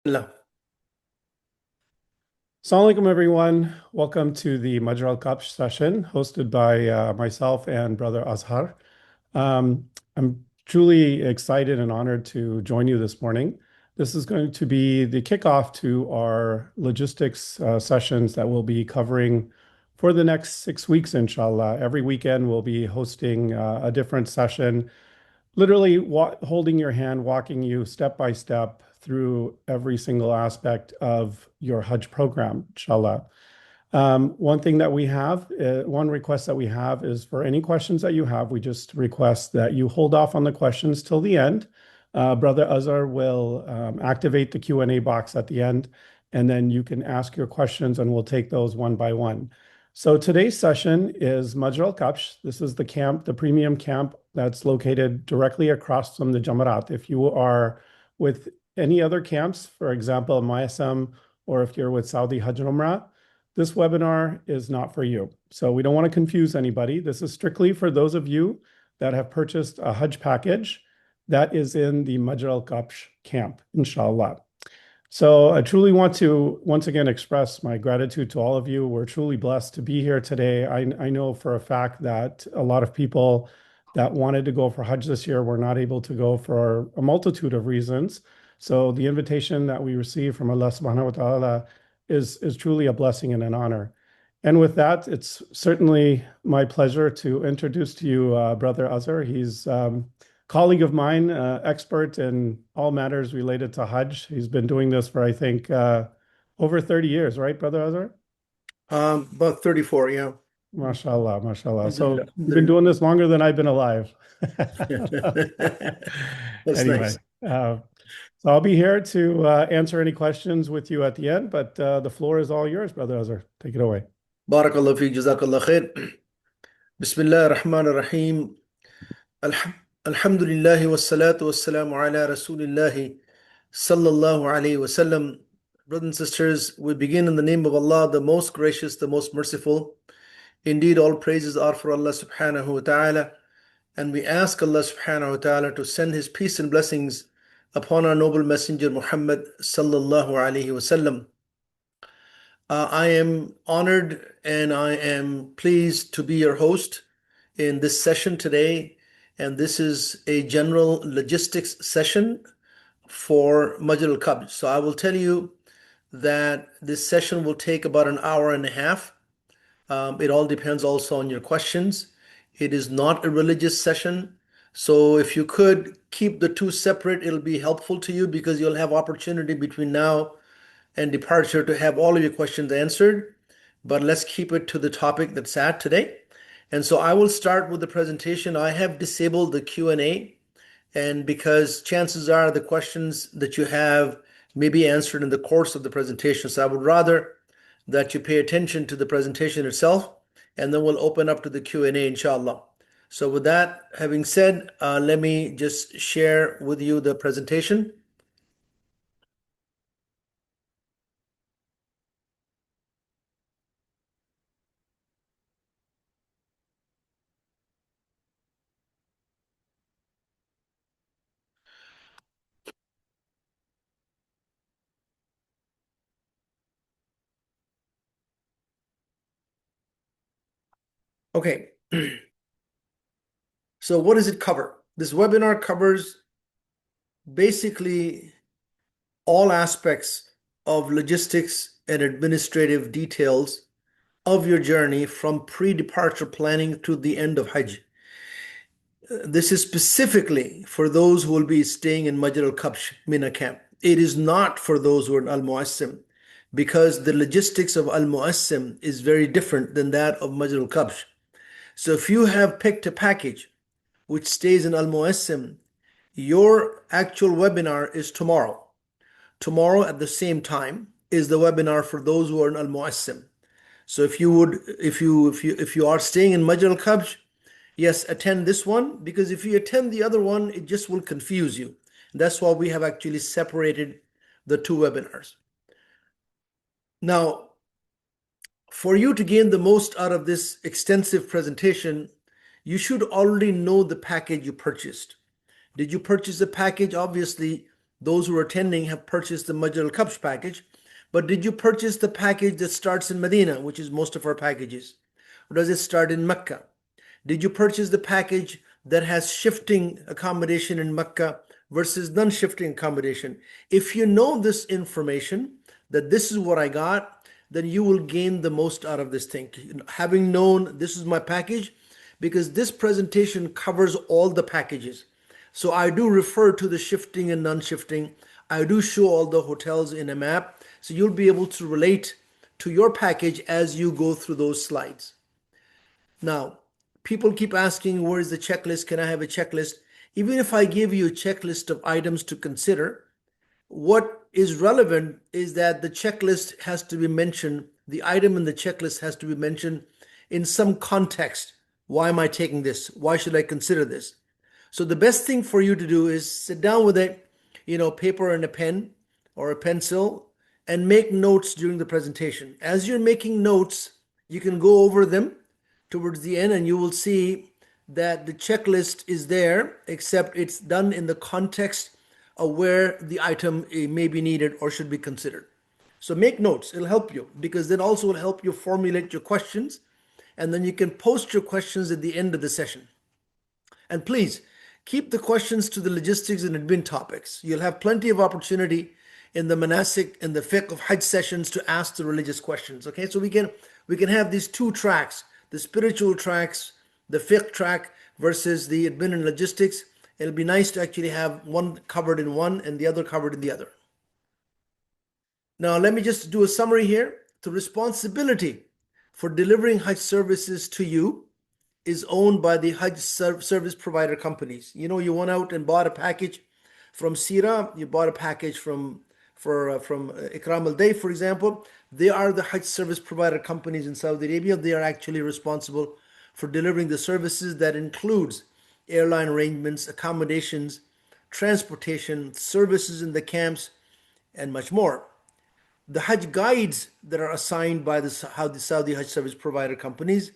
Assalamu alaikum, everyone. Welcome to the Majar Alkabsh session hosted by myself and brother Azhar. I'm truly excited and honored to join you this morning. This is going to be the kickoff to our logistics sessions that we'll be covering for the next 6 weeks, inshallah. Every weekend, we'll be hosting a different session, literally holding your hand, walking you step by step through every single aspect of your Hajj program, inshallah. One thing that we have, one request that we have is for any questions that you have, we just request that you hold off on the questions till the end. Brother Azhar will activate the Q&A box at the end, and then you can ask your questions and we'll take those one by one. So today's session is Majar Alkabsh. This is the camp, the premium camp that's located directly across from the Jamarat. If you are with any other camps, for example, MySM, or if you're with Saudi Hajj and Umrah, this webinar is not for you. So we don't want to confuse anybody. This is strictly for those of you that have purchased a Hajj package that is in the Majar Alkabsh camp, inshallah. So I truly want to once again express my gratitude to all of you. We're truly blessed to be here today. I know for a fact that a lot of people that wanted to go for Hajj this year were not able to go for a multitude of reasons. So the invitation that we received from Allah subhanahu wa ta'ala is truly a blessing and an honor. And with that, it's certainly my pleasure to introduce to you Brother Azhar. He's colleague of mine, expert in all matters related to Hajj. He's been doing this for, I think, over 30 years, right, Brother Azhar? About 34, yeah. MashaAllah, mashallah. So Alhamdulillah, you've been doing this longer than I've been alive. That's Anyway, nice. so I'll be here to answer any questions with you at the end, but the floor is all yours, Brother Azhar. Take it away. Barakallah fi jazakallah khair. Bismillah ar-Rahman ar-Rahim. Alhamdulillah wassalatu wassalamu ala Rasulillahi sallallahu alayhi wasallam. Brothers and sisters, we begin in the name of Allah, the most gracious, the most merciful. Indeed, all praises are for Allah subhanahu wa ta'ala. And we ask Allah subhanahu wa ta'ala to send His peace and blessings upon our noble messenger Muhammad sallallahu alayhi wasallam. I am honored and I am pleased to be your host in this session today. And this is a general logistics session for Majar Alkabsh. So I will tell you that this session will take about an hour and a half. It all depends also on your questions. It is not a religious session. So if you could keep the two separate, it'll be helpful to you because you'll have opportunity between now and departure to have all of your questions answered. But let's keep it to the topic that's at today. And so I will start with the presentation. I have disabled the Q&A, and because chances are the questions that you have may be answered in the course of the presentation. So I would rather that you pay attention to the presentation itself, and then we'll open up to the Q&A, inshallah. So with that having said, let me just share with you the presentation. Okay. So what does it cover? This webinar covers basically all aspects of logistics and administrative details of your journey from pre-departure planning to the end of Hajj. This is specifically for those who will be staying in Majar Alkabsh Mena camp. It is not for those who are in Al-Muassim, because the logistics of Al-Muassim is very different than that of Majar Alkabsh. So if you have picked a package which stays in Al-Muassim, your actual webinar is tomorrow. Tomorrow at the same time is the webinar for those who are in Al-Muassim. So if you are staying in Majar Alkabsh, yes, attend this one, because if you attend the other one, it just will confuse you. That's why we have actually separated the two webinars. Now, for you to gain the most out of this extensive presentation, you should already know the package you purchased. Did you purchase the package? Obviously, those who are attending have purchased the Majar Alkabsh package. But did you purchase the package that starts in Medina, which is most of our packages? Or does it start in Mecca? Did you purchase the package that has shifting accommodation in Mecca versus non-shifting accommodation? If you know this information, that this is what I got, then you will gain the most out of this thing. Having known this is my package, because this presentation covers all the packages. So I do refer to the shifting and non-shifting. I do show all the hotels in a map. So you'll be able to relate to your package as you go through those slides. Now, people keep asking, where is the checklist? Can I have a checklist? Even if I give you a checklist of items to consider, what is relevant is that the checklist has to be mentioned, the item in the checklist has to be mentioned in some context. Why am I taking this? Why should I consider this? So the best thing for you to do is sit down with a, paper and a pen or a pencil and make notes during the presentation. As you're making notes, you can go over them towards the end and you will see that the checklist is there, except it's done in the context of where the item may be needed or should be considered. So make notes, it'll help you, because then also will help you formulate your questions, and then you can post your questions at the end of the session. And please keep the questions to the logistics and admin topics. You'll have plenty of opportunity in the manasik and the fiqh of Hajj sessions to ask the religious questions. Okay, so we can have these two tracks, the spiritual tracks, the fiqh track versus the admin and logistics. It'll be nice to actually have one covered in one and the other covered in the other. Now, let me just do a summary here. The responsibility for delivering Hajj services to you is owned by the Hajj service provider companies. You went out and bought a package from Sira, you bought a package from Ihram al-Day, for example. They are the Hajj service provider companies in Saudi Arabia. They are actually responsible for delivering the services that includes airline arrangements, accommodations, transportation, services in the camps, and much more. The Hajj guides that are assigned by the Saudi Hajj service provider companies,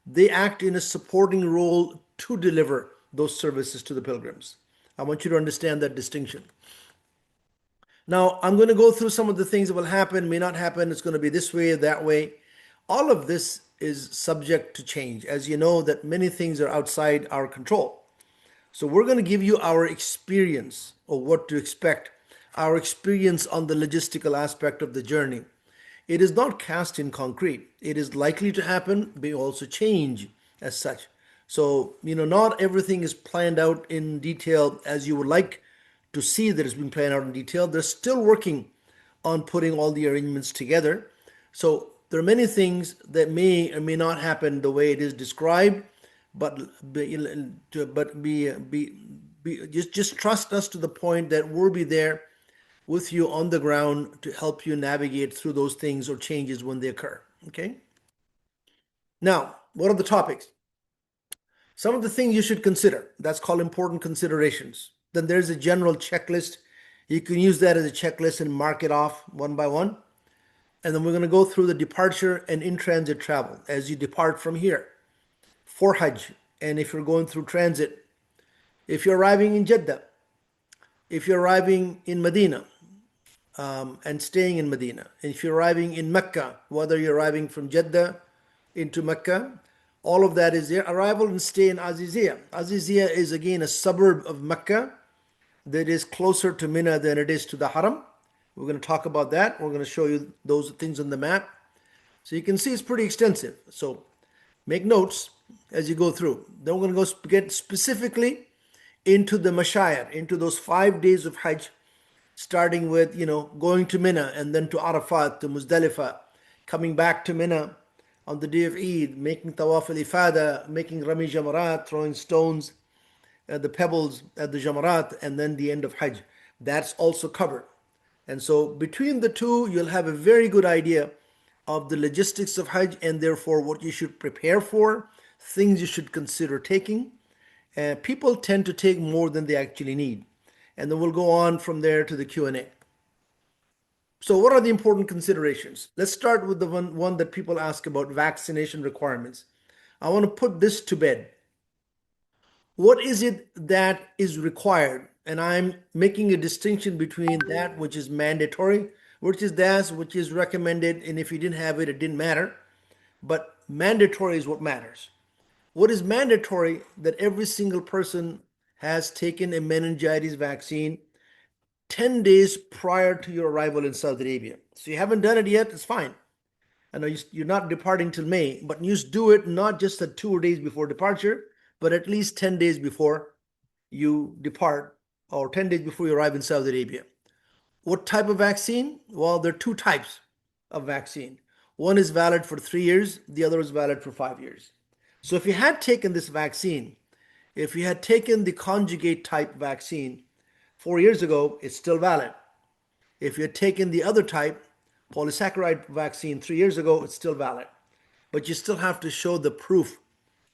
they act in a supporting role to deliver those services to the pilgrims. I want you to understand that distinction. Now, I'm going to go through some of the things that will happen, may not happen. It's going to be this way, that way. All of this is subject to change. As you know, that many things are outside our control. So we're going to give you our experience of what to expect, our experience on the logistical aspect of the journey. It is not cast in concrete. It is likely to happen, may also change as such. So, not everything is planned out in detail as you would like to see that it's been planned out in detail. They're still working on putting all the arrangements together. So there are many things that may or may not happen the way it is described, but just trust us to the point that we'll be there with you on the ground to help you navigate through those things or changes when they occur. Okay. Now, what are the topics? Some of the things you should consider. That's called important considerations. Then there's a general checklist. You can use that as a checklist and mark it off one by one. And then we're going to go through the departure and in-transit travel as you depart from here for Hajj. And if you're going through transit, if you're arriving in Jeddah, if you're arriving in Medina, and staying in Medina, and if you're arriving in Mecca, whether you're arriving from Jeddah into Mecca, all of that is there. Arrival and stay in Aziziyah. Aziziyah is again a suburb of Mecca that is closer to Mena than it is to the Haram. We're going to talk about that. We're going to show you those things on the map. So you can see it's pretty extensive. So make notes as you go through. Then we're going to go get specifically into the Mashayar, into those 5 days of Hajj, starting with, going to Mena and then to Arafat, to Muzdalifah, coming back to Mena on the day of Eid, making Tawaf al-Ifada, making Rami Jamarat, throwing stones at the pebbles at the Jamarat, and then the end of Hajj. That's also covered. And so between the two, you'll have a very good idea of the logistics of Hajj and therefore what you should prepare for, things you should consider taking. People tend to take more than they actually need. And then we'll go on from there to the Q&A. So what are the important considerations? Let's start with the one that people ask about, vaccination requirements. I want to put this to bed. What is it that is required And I'm making a distinction between that which is mandatory, which is that which is recommended, and if you didn't have it, it didn't matter. But mandatory is what matters. What is mandatory? That every single person has taken a meningitis vaccine 10 days prior to your arrival in Saudi Arabia. So you haven't done it yet, it's fine. I know you're not departing till May, but you do it not just the 2 days before departure, but at least 10 days before you depart or 10 days before you arrive in Saudi Arabia. What type of vaccine? Well, there are two types of vaccine. One is valid for 3 years, the other is valid for 5 years. So if you had taken this vaccine, if you had taken the conjugate type vaccine 4 years ago, it's still valid. If you had taken the other type, polysaccharide vaccine 3 years ago, it's still valid. But you still have to show the proof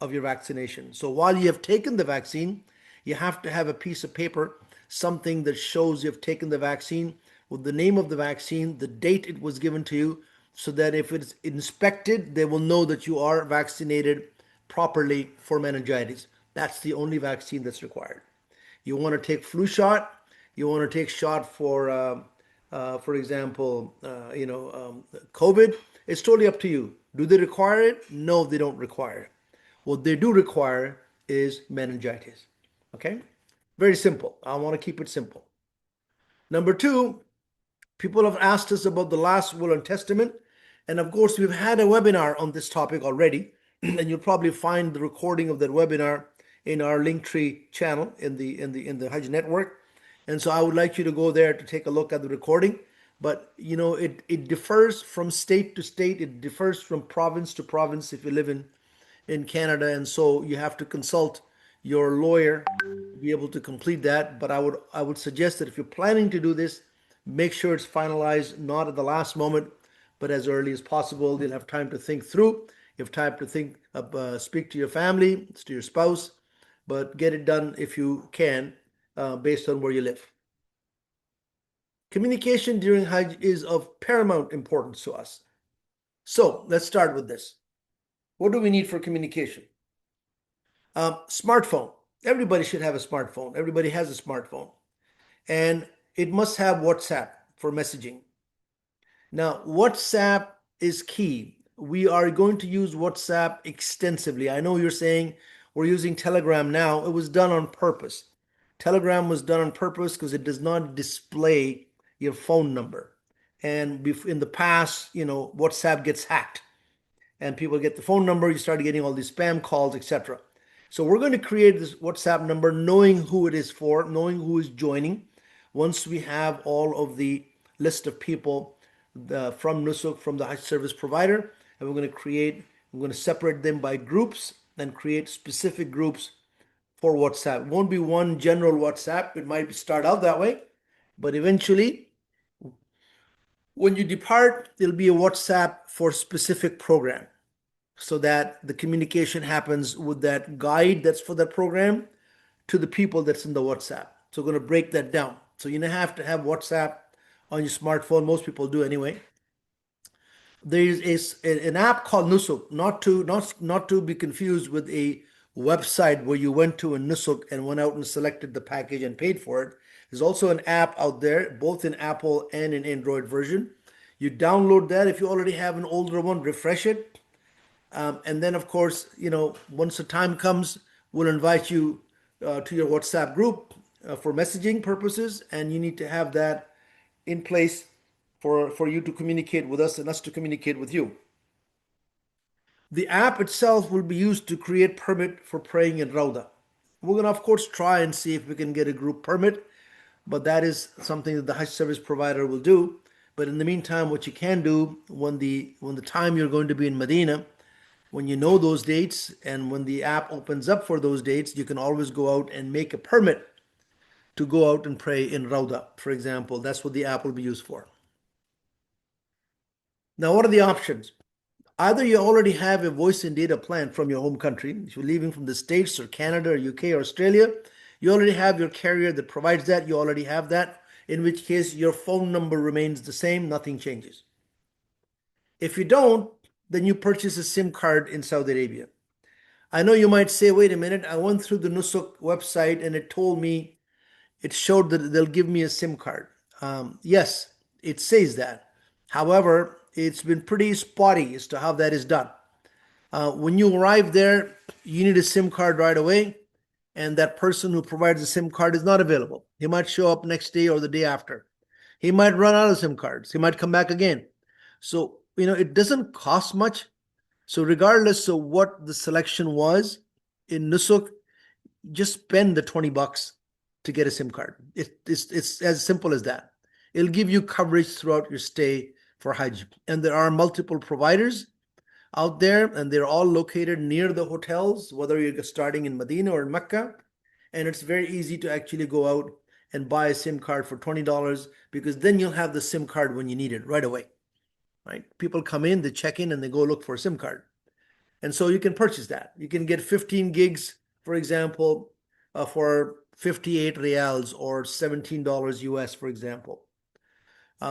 of your vaccination. So while you have taken the vaccine, you have to have a piece of paper, something that shows you've taken the vaccine with the name of the vaccine, the date it was given to you, so that if it's inspected, they will know that you are vaccinated properly for meningitis. That's the only vaccine that's required. You want to take flu shot, you want to take shot for example, COVID. It's totally up to you. Do they require it? No, they don't require it. What they do require is meningitis. Okay? Very simple. I want to keep it simple. Number two, people have asked us about the last will and testament. And of course, we've had a webinar on this topic already. And you'll probably find the recording of that webinar in our Linktree channel in the Hajj network. And so I would like you to go there to take a look at the recording. But it differs from state to state, it differs from province to province if you live in Canada, and so you have to consult your lawyer to be able to complete that. But I would suggest that if you're planning to do this, make sure it's finalized not at the last moment, but as early as possible. You'll have time to think through. You have time to think, speak to your family, to your spouse, but get it done if you can, based on where you live. Communication during Hajj is of paramount importance to us. So let's start with this. What do we need for communication? Smartphone. Everybody should have a smartphone. Everybody has a smartphone. And it must have WhatsApp for messaging. Now, WhatsApp is key. We are going to use WhatsApp extensively. I know you're saying we're using Telegram now. It was done on purpose. Telegram was done on purpose because it does not display your phone number. And in the past, WhatsApp gets hacked and people get the phone number, you start getting all these spam calls, etc. So we're going to create this WhatsApp number knowing who it is for, knowing who is joining. Once we have all of the list of people from Nusuk, from the Hajj service provider, and we're going to separate them by groups and create specific groups for WhatsApp. It won't be one general WhatsApp. It might start out that way, but eventually, when you depart, it'll be a WhatsApp for specific program, so that the communication happens with that guide that's for that program to the people that's in the WhatsApp. So we're going to break that down. So you don't have to have WhatsApp on your smartphone. Most people do anyway. There is an app called Nusuk, not to be confused with a website where you went to a Nusuk and went out and selected the package and paid for it. There's also an app out there, both in Apple and in Android version. You download that. If you already have an older one, refresh it. And then, of course, once the time comes, we'll invite you to your WhatsApp group for messaging purposes, and you need to have that in place for you to communicate with us and us to communicate with you. The app itself will be used to create permit for praying in Rauda. We're going to, of course, try and see if we can get a group permit, but that is something that the Hajj service provider will do. But in the meantime, what you can do when the time you're going to be in Medina, when you know those dates and when the app opens up for those dates, you can always go out and make a permit to go out and pray in Rauda, for example. That's what the app will be used for. Now, what are the options? Either you already have a voice and data plan from your home country. If you're leaving from the States or Canada or UK or Australia, you already have your carrier that provides that. You already have that, in which case your phone number remains the same, nothing changes. If you don't, then you purchase a SIM card in Saudi Arabia. I know you might say, wait a minute, I went through the Nusuk website and it told me it showed that they'll give me a SIM card. Yes, it says that. However, it's been pretty spotty as to how that is done. When you arrive there, you need a SIM card right away, and that person who provides the SIM card is not available. He might show up next day or the day after. He might run out of SIM cards. He might come back again. So, it doesn't cost much. So, regardless of what the selection was in Nusuk, just spend the $20 to get a SIM card. It's as simple as that. It'll give you coverage throughout your stay for Hajj. And there are multiple providers out there, and they're all located near the hotels, whether you're starting in Medina or in Mecca. And it's very easy to actually go out and buy a SIM card for $20, because then you'll have the SIM card when you need it right away. Right? People come in, they check in, and they go look for a SIM card. And so you can purchase that. You can get 15 gigs, for example, for 58 reals or $17 US, for example.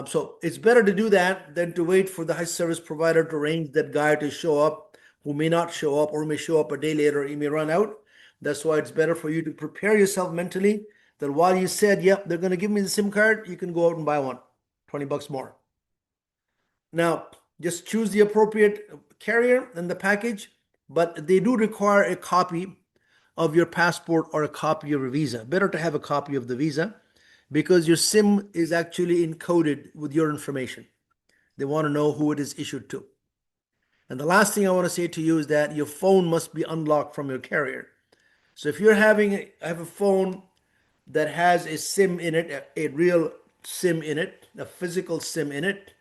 So it's better to do that than to wait for the Hajj service provider to arrange that guy to show up, who may not show up or may show up a day later, he may run out. That's why it's better for you to prepare yourself mentally that while you said, yep, they're going to give me the SIM card, you can go out and buy one, $20 more. Now, just choose the appropriate carrier and the package, but they do require a copy of your passport or a copy of your visa. Better to have a copy of the visa, because your SIM is actually encoded with your information. They want to know who it is issued to. And the last thing I want to say to you is that your phone must be unlocked from your carrier. So if you're have a phone that has a SIM in it, a real SIM in it, a physical SIM in it,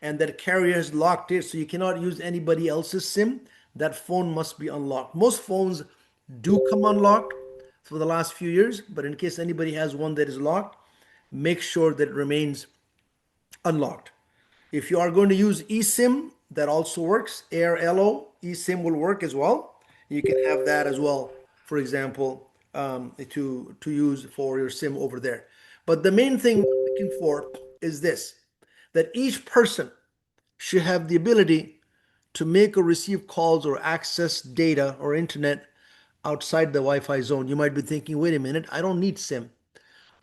and that carrier has locked it so you cannot use anybody else's SIM, that phone must be unlocked. Most phones do come unlocked for the last few years, but in case anybody has one that is locked, make sure that it remains unlocked. If you are going to use eSIM, that also works. AirLO eSIM will work as well. You can have that as well, for example, to use for your SIM over there. But the main thing we're looking for is this, that each person should have the ability to make or receive calls or access data or internet outside the Wi-Fi zone. You might be thinking, wait a minute, I don't need SIM.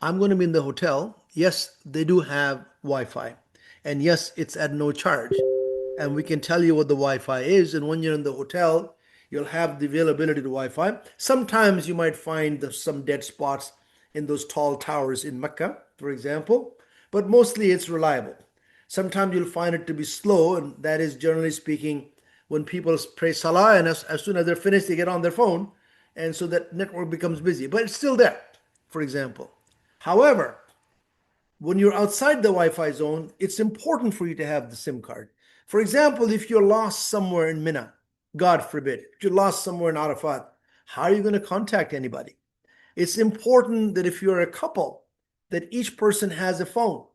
I'm going to be in the hotel. Yes, they do have Wi-Fi. And yes, it's at no charge. And we can tell you what the Wi-Fi is. And when you're in the hotel, you'll have the availability to Wi-Fi. Sometimes you might find some dead spots in those tall towers in Mecca, for example, but mostly it's reliable. Sometimes you'll find it to be slow, and that is generally speaking when people pray salah, and as soon as they're finished, they get on their phone, and so that network becomes busy. But it's still there, for example. However, when you're outside the Wi-Fi zone, it's important for you to have the SIM card. For example, if you're lost somewhere in Mena, God forbid, if you're lost somewhere in Arafat, how are you going to contact anybody? It's important that if you're a couple, that each person has a phone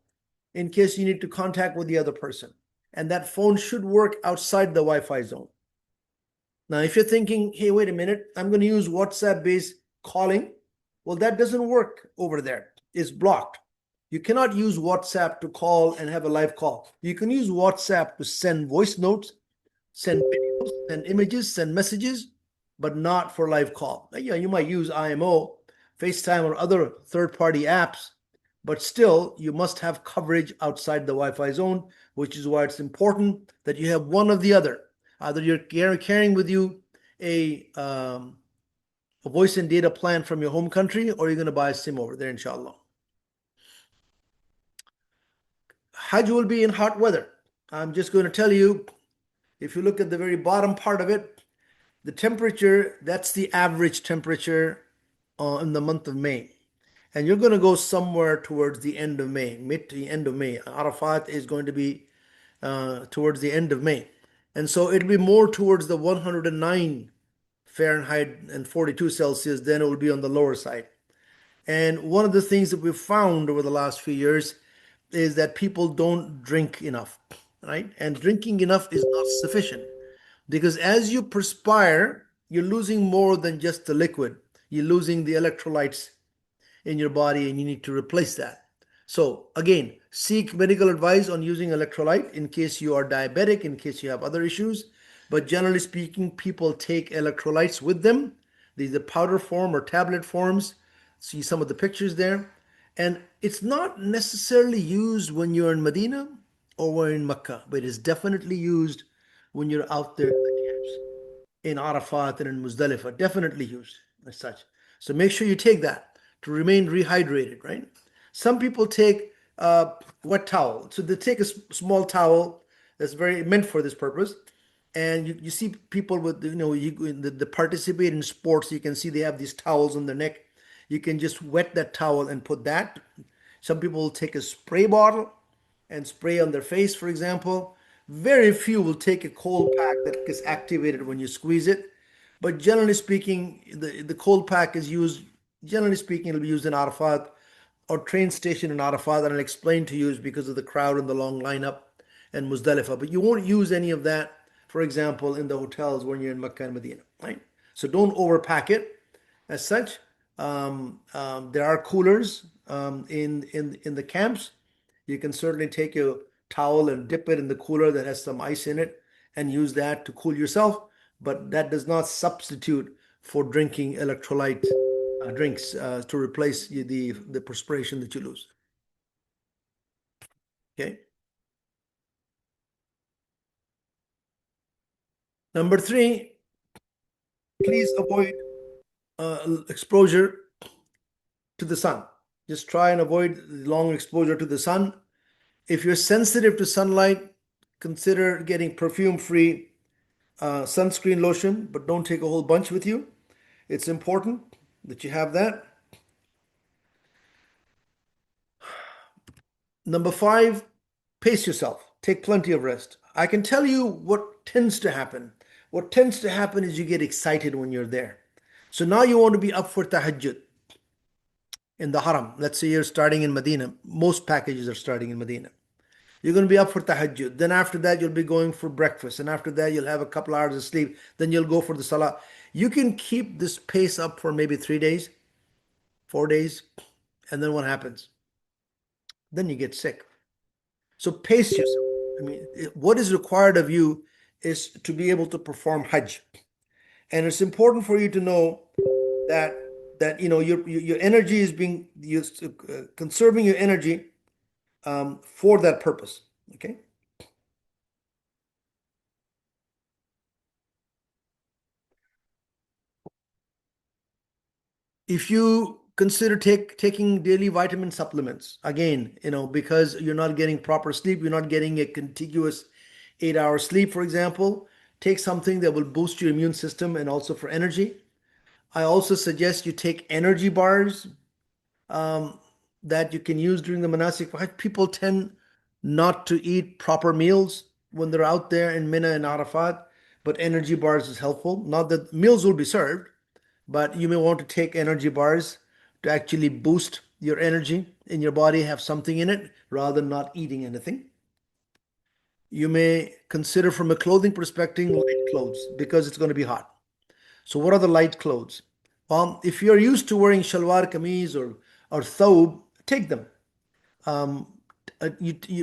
in case you need to contact with the other person. And that phone should work outside the Wi-Fi zone. Now, if you're thinking, hey, wait a minute, I'm going to use WhatsApp-based calling. Well, that doesn't work over there. It's blocked. You cannot use WhatsApp to call and have a live call. You can use WhatsApp to send voice notes, send videos, send images, send messages, but not for live call. Yeah, you might use IMO, FaceTime, or other third-party apps, but still, you must have coverage outside the Wi-Fi zone, which is why it's important that you have one or the other. Either you're carrying with you a voice and data plan from your home country, or you're going to buy a SIM over there, inshallah. Hajj will be in hot weather. I'm just going to tell you, if you look at the very bottom part of it, the temperature, that's the average temperature in the month of May. And you're going to go somewhere towards the end of May, mid to the end of May. Arafat is going to be towards the end of May. And so it'll be more towards the 109 Fahrenheit and 42 Celsius, then it will be on the lower side. And one of the things that we've found over the last few years is that people don't drink enough, right? And drinking enough is not sufficient, because as you perspire, you're losing more than just the liquid. You're losing the electrolytes in your body, and you need to replace that. So again, seek medical advice on using electrolyte in case you are diabetic, in case you have other issues. But generally speaking, people take electrolytes with them. These are powder form or tablet forms. See some of the pictures there. And it's not necessarily used when you're in Medina or when in Mecca, but it is definitely used when you're out there in the camps, in Arafat and in Muzdalifah, definitely used as such. So make sure you take that to remain rehydrated, right? Some people take wet towel. So they take a small towel that's very meant for this purpose. And you see people with, the participate in sports, you can see they have these towels on their neck. You can just wet that towel and put that. Some people will take a spray bottle and spray on their face, for example. Very few will take a cold pack that gets activated when you squeeze it. But generally speaking, the cold pack is used, generally speaking, it'll be used in Arafat or train station in Arafat, and I'll explain to you is because of the crowd and the long lineup and Muzdalifah. But you won't use any of that, for example, in the hotels when you're in Mecca and Medina, right? So don't overpack it as such. There are coolers in the camps. You can certainly take your towel and dip it in the cooler that has some ice in it and use that to cool yourself. But that does not substitute for drinking electrolyte drinks to replace the perspiration that you lose. Okay. Number three, please avoid exposure to the sun. Just try and avoid long exposure to the sun. If you're sensitive to sunlight, consider getting perfume-free sunscreen lotion, but don't take a whole bunch with you. It's important that you have that. Number five, pace yourself. Take plenty of rest. I can tell you what tends to happen. What tends to happen is you get excited when you're there. So now you want to be up for tahajjud in the haram. Let's say you're starting in Medina. Most packages are starting in Medina. You're going to be up for tahajjud. Then after that, you'll be going for breakfast. And after that, you'll have a couple hours of sleep. Then you'll go for the salah. You can keep this pace up for maybe 3 days, 4 days. And then what happens? Then you get sick. So pace yourself. I mean, what is required of you is to be able to perform Hajj. And it's important for you to know that your energy is being used, conserving your energy for that purpose. Okay. If you consider taking daily vitamin supplements, again, because you're not getting proper sleep, you're not getting a contiguous 8 hour sleep, for example, take something that will boost your immune system and also for energy. I also suggest you take energy bars um, that you can use during the monastic Hajj. People tend not to eat proper meals when they're out there in Mina and Arafat, but energy bars is helpful. Not that meals will be served, but you may want to take energy bars to actually boost your energy in your body, have something in it rather than not eating anything. You may consider from a clothing perspective light clothes because it's going to be hot. So what are the light clothes? If you're used to wearing shalwar kameez or thawb, take them. Um,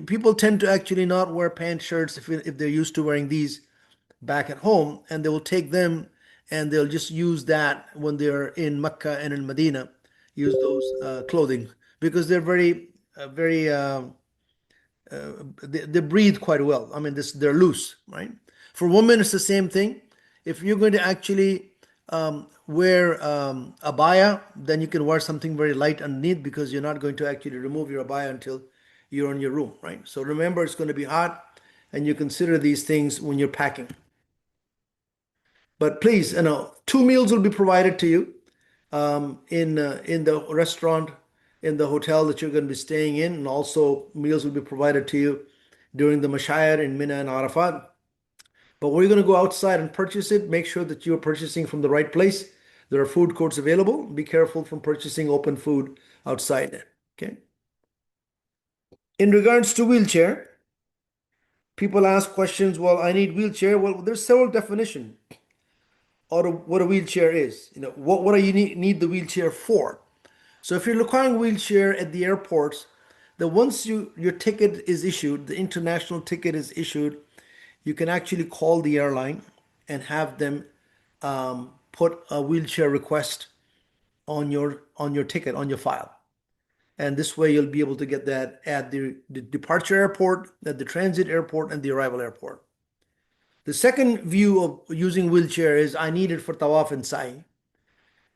People tend to actually not wear pant shirts if they're used to wearing these back at home, and they will take them and they'll just use that when they're in Mecca and in Medina, use those clothing because they're very they breathe quite well. I mean, they're loose, right? For women, it's the same thing. If you're going to actually wear abaya, then you can wear something very light underneath because you're not going to actually remove your abaya until you're in your room, right? So remember, it's going to be hot, and you consider these things when you're packing. But please, 2 meals will be provided to you in the restaurant, in the hotel that you're going to be staying in, and also meals will be provided to you during the Mashayar in Mina and Arafat. But when you're going to go outside and purchase it, make sure that you're purchasing from the right place. There are food courts available. Be careful from purchasing open food outside. Okay. In regards to wheelchair, people ask questions. Well, I need wheelchair. Well, there's several definitions or what a wheelchair is. What do you need the wheelchair for? So if you're requiring wheelchair at the airports, then once your ticket is issued, the international ticket is issued, you can actually call the airline and have them put a wheelchair request on your ticket on your file. And this way you'll be able to get that at the departure airport, at the transit airport, and the arrival airport. The second view of using wheelchair is I need it for tawaf and sa'i.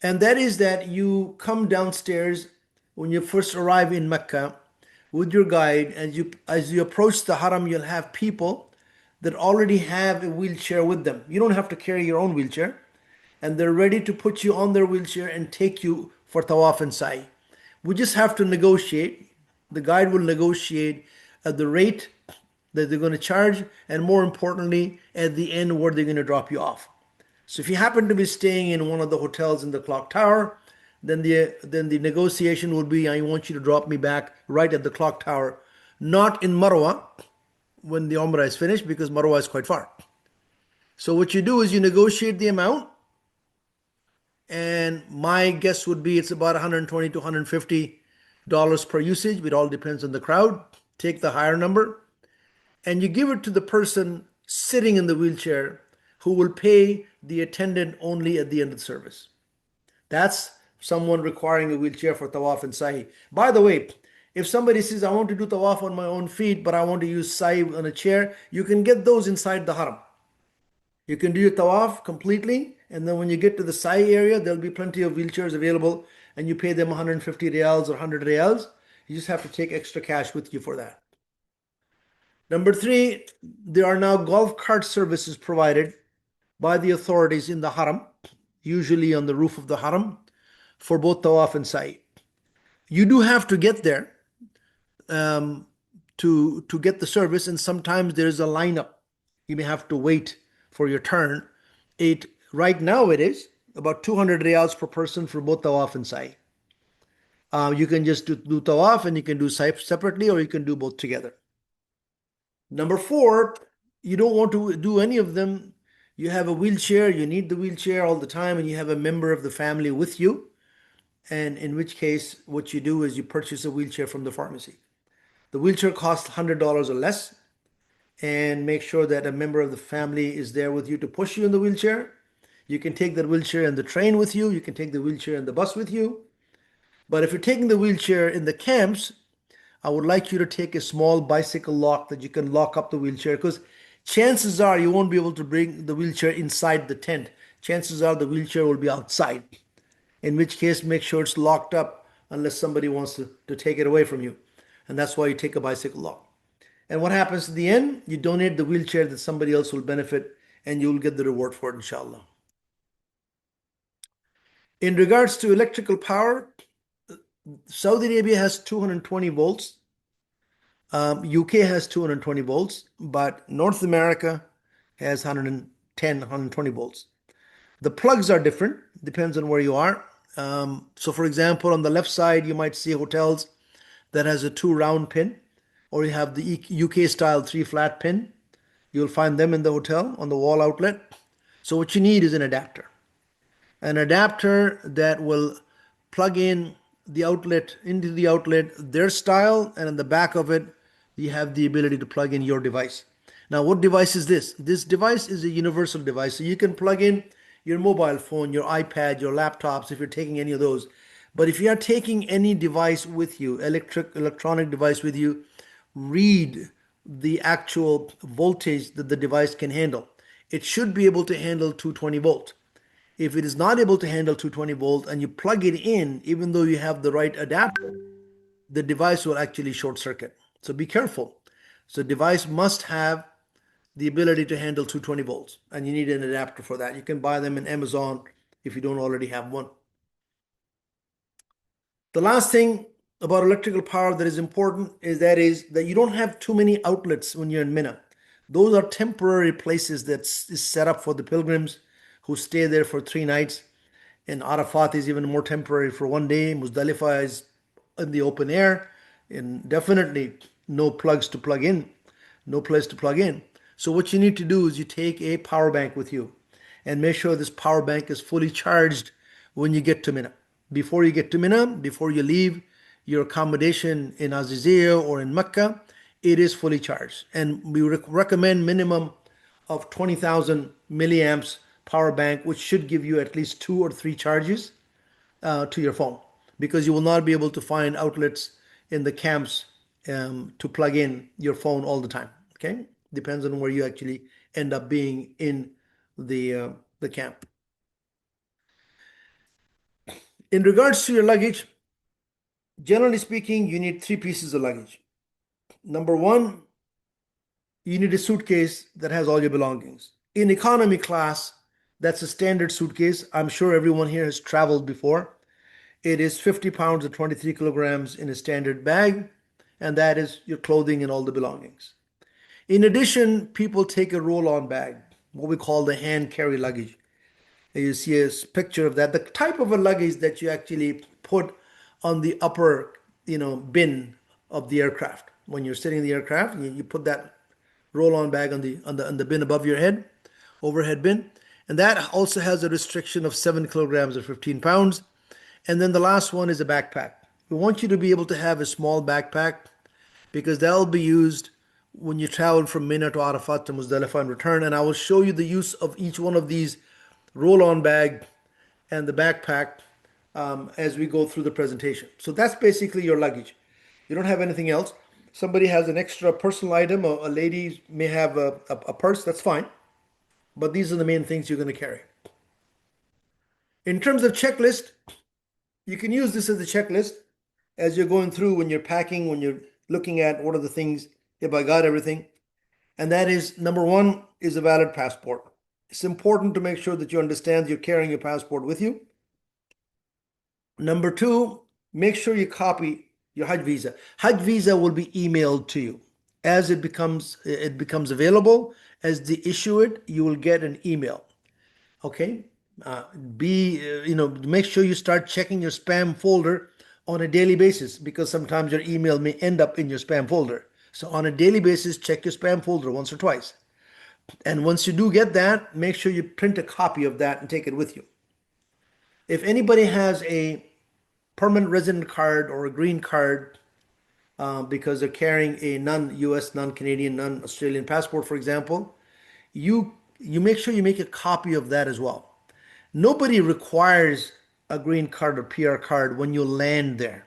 And that is that you come downstairs when you first arrive in Mecca with your guide. As you approach the haram, you'll have people that already have a wheelchair with them. You don't have to carry your own wheelchair, and they're ready to put you on their wheelchair and take you for tawaf and sa'i. We just have to negotiate. The guide will negotiate at the rate that they're going to charge, and more importantly, at the end where they're going to drop you off. So if you happen to be staying in one of the hotels in the clock tower, then the negotiation will be, I want you to drop me back right at the clock tower, not in Marwa when the Umrah is finished, because Marwa is quite far. So what you do is you negotiate the amount, and my guess would be it's about $120 to $150 per usage. It all depends on the crowd. Take the higher number, and you give it to the person sitting in the wheelchair who will pay the attendant only at the end of the service. That's someone requiring a wheelchair for tawaf and sa'i. By the way, if somebody says, I want to do tawaf on my own feet, but I want to use sa'i on a chair, you can get those inside the haram. You can do your tawaf completely, and then when you get to the sa'i area, there'll be plenty of wheelchairs available, and you pay them 150 riyals or 100 riyals. You just have to take extra cash with you for that. Number three, there are now golf cart services provided by the authorities in the haram, usually on the roof of the haram, for both tawaf and sa'i. You do have to get there to get the service, and sometimes there's a lineup. You may have to wait for your turn. Right now it is about 200 riyals per person for both tawaf and sa'i. You can just do tawaf, and you can do sa'i separately, or you can do both together. Number four, you don't want to do any of them. You have a wheelchair, you need the wheelchair all the time, and you have a member of the family with you. And in which case, what you do is you purchase a wheelchair from the pharmacy. The wheelchair costs $100 or less, and make sure that a member of the family is there with you to push you in the wheelchair. You can take that wheelchair in the train with you. You can take the wheelchair in the bus with you. But if you're taking the wheelchair in the camps, I would like you to take a small bicycle lock that you can lock up the wheelchair, because chances are you won't be able to bring the wheelchair inside the tent. Chances are the wheelchair will be outside, in which case make sure it's locked up unless somebody wants to take it away from you. And that's why you take a bicycle lock. And what happens at the end? You donate the wheelchair that somebody else will benefit, and you will get the reward for it, inshallah. In regards to electrical power, Saudi Arabia has 220 volts. UK has 220 volts, but North America has 110, 120 volts. The plugs are different, depends on where you are. So for example, on the left side, you might see hotels that has a 2 round pin, or you have the UK style 3 flat pin. You'll find them in the hotel on the wall outlet. So what you need is an adapter that will plug in the outlet into the outlet, their style, and in the back of it, you have the ability to plug in your device. Now, what device is this? This device is a universal device. So you can plug in your mobile phone, your iPad, your laptops, if you're taking any of those. But if you are taking any device with you, electronic device with you, read the actual voltage that the device can handle. It should be able to handle 220 volt. If it is not able to handle 220 volt and you plug it in, even though you have the right adapter, the device will actually short circuit. So be careful. So device must have the ability to handle 220 volts, and you need an adapter for that. You can buy them in Amazon if you don't already have one. The last thing about electrical power that is important is that you don't have too many outlets when you're in Mena. Those are temporary places that is set up for the pilgrims who stay there for 3 nights. And Arafat is even more temporary for 1 day. Muzdalifah is in the open air, and definitely no plugs to plug in, no place to plug in. So what you need to do is you take a power bank with you, and make sure this power bank is fully charged when you get to Mina. Before you get to Mina, before you leave your accommodation in Azizia or in Mecca, it is fully charged. And we recommend minimum of 20,000 milliamps power bank, which should give you at least 2 or 3 charges to your phone. because you will not be able to find outlets in the camps to plug in your phone all the time. Okay, depends on where you actually end up being in the camp. In regards to your luggage, generally speaking, you need three pieces of luggage. Number one, you need a suitcase that has all your belongings. In economy class, that's a standard suitcase. I'm sure everyone here has traveled before. It is 50 pounds or 23 kilograms in a standard bag, and that is your clothing and all the belongings. In addition, people take a roll-on bag, what we call the hand carry luggage. You see a picture of that. The type of a luggage that you actually put on the upper, bin of the aircraft. When you're sitting in the aircraft, you put that roll-on bag on the bin above your head, overhead bin, and that also has a restriction of 7 kilograms or 15 pounds. And then the last one is a backpack. We want you to be able to have a small backpack because that'll be used when you travel from Mena to Arafat to Muzdalifah and return. And I will show you the use of each one of these roll-on bag and the backpack as we go through the presentation. So that's basically your luggage. You don't have anything else. Somebody has an extra personal item, or a lady may have a purse, that's fine. But these are the main things you're going to carry. In terms of checklist, you can use this as a checklist as you're going through when you're packing, when you're looking at what are the things, if I got everything. And that is, number one is a valid passport. It's important to make sure that you understand you're carrying your passport with you. Number two, make sure you copy your Hajj visa. Hajj visa will be emailed to you as it becomes available. As they issue it, you will get an email. Okay, make sure you start checking your spam folder on a daily basis, because sometimes your email may end up in your spam folder. So on a daily basis, check your spam folder once or twice. And once you do get that, make sure you print a copy of that and take it with you. If anybody has a permanent resident card or a green card, because they're carrying a non-US, non-Canadian, non-Australian passport, for example, you make sure you make a copy of that as well. Nobody requires a green card or PR card when you land there.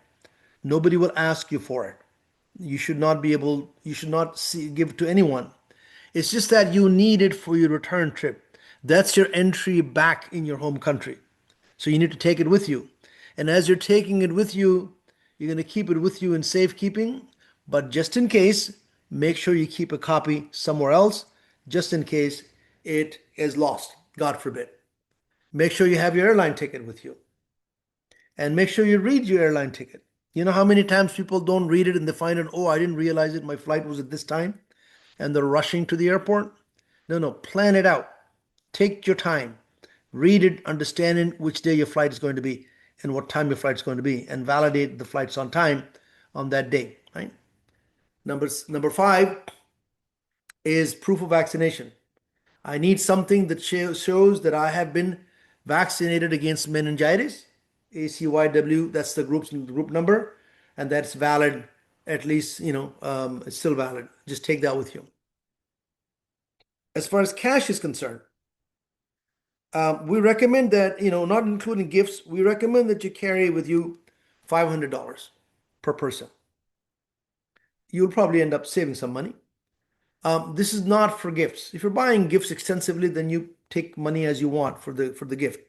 Nobody will ask you for it. You should not give to anyone. It's just that you need it for your return trip. That's your entry back in your home country. So you need to take it with you. And as you're taking it with you, you're going to keep it with you in safekeeping. But just in case, make sure you keep a copy somewhere else, just in case it is lost, God forbid. Make sure you have your airline ticket with you. And make sure you read your airline ticket. You know how many times people don't read it and they find out, oh, I didn't realize it, my flight was at this time, and they're rushing to the airport? No, plan it out. Take your time. Read it, understanding which day your flight is going to be and what time your flight is going to be, and validate the flights on time on that day, right? Number five is proof of vaccination. I need something that shows that I have been vaccinated against meningitis, ACYW, that's the group number, and that's valid, at least, it's still valid. Just take that with you. As far as cash is concerned, we recommend that, not including gifts, we recommend that you carry with you $500 per person. You'll probably end up saving some money. This is not for gifts. If you're buying gifts extensively, then you take money as you want for the gift.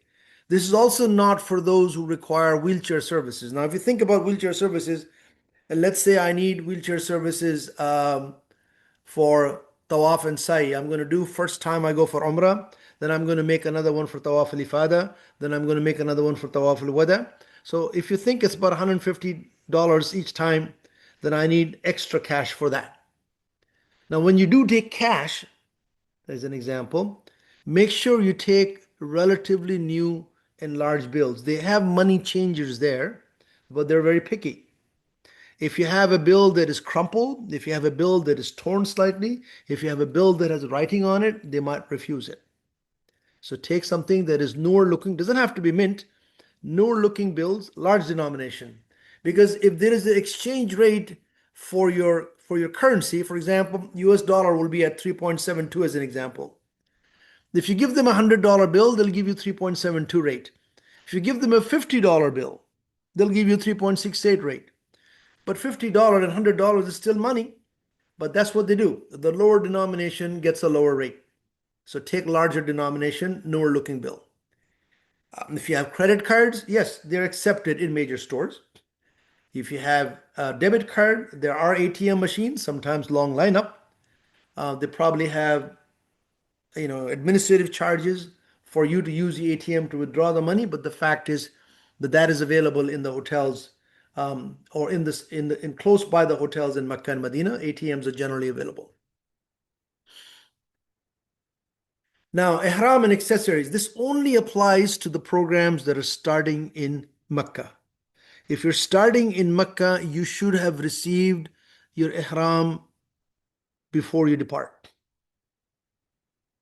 This is also not for those who require wheelchair services. Now, if you think about wheelchair services, and let's say I need wheelchair services for Tawaf and Sa'i. I'm going to do, first time I go for Umrah, then I'm going to make another one for Tawaf al-Ifada, then I'm going to make another one for Tawaf al-Wada. So if you think it's about $150 each time, then I need extra cash for that. Now, when you do take cash, as an example, make sure you take relatively new and large bills. They have money changers there, but they're very picky. If you have a bill that is crumpled, if you have a bill that is torn slightly, if you have a bill that has writing on it, they might refuse it. So take something that is newer looking, doesn't have to be mint, newer looking bills, large denomination. Because if there is an exchange rate for your currency, for example, US dollar will be at 3.72 as an example. If you give them a $100 bill, they'll give you 3.72 rate. If you give them a $50 bill, they'll give you 3.68 rate. But $50 and $100 is still money, but that's what they do. The lower denomination gets a lower rate. So take larger denomination, newer looking bill. If you have credit cards, yes, they're accepted in major stores. If you have a debit card, there are ATM machines, sometimes long lineup. They probably have, administrative charges for you to use the ATM to withdraw the money, but the fact is that that is available in the hotels, or in close by the hotels in Makkah and Medina. ATMs are generally available. Now, ihram and accessories, this only applies to the programs that are starting in Makkah. If you're starting in Makkah, you should have received your ihram before you depart.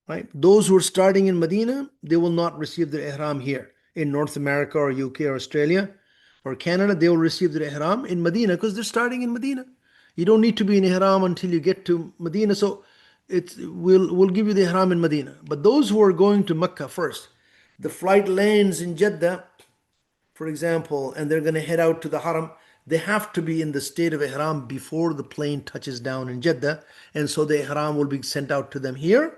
Right? Those who are starting in Medina, they will not receive their ihram here in North America or UK or Australia or Canada. They will receive their ihram in Medina because they're starting in Medina. You don't need to be in ihram until you get to Medina. So we'll give you the ihram in Medina. But those who are going to Makkah first, the flight lands in Jeddah, for example, and they're going to head out to the Haram, they have to be in the state of ihram before the plane touches down in Jeddah. And so the ihram will be sent out to them here.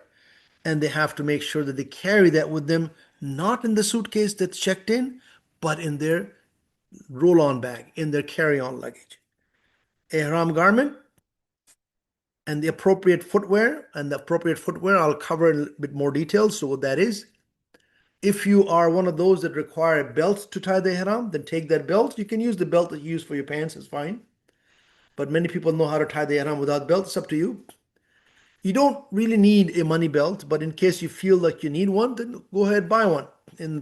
And they have to make sure that they carry that with them, not in the suitcase that's checked in, but in their roll-on bag, in their carry-on luggage. Ihram garment and the appropriate footwear, I'll cover in a bit more details. So what that is, if you are one of those that require a belt to tie the ihram, then take that belt. You can use the belt that you use for your pants, it's fine. But many people know how to tie the ihram without belt. It's up to you. You don't really need a money belt, but in case you feel like you need one, then go ahead, buy one,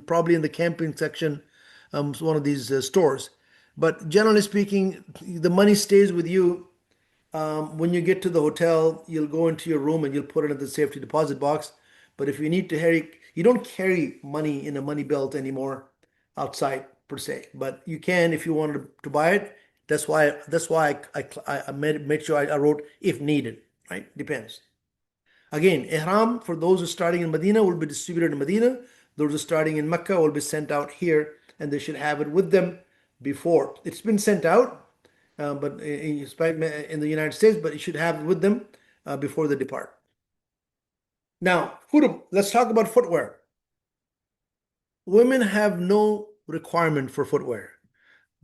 probably in the camping section, one of these stores. But generally speaking, the money stays with you. When you get to the hotel, you'll go into your room and you'll put it in the safety deposit box. But if you need to carry, you don't carry money in a money belt anymore outside per se. But you can if you wanted to buy it. That's why I made sure I wrote if needed. Right? Depends. Again, ihram for those who are starting in Medina will be distributed in Medina. Those who are starting in Mecca will be sent out here, and they should have it with them before. It's been sent out, but in the United States, but you should have it with them before they depart. Now, let's talk about footwear. Women have no requirement for footwear.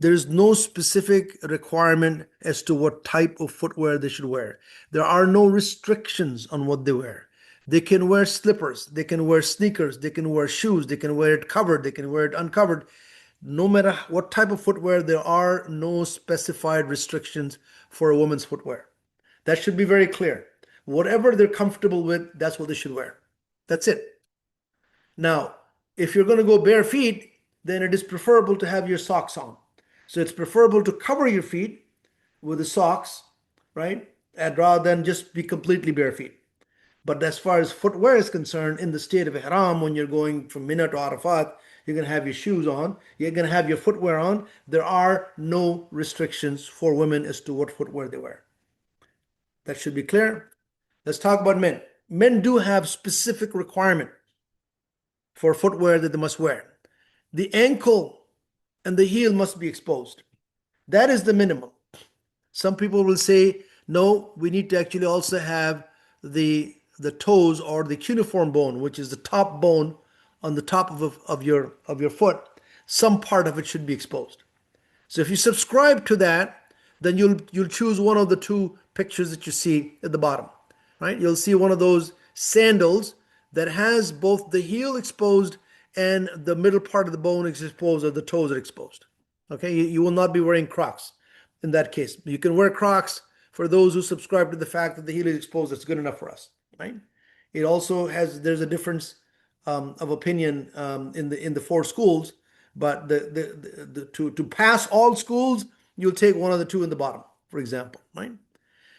There's no specific requirement as to what type of footwear they should wear. There are no restrictions on what they wear. They can wear slippers, they can wear sneakers, they can wear shoes, they can wear it covered, they can wear it uncovered. No matter what type of footwear, there are no specified restrictions for a woman's footwear. That should be very clear. Whatever they're comfortable with, that's what they should wear. That's it. Now, if you're going to go bare feet, then it is preferable to have your socks on. So it's preferable to cover your feet with the socks, right? And rather than just be completely bare feet. But as far as footwear is concerned, in the state of Ihram, when you're going from Mena to Arafat, you're going to have your shoes on, you're going to have your footwear on. There are no restrictions for women as to what footwear they wear. That should be clear. Let's talk about men. Men do have specific requirement for footwear that they must wear. The ankle and the heel must be exposed. That is the minimum. Some people will say, no, we need to actually also have the toes or the cuneiform bone, which is the top bone on the top of your foot. Some part of it should be exposed. So if you subscribe to that, then you'll choose one of the two pictures that you see at the bottom, right? You'll see one of those sandals that has both the heel exposed and the middle part of the bone is exposed, or the toes are exposed. Okay, you will not be wearing Crocs in that case. You can wear Crocs for those who subscribe to the fact that the heel is exposed. That's good enough for us, right? It also there's a difference of opinion in the four schools, but to pass all schools, you'll take one of the two in the bottom, for example, right?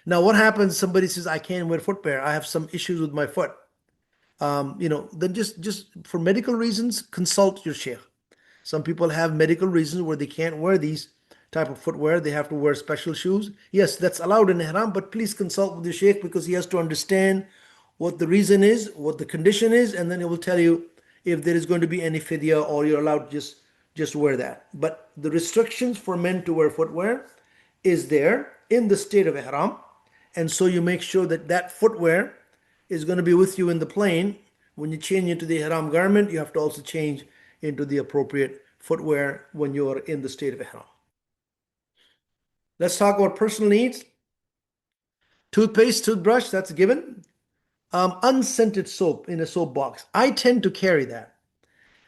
Now, what happens? Somebody says, I can't wear footwear. I have some issues with my foot. Then just for medical reasons, consult your sheikh. Some people have medical reasons where they can't wear these type of footwear. They have to wear special shoes. Yes, that's allowed in ihram, but please consult with your sheikh because he has to understand what the reason is, what the condition is, and then he will tell you if there is going to be any fidya or you're allowed to just wear that. But the restrictions for men to wear footwear is there in the state of Ihram. And so you make sure that that footwear is going to be with you in the plane. When you change into the Ihram garment, you have to also change into the appropriate footwear when you are in the state of Ihram. Let's talk about personal needs. Toothpaste, toothbrush, that's a given. Unscented soap in a soap box. I tend to carry that.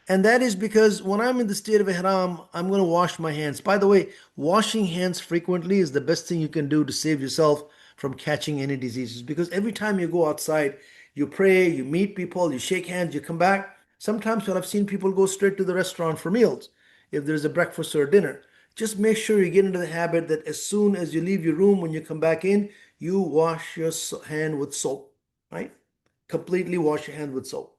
And that is because when I'm in the state of Ihram, I'm going to wash my hands. By the way, washing hands frequently is the best thing you can do to save yourself from catching any diseases. Because every time you go outside, you pray, you meet people, you shake hands, you come back. Sometimes when I've seen people go straight to the restaurant for meals, if there's a breakfast or a dinner, just make sure you get into the habit that as soon as you leave your room, when you come back in, you wash your hand with soap, right? Completely wash your hand with soap.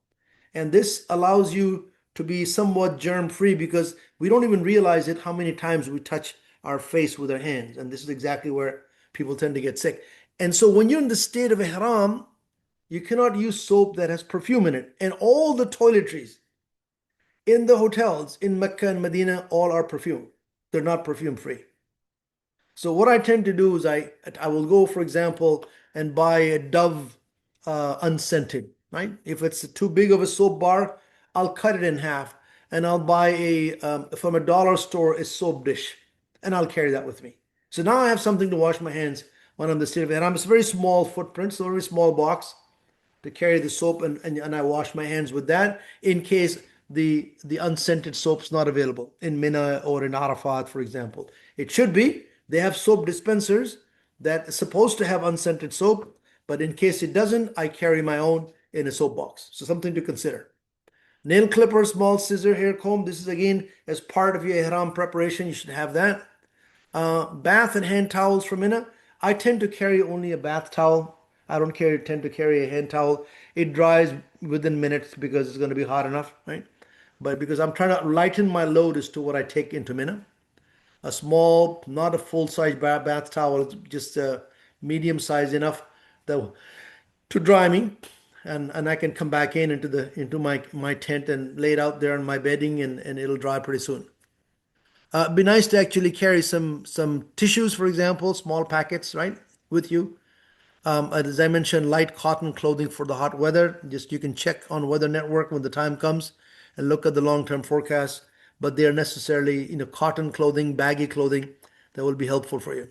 And this allows you to be somewhat germ free because we don't even realize it how many times we touch our face with our hands. And this is exactly where people tend to get sick. And so when you're in the state of Ihram, you cannot use soap that has perfume in it. And all the toiletries in the hotels in Mecca and Medina all are perfume. They're not perfume free. So what I tend to do is I will go, for example, and buy a Dove unscented, right? If it's too big of a soap bar, I'll cut it in half and I'll buy from a dollar store a soap dish and I'll carry that with me. So now I have something to wash my hands when I'm in the state of Ihram. It's a very small footprint, so a very small box to carry the soap and I wash my hands with that in case the unscented soap's not available in Mena or in Arafat, for example. It should be. They have soap dispensers that is supposed to have unscented soap, but in case it doesn't, I carry my own in a soap box. So something to consider. Nail clipper, small scissor, hair comb. This is again as part of your ihram preparation. You should have that. Bath and hand towels from Mina. I tend to carry only a bath towel. I don't tend to carry a hand towel. It dries within minutes because it's going to be hot enough, right? But because I'm trying to lighten my load as to what I take into Mina. A small, not a full-size bath towel, just a medium size enough that, to dry me, and I can come back into my tent and lay it out there on my bedding, and it'll dry pretty soon. It'd be nice to actually carry some tissues, for example, small packets, right, with you. As I mentioned, light cotton clothing for the hot weather. Just you can check on Weather Network when the time comes and look at the long-term forecast. But they are necessarily, cotton clothing, baggy clothing that will be helpful for you.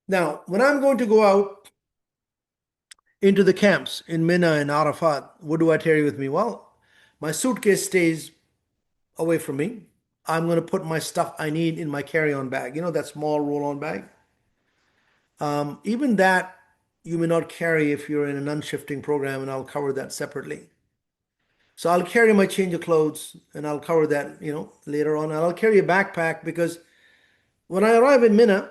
Now, when I'm going to go out into the camps in Mina and Arafat, what do I carry with me? Well, my suitcase stays away from me. I'm going to put my stuff I need in my carry-on bag. You know, that small roll-on bag. Even that you may not carry if you're in an unshifting program, and I'll cover that separately. So I'll carry my change of clothes, and I'll cover that, later on. And I'll carry a backpack because when I arrive in Mina,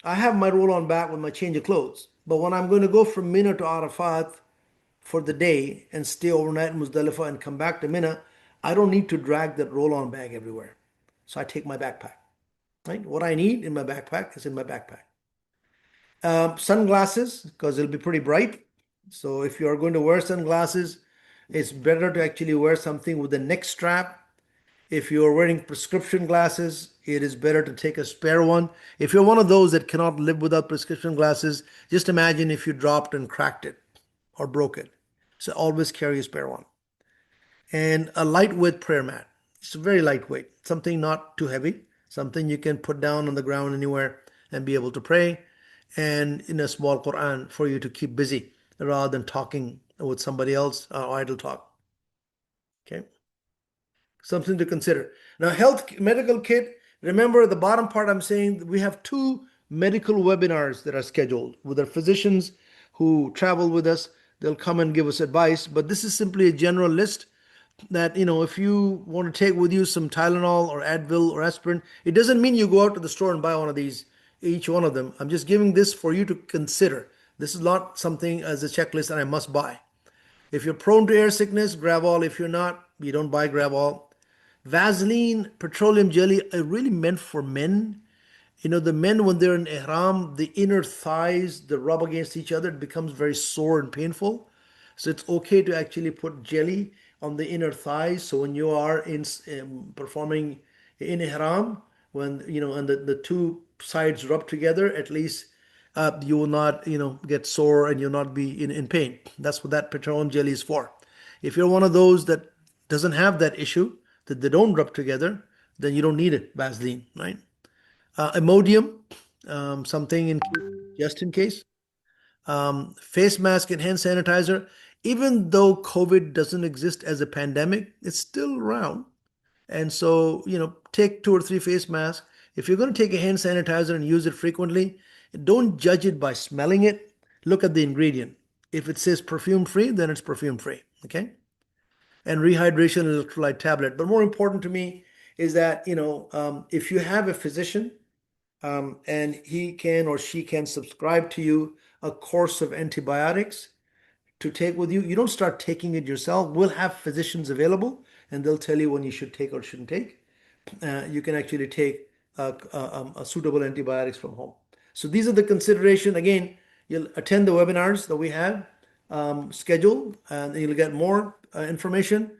I have my roll-on bag with my change of clothes. But when I'm going to go from Mina to Arafat for the day and stay overnight in Muzdalifah and come back to Mina, I don't need to drag that roll-on bag everywhere. So I take my backpack, right? What I need in my backpack is in my backpack. Sunglasses, because it'll be pretty bright. So if you're going to wear sunglasses, it's better to actually wear something with a neck strap. If you're wearing prescription glasses, it is better to take a spare one. If you're one of those that cannot live without prescription glasses, just imagine if you dropped and cracked it or broke it. So always carry a spare one. And a lightweight prayer mat. It's very lightweight, something not too heavy, something you can put down on the ground anywhere and be able to pray. And in a small Quran for you to keep busy rather than talking with somebody else or idle talk. Okay. Something to consider. Now, health medical kit. Remember the bottom part I'm saying we have 2 medical webinars that are scheduled with our physicians who travel with us. They'll come and give us advice, but this is simply a general list that, if you want to take with you some Tylenol or Advil or aspirin, it doesn't mean you go out to the store and buy one of these, each one of them. I'm just giving this for you to consider. This is not something as a checklist that I must buy. If you're prone to air sickness, Gravol. If you're not, you don't buy Gravol. Vaseline, petroleum jelly are really meant for men. The men, when they're in ihram, the inner thighs, they rub against each other, it becomes very sore and painful. So it's okay to actually put jelly on the inner thighs. So when you are in performing in Ihram, when and the two sides rub together, at least you will not get sore and you'll not be in pain. That's what that petroleum jelly is for. If you're one of those that doesn't have that issue, that they don't rub together, then you don't need it, Vaseline, right? Imodium, something just in case. Face mask and hand sanitizer. Even though COVID doesn't exist as a pandemic, it's still around. And so, take 2 or 3 face masks. If you're going to take a hand sanitizer and use it frequently, don't judge it by smelling it. Look at the ingredient. If it says perfume free, then it's perfume free. Okay. And rehydration electrolyte tablet. But more important to me is that, if you have a physician and he can or she can subscribe to you a course of antibiotics to take with you, you don't start taking it yourself. We'll have physicians available and they'll tell you when you should take or shouldn't take. You can actually take a suitable antibiotics from home. So these are the consideration. Again, you'll attend the webinars that we have scheduled and you'll get more information.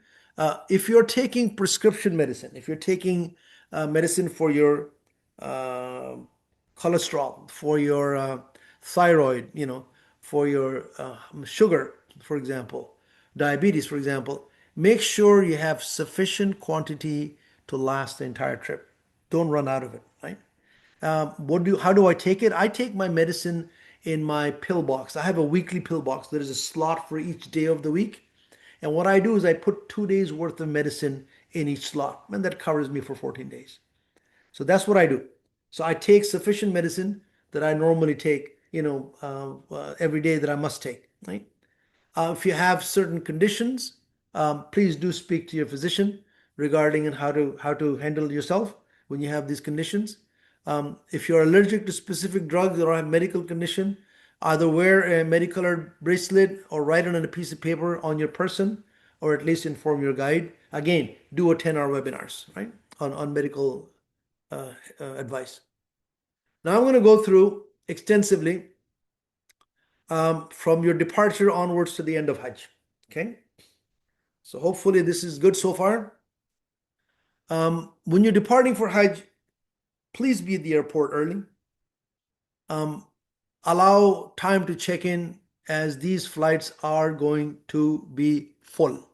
If you're taking prescription medicine, if you're taking medicine for your cholesterol, for your thyroid, for your sugar, for example, diabetes, for example, make sure you have sufficient quantity to last the entire trip. Don't run out of it, right? How do I take it? I take my medicine in my pill box. I have a weekly pill box. There is a slot for each day of the week. And what I do is I put 2 days worth of medicine in each slot, and that covers me for 14 days. So that's what I do. So I take sufficient medicine that I normally take, every day that I must take, right? If you have certain conditions, please do speak to your physician regarding and how to handle yourself when you have these conditions. If you're allergic to specific drugs or have medical condition, either wear a medical bracelet or write it on a piece of paper on your person, or at least inform your guide. Again, do a 10-hour webinars, right, on medical advice. Now I'm going to go through extensively from your departure onwards to the end of Hajj. Okay. So hopefully this is good so far. When you're departing for Hajj, please be at the airport early. Allow time to check in as these flights are going to be full.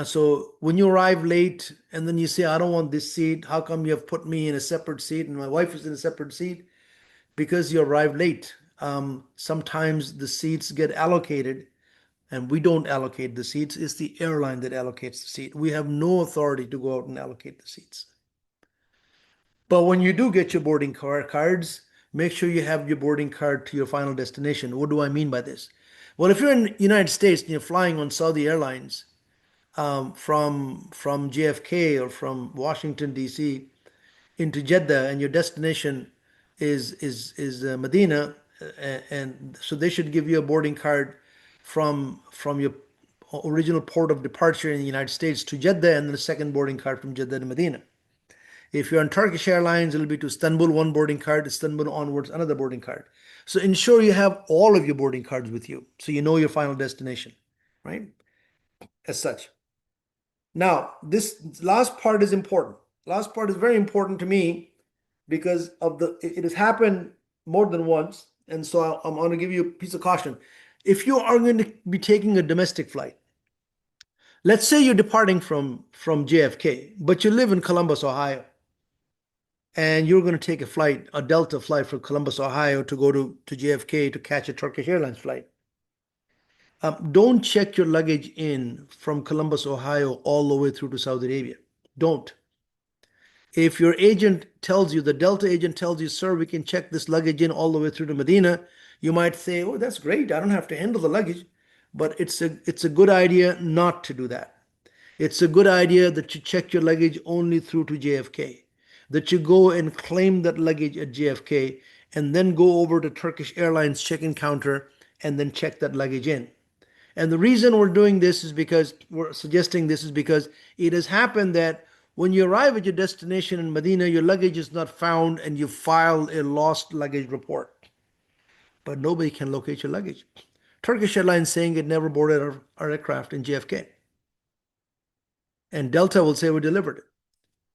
So when you arrive late and then you say, I don't want this seat, how come you have put me in a separate seat and my wife is in a separate seat? Because you arrived late. Sometimes the seats get allocated and we don't allocate the seats. It's the airline that allocates the seat. We have no authority to go out and allocate the seats. But when you do get your boarding cards, make sure you have your boarding card to your final destination. What do I mean by this? Well, if you're in the United States and you're flying on Saudi Airlines from JFK or from Washington D.C. into Jeddah, and your destination is Medina, and so they should give you a boarding card from your original port of departure in the United States to Jeddah, and then a second boarding card from Jeddah to Medina. If you're on Turkish Airlines, it'll be to Istanbul, one boarding card, Istanbul onwards, another boarding card. So ensure you have all of your boarding cards with you so you know your final destination, right? As such. Now, this last part is important. Last part is very important to me because it has happened more than once. And so I'm going to give you a piece of caution. If you are going to be taking a domestic flight, let's say you're departing from JFK, but you live in Columbus, Ohio, and you're going to take a Delta flight from Columbus, Ohio to go to JFK to catch a Turkish Airlines flight. Don't check your luggage in from Columbus, Ohio, all the way through to Saudi Arabia. Don't. If your agent tells you, the Delta agent tells you, sir, we can check this luggage in all the way through to Medina, you might say, oh, that's great. I don't have to handle the luggage. But it's a good idea not to do that. It's a good idea that you check your luggage only through to JFK, that you go and claim that luggage at JFK and then go over to Turkish Airlines check-in counter and then check that luggage in. And the reason we're doing this is because we're suggesting this is because it has happened that when you arrive at your destination in Medina, your luggage is not found and you file a lost luggage report. But nobody can locate your luggage. Turkish Airlines saying it never boarded our aircraft in JFK. And Delta will say we delivered it.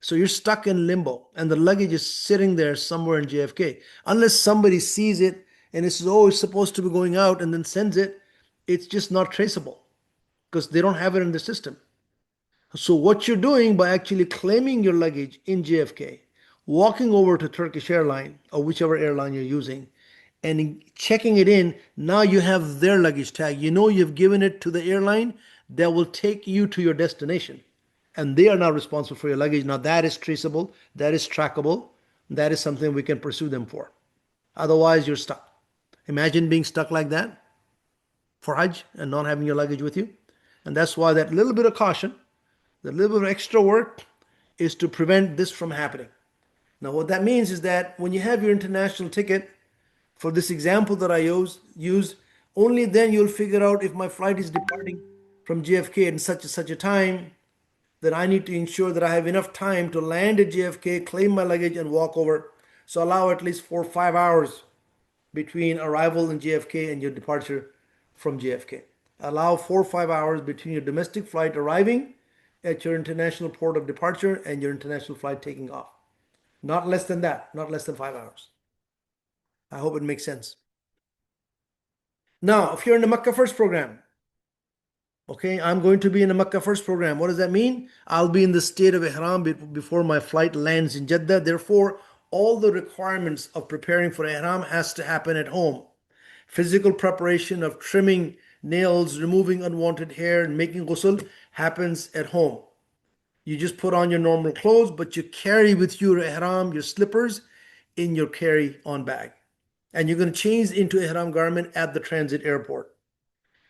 So you're stuck in limbo, and the luggage is sitting there somewhere in JFK. Unless somebody sees it and it's always supposed to be going out and then sends it, it's just not traceable because they don't have it in the system. So what you're doing by actually claiming your luggage in JFK, walking over to Turkish airline or whichever airline you're using, and checking it in, now you have their luggage tag. You know you've given it to the airline that will take you to your destination. And they are now responsible for your luggage. Now that is traceable, that is trackable, that is something we can pursue them for. Otherwise, you're stuck. Imagine being stuck like that for Hajj and not having your luggage with you. And that's why that little bit of caution, the little bit of extra work is to prevent this from happening. Now, what that means is that when you have your international ticket, for this example that I use, only then you'll figure out if my flight is departing from JFK in such a time, that I need to ensure that I have enough time to land at JFK, claim my luggage, and walk over. So allow at least 4 or 5 hours between arrival in JFK and your departure from JFK. Allow 4 or 5 hours between your domestic flight arriving at your international port of departure and your international flight taking off. Not less than that, not less than 5 hours. I hope it makes sense. Now, if you're in the Makkah-first program, okay, I'm going to be in a Makkah-first program. What does that mean? I'll be in the state of Ihram before my flight lands in Jeddah. Therefore, all the requirements of preparing for Ihram has to happen at home. Physical preparation of trimming nails, removing unwanted hair, and making ghusl happens at home. You just put on your normal clothes, but you carry with you your Ihram, your slippers, in your carry-on bag. And you're going to change into Ihram garment at the transit airport.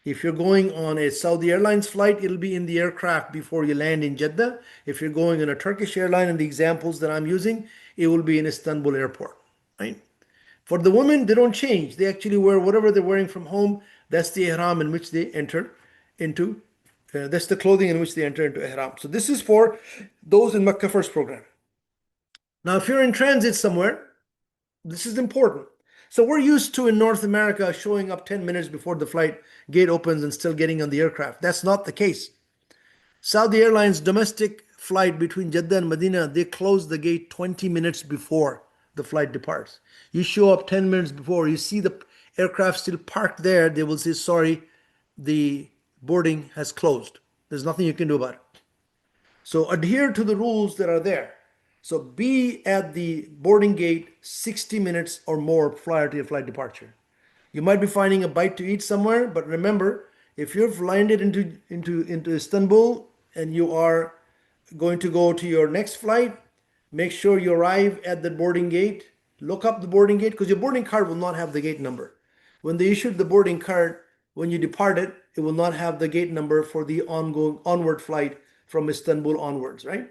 If you're going on a Saudi Airlines flight, it'll be in the aircraft before you land in Jeddah. If you're going on a Turkish airline, in the examples that I'm using, it will be in Istanbul airport, right? For the women, they don't change. They actually wear whatever they're wearing from home. That's the ihram in which they enter into. That's the clothing in which they enter into ihram. So this is for those in Makkah-first program. Now, if you're in transit somewhere, this is important. So we're used to in North America showing up 10 minutes before the flight gate opens and still getting on the aircraft. That's not the case. Saudi Airlines domestic flight between Jeddah and Medina, they close the gate 20 minutes before the flight departs. You show up 10 minutes before, you see the aircraft still parked there, they will say, sorry, the boarding has closed. There's nothing you can do about it. So adhere to the rules that are there. So be at the boarding gate 60 minutes or more prior to your flight departure. You might be finding a bite to eat somewhere, but remember, if you've landed into Istanbul and you are going to go to your next flight, make sure you arrive at the boarding gate. Look up the boarding gate because your boarding card will not have the gate number. When they issued the boarding card, when you departed, it will not have the gate number for the onward flight from Istanbul onwards, right?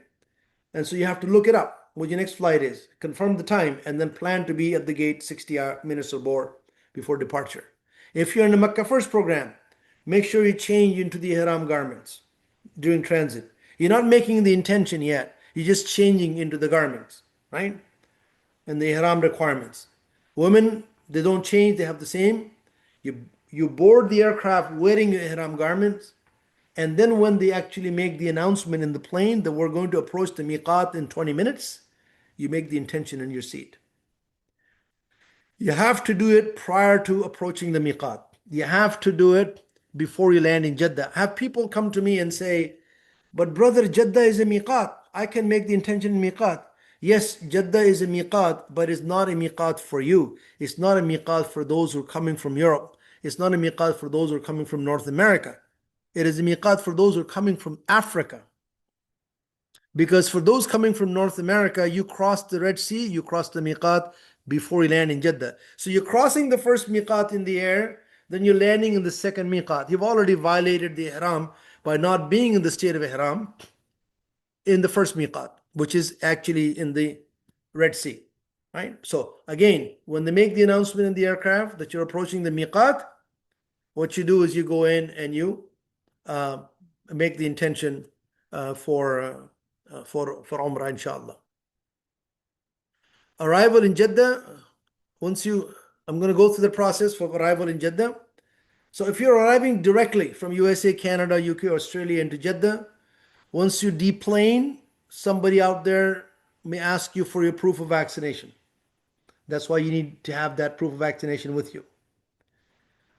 And so you have to look it up, what your next flight is, confirm the time, and then plan to be at the gate 60 minutes or more before departure. If you're in the Makkah-first program, make sure you change into the Ihram garments during transit. You're not making the intention yet. You're just changing into the garments, right? And the Ihram requirements. Women, they don't change, they have the same. You board the aircraft wearing your Ihram garments. And then when they actually make the announcement in the plane that we're going to approach the miqat in 20 minutes, you make the intention in your seat. You have to do it prior to approaching the miqat. You have to do it before you land in Jeddah. Have people come to me and say, but brother, Jeddah is a miqat. I can make the intention in miqat. Yes, Jeddah is a miqat, but it's not a miqat for you. It's not a miqat for those who are coming from Europe. It's not a miqat for those who are coming from North America. It is a miqat for those who are coming from Africa. Because for those coming from North America, you cross the Red Sea, you cross the miqat before you land in Jeddah. So you're crossing the first miqat in the air, then you're landing in the second miqat. You've already violated the ihram by not being in the state of ihram in the first miqat, which is actually in the Red Sea, right? So again, when they make the announcement in the aircraft that you're approaching the miqat, what you do is you go in and you make the intention for Umrah, inshallah. Arrival in Jeddah, I'm going to go through the process for arrival in Jeddah. So if you're arriving directly from USA, Canada, UK, Australia into Jeddah, once you deplane, somebody out there may ask you for your proof of vaccination. That's why you need to have that proof of vaccination with you.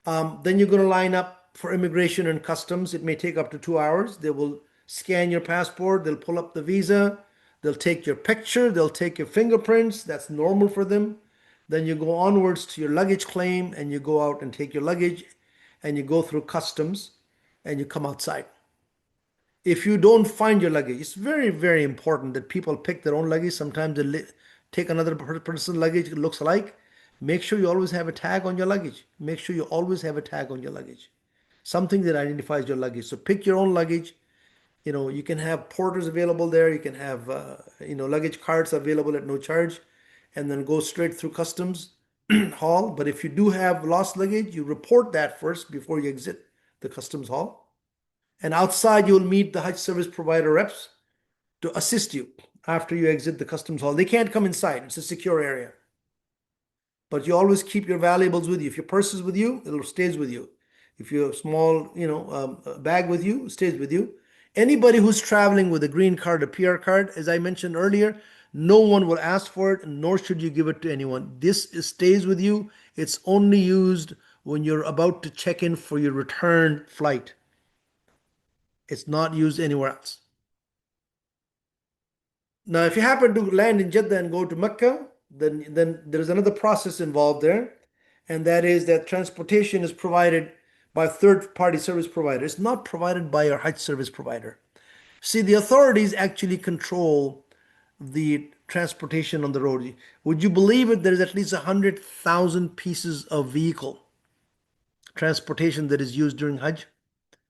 Then you're going to line up for immigration and customs. It may take up to 2 hours. They will scan your passport, they'll pull up the visa, they'll take your picture, they'll take your fingerprints. That's normal for them. Then you go onwards to your luggage claim and you go out and take your luggage and you go through customs and you come outside. If you don't find your luggage, it's very, very important that people pick their own luggage. Sometimes they take another person's luggage, it looks alike. Make sure you always have a tag on your luggage. Make sure you always have a tag on your luggage. Something that identifies your luggage. So pick your own luggage. You can have porters available there. You can have, luggage carts available at no charge, and then go straight through customs hall. But if you do have lost luggage, you report that first before you exit the customs hall. And outside, you'll meet the Hajj service provider reps to assist you after you exit the customs hall. They can't come inside, it's a secure area. But you always keep your valuables with you. If your purse is with you, it stays with you. If you have a small, bag with you, it stays with you. Anybody who's traveling with a green card, a PR card, as I mentioned earlier, no one will ask for it, nor should you give it to anyone. Stays with you. It's only used when you're about to check in for your return flight. It's not used anywhere else. Now, if you happen to land in Jeddah and go to Mecca, then there's another process involved there, and that is that transportation is provided by a third-party service provider. It's not provided by your Hajj service provider. See, the authorities actually control the transportation on the road. Would you believe it? There's at least 100,000 pieces of vehicle transportation that is used during Hajj.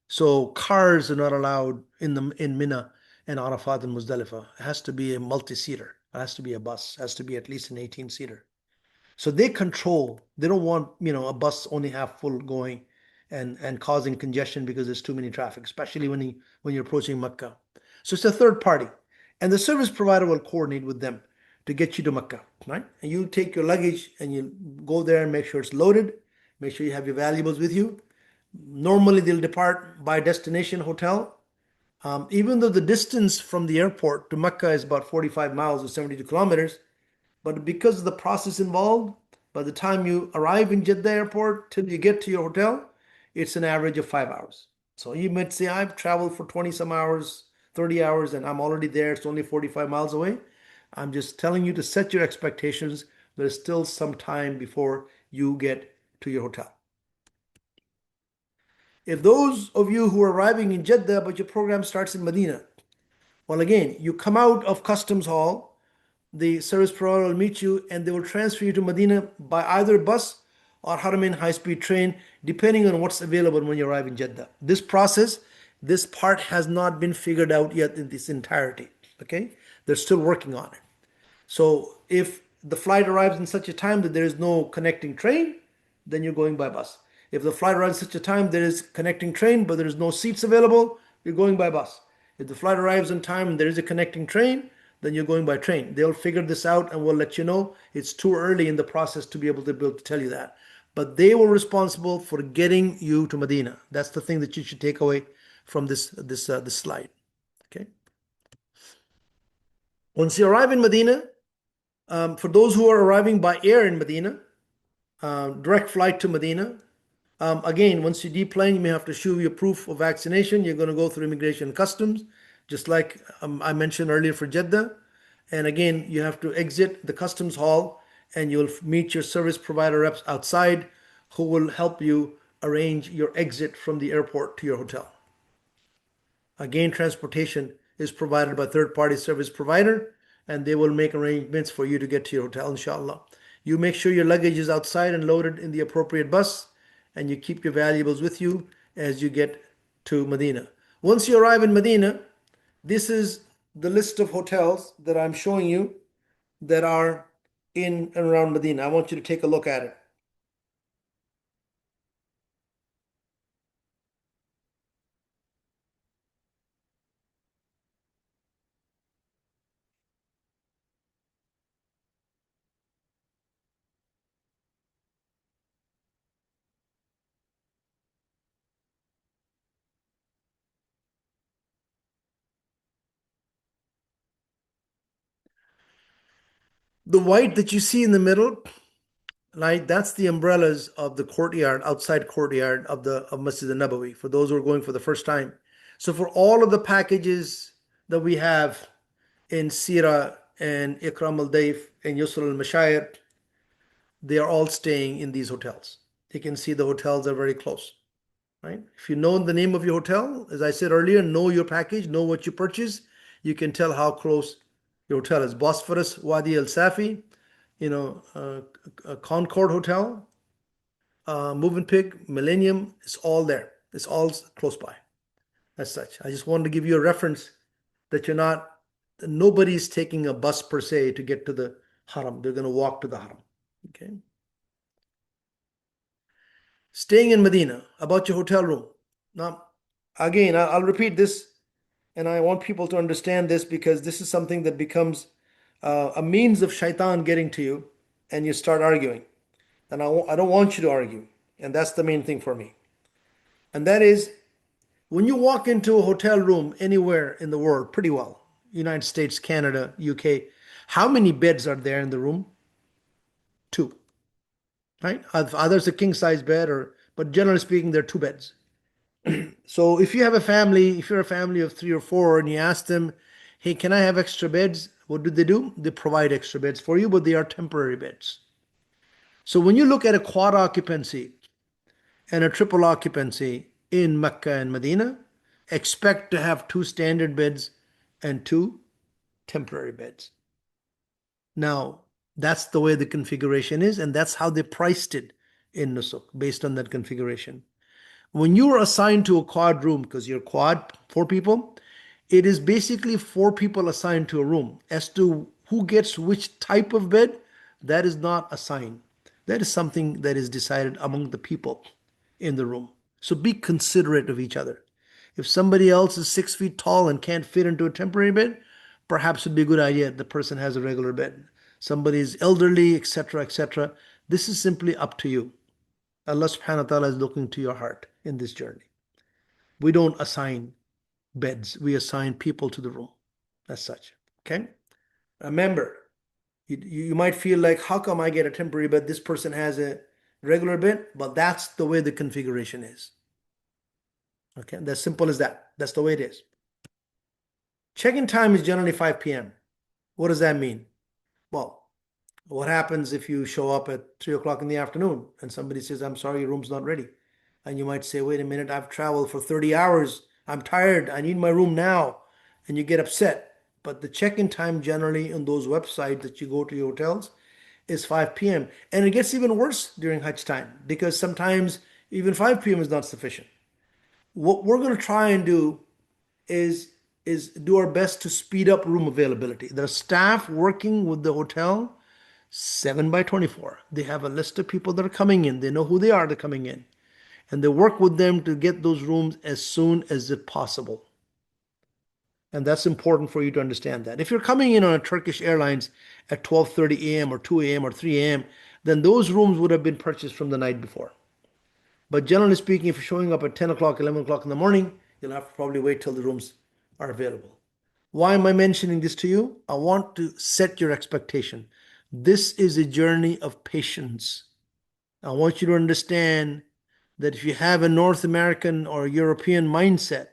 So cars are not allowed in Mena and Arafat and Muzdalifah. It has to be a multi-seater. It has to be a bus. It has to be at least an 18-seater. So they control. They don't want, a bus only half full going and causing congestion because there's too many traffic, especially when you're approaching Makkah. So it's a third party. And the service provider will coordinate with them to get you to Makkah, right? And you take your luggage and you go there and make sure it's loaded. Make sure you have your valuables with you. Normally, they'll depart by destination hotel. Even though the distance from the airport to Mecca is about 45 miles or 72 kilometers, but because of the process involved, by the time you arrive in Jeddah airport till you get to your hotel, it's an average of 5 hours. So you might say, I've traveled for 20 some hours, 30 hours, and I'm already there. It's only 45 miles away. I'm just telling you to set your expectations. There's still some time before you get to your hotel. If those of you who are arriving in Jeddah, but your program starts in Medina, well, again, you come out of Customs Hall, the service provider will meet you and they will transfer you to Medina by either bus or Haramain high-speed train, depending on what's available when you arrive in Jeddah. This part has not been figured out yet in its entirety. Okay? They're still working on it. So if the flight arrives in such a time that there is no connecting train, then you're going by bus. If the flight arrives at such a time there is connecting train but there is no seats available, you're going by bus. If the flight arrives on time and there is a connecting train, then you're going by train. They'll figure this out and we'll let you know. It's too early in the process to be able to tell you that. But they were responsible for getting you to Medina. That's the thing that you should take away from this slide. Okay. Once you arrive in Medina, for those who are arriving by air in Medina, direct flight to Medina. Again, once you deplane, you may have to show your proof of vaccination. You're going to go through immigration and customs, just like I mentioned earlier for Jeddah. And again, you have to exit the customs hall and you'll meet your service provider reps outside who will help you arrange your exit from the airport to your hotel. Again, transportation is provided by third-party service provider and they will make arrangements for you to get to your hotel, inshallah. You make sure your luggage is outside and loaded in the appropriate bus and you keep your valuables with you as you get to Medina. Once you arrive in Medina, this is the list of hotels that I'm showing you that are in and around Medina. I want you to take a look at it. The white that you see in the middle, right, that's the umbrellas of the courtyard, outside courtyard of Masjid al-Nabawi, for those who are going for the first time. So for all of the packages that we have in Sira and Ikram al-Dayf and Yusr al-Mashayir, they are all staying in these hotels. You can see the hotels are very close, right? If you know the name of your hotel, as I said earlier, know your package, know what you purchase, you can tell how close your hotel is. Bosphorus, Wadi al Safi, Concord Hotel, Movenpick, Millennium, it's all there. It's all close by. As such, I just wanted to give you a reference that nobody's taking a bus per se to get to the haram. They're going to walk to the haram. Okay. Staying in Medina, about your hotel room. Now, again, I'll repeat this, and I want people to understand this because this is something that becomes a means of shaitan getting to you, and you start arguing. And I don't want you to argue, and that's the main thing for me. And that is, when you walk into a hotel room anywhere in the world, pretty well, United States, Canada, UK, how many beds are there in the room? Two, right? Others a king size bed, but generally speaking, there are two beds. So if you're a family of three or four, and you ask them, hey, can I have extra beds? What do? They provide extra beds for you, but they are temporary beds. So when you look at a quad occupancy and a triple occupancy in Mecca and Medina, expect to have two standard beds and two temporary beds. Now, that's the way the configuration is, and that's how they priced it in Nusuk, based on that configuration. When you are assigned to a quad room, because you're quad, 4 people, it is basically 4 people assigned to a room. As to who gets which type of bed, that is not assigned. That is something that is decided among the people in the room. So be considerate of each other. If somebody else is 6 feet tall and can't fit into a temporary bed, perhaps it'd be a good idea the person has a regular bed. Somebody is elderly, etc., etc. This is simply up to you. Allah subhanahu wa ta'ala is looking to your heart in this journey. We don't assign beds. We assign people to the room as such. Okay? Remember, you might feel like, how come I get a temporary bed? This person has a regular bed, but that's the way the configuration is. Okay? That's simple as that. That's the way it is. Check-in time is generally 5 p.m. What does that mean? Well, what happens if you show up at 3 o'clock in the afternoon and somebody says, I'm sorry, your room's not ready? And you might say, wait a minute, I've traveled for 30 hours. I'm tired. I need my room now. And you get upset. But the check-in time generally on those websites that you go to your hotels is 5 p.m. And it gets even worse during Hajj time because sometimes even 5 p.m. is not sufficient. What we're going to try and do is do our best to speed up room availability. There are staff working with the hotel 7/24. They have a list of people that are coming in. They know who they are that are coming in. And they work with them to get those rooms as soon as it's possible. And that's important for you to understand that. If you're coming in on a Turkish Airlines at 12:30 a.m. or 2 a.m. or 3 a.m., then those rooms would have been purchased from the night before. But generally speaking, if you're showing up at 10 o'clock, 11 o'clock in the morning, you'll have to probably wait till the rooms are available. Why am I mentioning this to you? I want to set your expectation. This is a journey of patience. I want you to understand that if you have a North American or European mindset,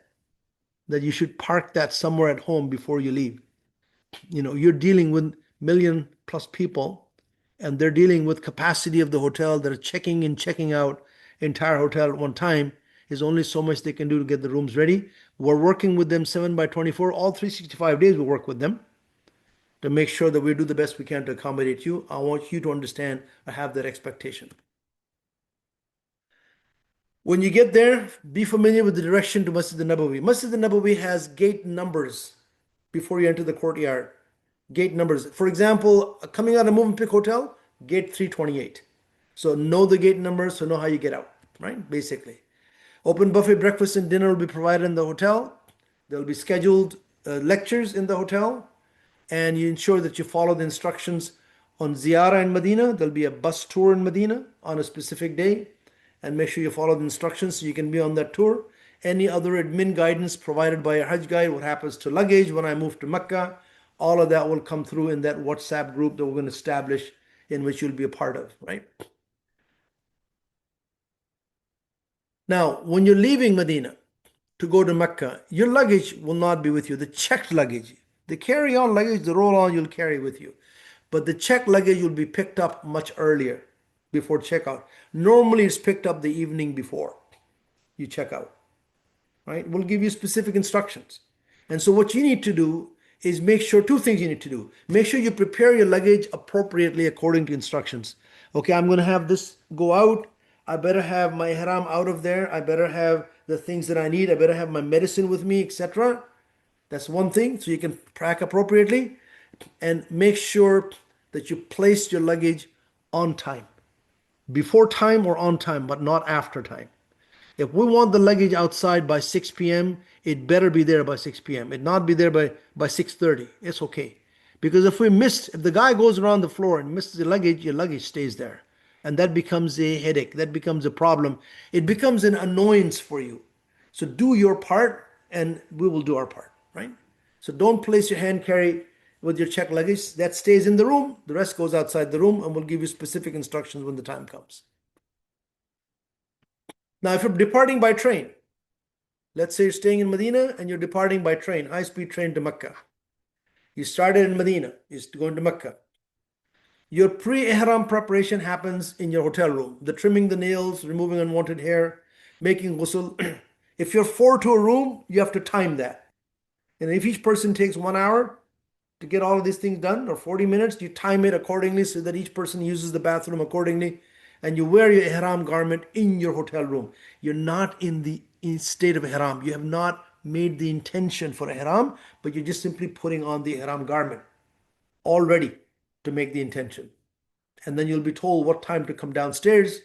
that you should park that somewhere at home before you leave. You're dealing with million plus people, and they're dealing with capacity of the hotel. They're checking in, checking out entire hotel at one time. Is only so much they can do to get the rooms ready. We're working with them 7/24, all 365 days we work with them to make sure that we do the best we can to accommodate you. I want you to understand, I have that expectation. When you get there, be familiar with the direction to Masjid al-Nabawi. Masjid al-Nabawi has gate numbers before you enter the courtyard. Gate numbers. For example, coming out of Movenpick Hotel, gate 328. So know the gate numbers, so know how you get out, right? Basically. Open buffet breakfast and dinner will be provided in the hotel. There will be scheduled lectures in the hotel, and you ensure that you follow the instructions on ziyarah in Medina. There'll be a bus tour in Medina on a specific day, and make sure you follow the instructions so you can be on that tour. Any other admin guidance provided by a Hajj guide, what happens to luggage when I move to Mecca, All of that will come through in that WhatsApp group that we're going to establish, in which you'll be a part of, right? Now, when you're leaving Medina to go to Mecca, your luggage will not be with you. The checked luggage, the carry-on luggage, the roll-on you'll carry with you. But the checked luggage will be picked up much earlier before checkout. Normally, it's picked up the evening before you check out, right? We'll give you specific instructions. And so what you need to do is make sure two things you need to do. Make sure you prepare your luggage appropriately according to instructions. Okay, I'm going to have this go out. I better have my ihram out of there. I better have the things that I need. I better have my medicine with me, etc. That's one thing, so you can pack appropriately. And make sure that you place your luggage on time. Before time or on time, but not after time. If we want the luggage outside by 6 p.m., it better be there by 6 p.m. It not be there by 6:30. It's okay. Because if the guy goes around the floor and misses the luggage, your luggage stays there. And that becomes a headache. That becomes a problem. It becomes an annoyance for you. So do your part and we will do our part, right? So don't place your hand carry with your checked luggage. That stays in the room. The rest goes outside the room and we'll give you specific instructions when the time comes. Now, if you're departing by train, let's say you're staying in Medina and you're departing by train, high-speed train to Mecca. You started in Medina, you're going to Mecca. Your pre-ihram preparation happens in your hotel room. The trimming the nails, removing unwanted hair, making ghusl. If you're four to a room, you have to time that. And if each person takes 1 hour to get all of these things done, or 40 minutes, you time it accordingly so that each person uses the bathroom accordingly. And you wear your ihram garment in your hotel room. You're not in the state of ihram. You have not made the intention for ihram, but you're just simply putting on the ihram garment, all ready to make the intention. And then you'll be told what time to come downstairs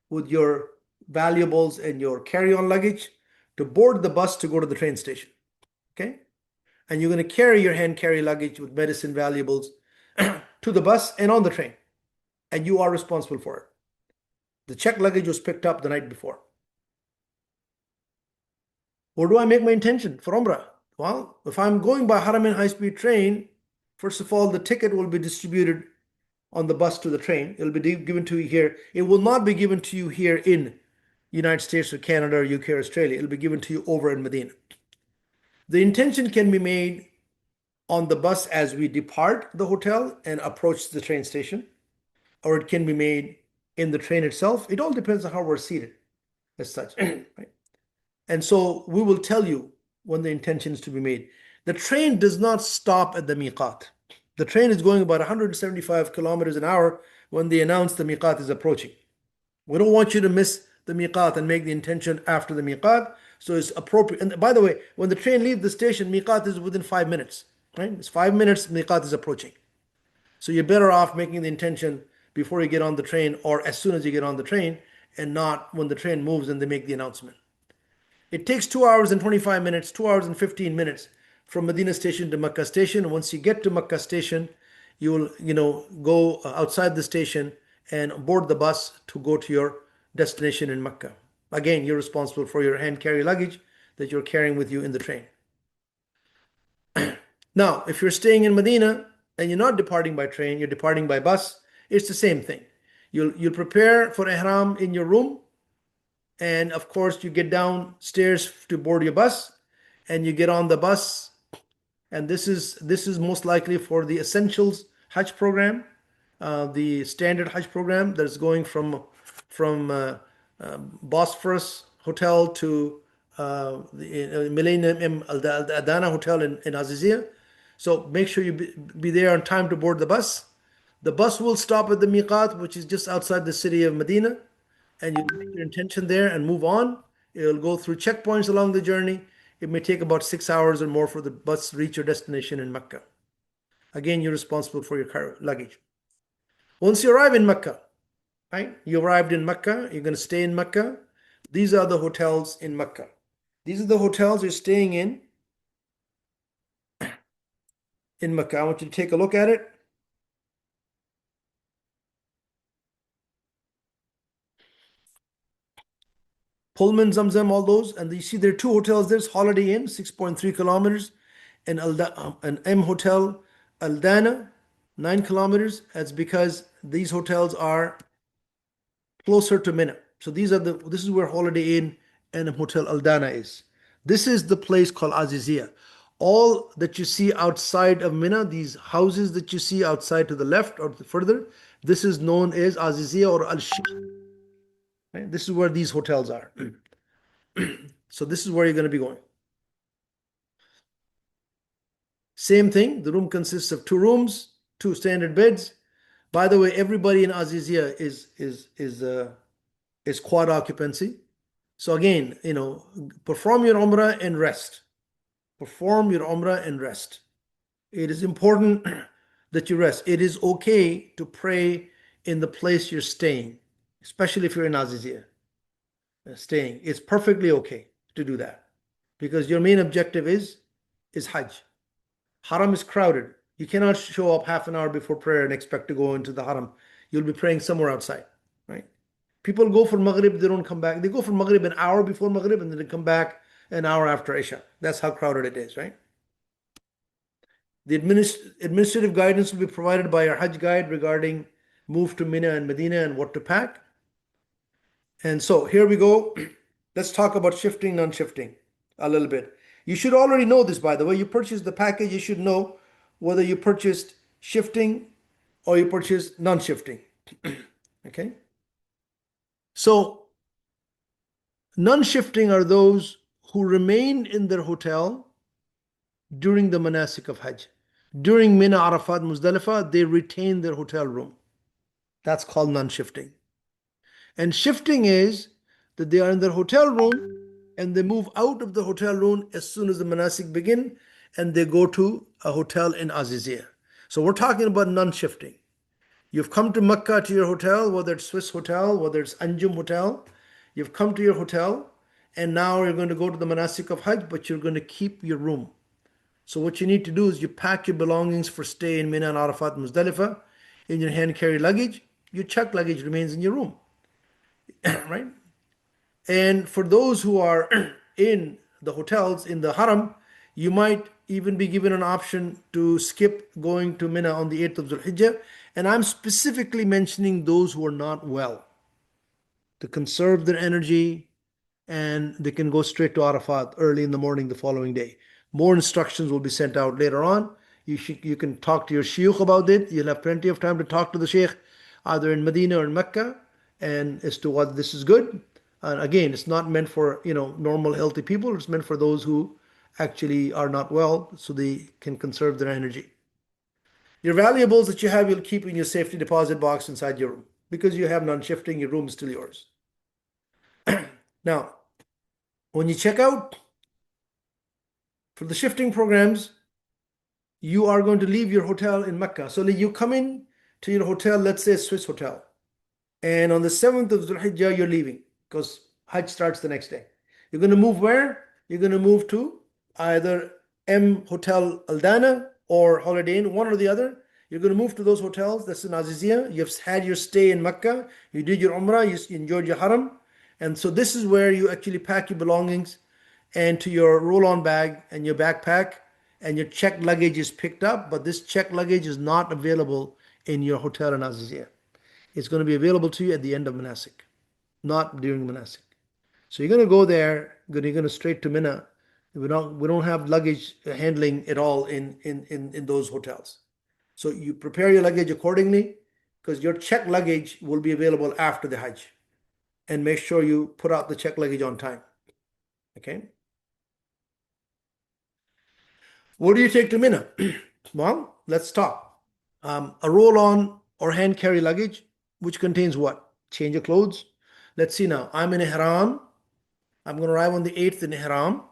with your valuables and your carry-on luggage to board the bus to go to the train station. Okay? And you're going to carry your hand carry luggage with medicine valuables to the bus and on the train. And you are responsible for it. The checked luggage was picked up the night before. Where do I make my intention for Umrah? Well, if I'm going by Haramain high-speed train, first of all, the ticket will be distributed on the bus to the train. It'll be given to you here. It will not be given to you here in United States or Canada or UK or Australia. It'll be given to you over in Medina. The intention can be made on the bus as we depart the hotel and approach the train station, or it can be made in the train itself. It all depends on how we're seated as such. Right? And so we will tell you when the intention is to be made. The train does not stop at the miqat. The train is going about 175 kilometers an hour when they announce the miqat is approaching. We don't want you to miss the miqat and make the intention after the miqat. So it's appropriate. And by the way, when the train leaves the station, miqat is within 5 minutes. Right? It's 5 minutes, miqat is approaching. So you're better off making the intention before you get on the train or as soon as you get on the train and not when the train moves and they make the announcement. It takes 2 hours and 25 minutes, 2 hours and 15 minutes from Medina station to Makkah station. Once you get to Makkah station, you will, go outside the station and board the bus to go to your destination in Makkah. Again, you're responsible for your hand carry luggage that you're carrying with you in the train. Now, if you're staying in Medina and you're not departing by train, you're departing by bus, it's the same thing. You'll prepare for ihram in your room, and of course you get downstairs to board your bus, and you get on the bus, and this is most likely for the Essentials Hajj program, the standard Hajj program that is going from Bosphorus Hotel to the Millennium Adana Hotel in Azizia. So make sure you be there on time to board the bus. The bus will stop at the miqat, which is just outside the city of Medina, and you make your intention there and move on. It will go through checkpoints along the journey. It may take about 6 hours or more for the bus to reach your destination in Mecca. Again, you're responsible for your luggage. Once you arrive in Mecca, right? You arrived in Mecca, you're going to stay in Mecca. These are the hotels in Mecca. These are the hotels you're staying in Mecca. I want you to take a look at it. Pullman, Zamzam, all those. And you see there are two hotels. There's Holiday Inn, 6.3 kilometers, and an M Hotel, Aldana, 9 kilometers. That's because these hotels are closer to Mina. So this is where Holiday Inn and Hotel Aldana is. This is the place called Azizia. All that you see outside of Mina, these houses that you see outside to the left or further, this is known as Azizia or Al Sheikh. Right? This is where these hotels are. So this is where you're going to be going. Same thing. The room consists of 2 rooms, 2 standard beds. By the way, everybody in Azizia is quad occupancy. So again, perform your umrah and rest. Perform your umrah and rest. It is important that you rest. It is okay to pray in the place you're staying, especially if you're in Azizia. Staying. It's perfectly okay to do that because your main objective is Hajj. Haram is crowded. You cannot show up half an hour before prayer and expect to go into the Haram. You'll be praying somewhere outside, right? People go for Maghrib, they don't come back. They go for Maghrib an hour before Maghrib and then they come back an hour after Isha. That's how crowded it is, right? The administrative guidance will be provided by our Hajj guide regarding move to Mena and Medina and what to pack. And so here we go. Let's talk about shifting, non-shifting a little bit. You should already know this, by the way. You purchased the package, you should know whether you purchased shifting or you purchased non-shifting. Okay? So, non-shifting are those who remain in their hotel during the manasik of Hajj. During Mena, Arafat, Muzdalifah, they retain their hotel room. That's called non-shifting. And shifting is that they are in their hotel room and they move out of the hotel room as soon as the manasik begin and they go to a hotel in Azizia. So we're talking about non-shifting. You've come to Makkah to your hotel, whether it's Swiss hotel, whether it's Anjum hotel. You've come to your hotel and now you're going to go to the manasik of Hajj, but you're going to keep your room. So what you need to do is you pack your belongings for stay in Mena and Arafat Muzdalifah in your hand carry luggage. Your checked luggage remains in your room, right? And for those who are in the hotels in the Haram, you might even be given an option to skip going to Mina on the 8th of Zulhijjah. And I'm specifically mentioning those who are not well to conserve their energy and they can go straight to Arafat early in the morning the following day. More instructions will be sent out later on. You can talk to your shiukh about it. You'll have plenty of time to talk to the sheikh either in Medina or in Mecca and as to what this is good. And again, it's not meant for normal healthy people. It's meant for those who actually are not well so they can conserve their energy. Your valuables that you have, you'll keep in your safety deposit box inside your room. Because you have non-shifting, your room is still yours. Now, when you check out for the shifting programs, you are going to leave your hotel in Mecca. So you come in to your hotel, let's say Swiss hotel. And on the 7th of Zulhijjah, you're leaving because Hajj starts the next day. You're going to move where? You're going to move to either M Hotel Aldana or Holiday Inn, one or the other. You're going to move to those hotels. That's in Azizia. You've had your stay in Mecca. You did your Umrah. You enjoyed your Haram. And so this is where you actually pack your belongings and to your roll-on bag and your backpack and your checked luggage is picked up. But this checked luggage is not available in your hotel in Azizia. It's going to be available to you at the end of Manasik, not during Manasik. So you're going to go there, you're going to straight to Mina. We don't have luggage handling at all in those hotels. So you prepare your luggage accordingly because your checked luggage will be available after the Hajj. And make sure you put out the checked luggage on time. Okay? What do you take to Mina? Well, let's talk. A roll-on or hand carry luggage, which contains what? Change of clothes. Let's see now. I'm in Ihram. I'm going to arrive on the 8th in Ihram.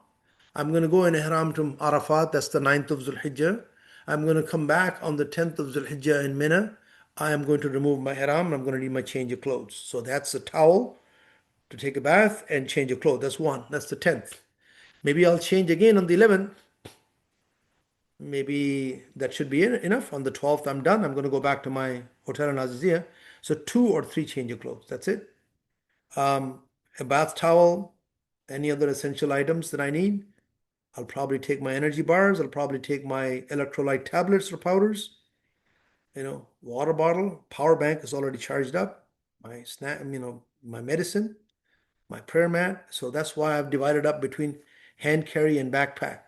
I'm going to go in Ihram to Arafat. That's the 9th of Zulhijjah. I'm going to come back on the 10th of Zulhijjah in Mina. I am going to remove my Ihram and I'm going to need my change of clothes. So that's a towel to take a bath and change your clothes. That's one. That's the 10th. Maybe I'll change again on the 11th. Maybe that should be enough. On the 12th, I'm done. I'm going to go back to my hotel in Azizia. So 2 or 3 change of clothes. That's it. A bath towel, any other essential items that I need. I'll probably take my energy bars. I'll probably take my electrolyte tablets or powders, water bottle, power bank is already charged up, my snack, my medicine, my prayer mat. So that's why I've divided up between hand carry and backpack.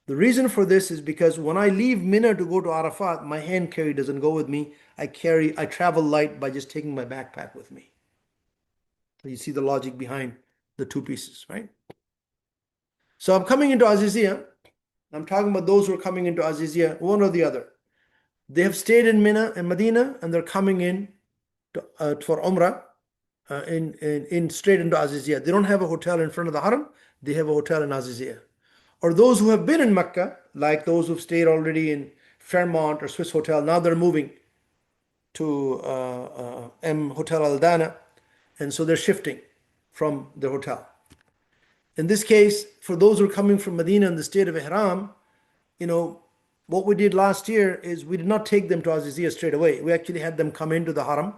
The reason for this is because when I leave Mina to go to Arafat, my hand carry doesn't go with me. I travel light by just taking my backpack with me. You see the logic behind the two pieces, right? So I'm coming into Azizia. I'm talking about those who are coming into Azizia, one or the other. They have stayed in Mina and Medina, and they're coming in for Umrah in straight into Azizia. They don't have a hotel in front of the Haram. They have a hotel in Azizia. Or those who have been in Mecca, like those who've stayed already in Fairmont or Swiss Hotel, now they're moving to M Hotel Al Dana, and so they're shifting from the hotel. In this case, for those who are coming from Medina in the state of Ihram, what we did last year is we did not take them to Aziziyah straight away. We actually had them come into the Haram,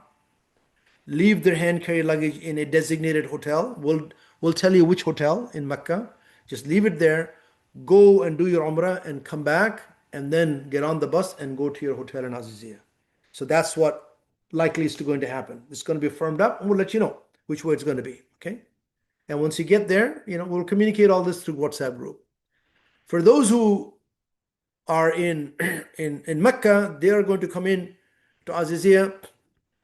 leave their hand carry luggage in a designated hotel. We'll tell you which hotel in Mecca. Just leave it there, go and do your Umrah and come back, and then get on the bus and go to your hotel in Aziziyah. So that's what likely is going to happen. It's going to be firmed up, and we'll let you know which way it's going to be. Okay. And once you get there, we'll communicate all this through WhatsApp group. For those who are in Mecca, they are going to come in to Aziziyah.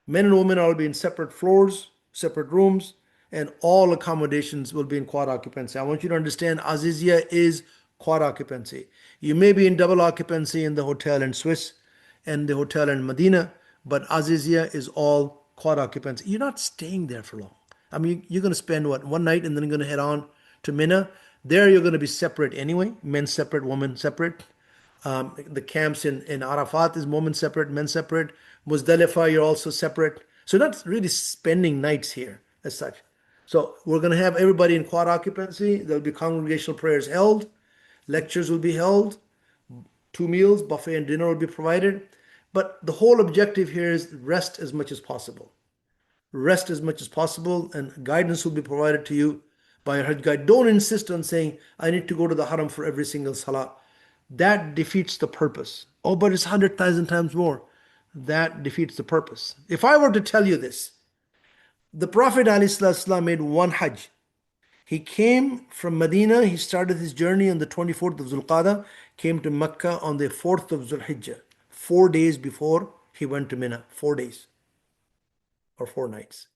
Men and women will be in separate floors, separate rooms, and all accommodations will be in quad occupancy. I want you to understand Aziziyah is quad occupancy. You may be in double occupancy in the hotel in Swiss and the hotel in Medina, but Aziziyah is all quad occupancy. You're not staying there for long. I mean, you're going to spend one night and then you're going to head on to Mina. There you're going to be separate anyway, men separate, women separate. The camps in Arafat is women separate, men separate. Muzdalifah, you're also separate. So not really spending nights here as such. So we're going to have everybody in quad occupancy. There'll be congregational prayers held. Lectures will be held. 2 meals, buffet and dinner will be provided. But the whole objective here is rest as much as possible. Rest as much as possible, and guidance will be provided to you by a Hajj guide. Don't insist on saying, I need to go to the Haram for every single salah. That defeats the purpose. Oh, but it's 100,000 times more. That defeats the purpose. If I were to tell you this, the Prophet ﷺ made one Hajj. He came from Medina, he started his journey on the 24th of Zulqadah, came to Mecca on the 4th of Zulhijjah, 4 days before he went to Mina, 4 days or 4 nights.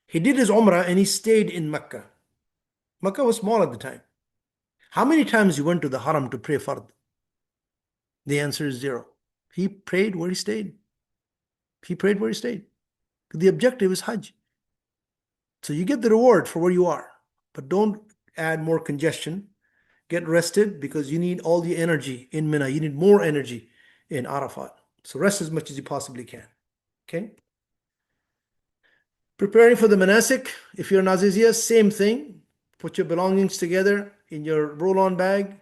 He did his Umrah and he stayed in Mecca. Mecca was small at the time. How many times he went to the Haram to pray Fard? The answer is 0. He prayed where he stayed. He prayed where he stayed. The objective is Hajj. So you get the reward for where you are, but don't add more congestion. Get rested because you need all the energy in Mina. You need more energy in Arafat. So rest as much as you possibly can. Okay? Preparing for the manasik. If you're in Aziziyah, same thing. Put your belongings together in your roll-on bag,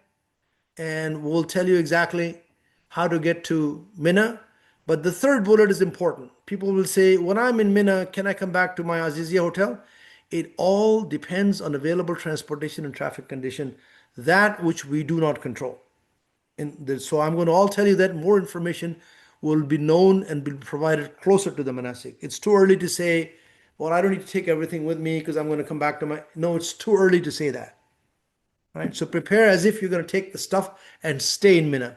and we'll tell you exactly how to get to Mina. But the third bullet is important. People will say, when I'm in Mina, can I come back to my Aziziyah hotel? It all depends on available transportation and traffic condition, that which we do not control. So I'm going to all tell you that more information will be known and be provided closer to the manasik. It's too early to say, well, I don't need to take everything with me because I'm going to come back to my... No, it's too early to say that. Right? So prepare as if you're going to take the stuff and stay in Mina.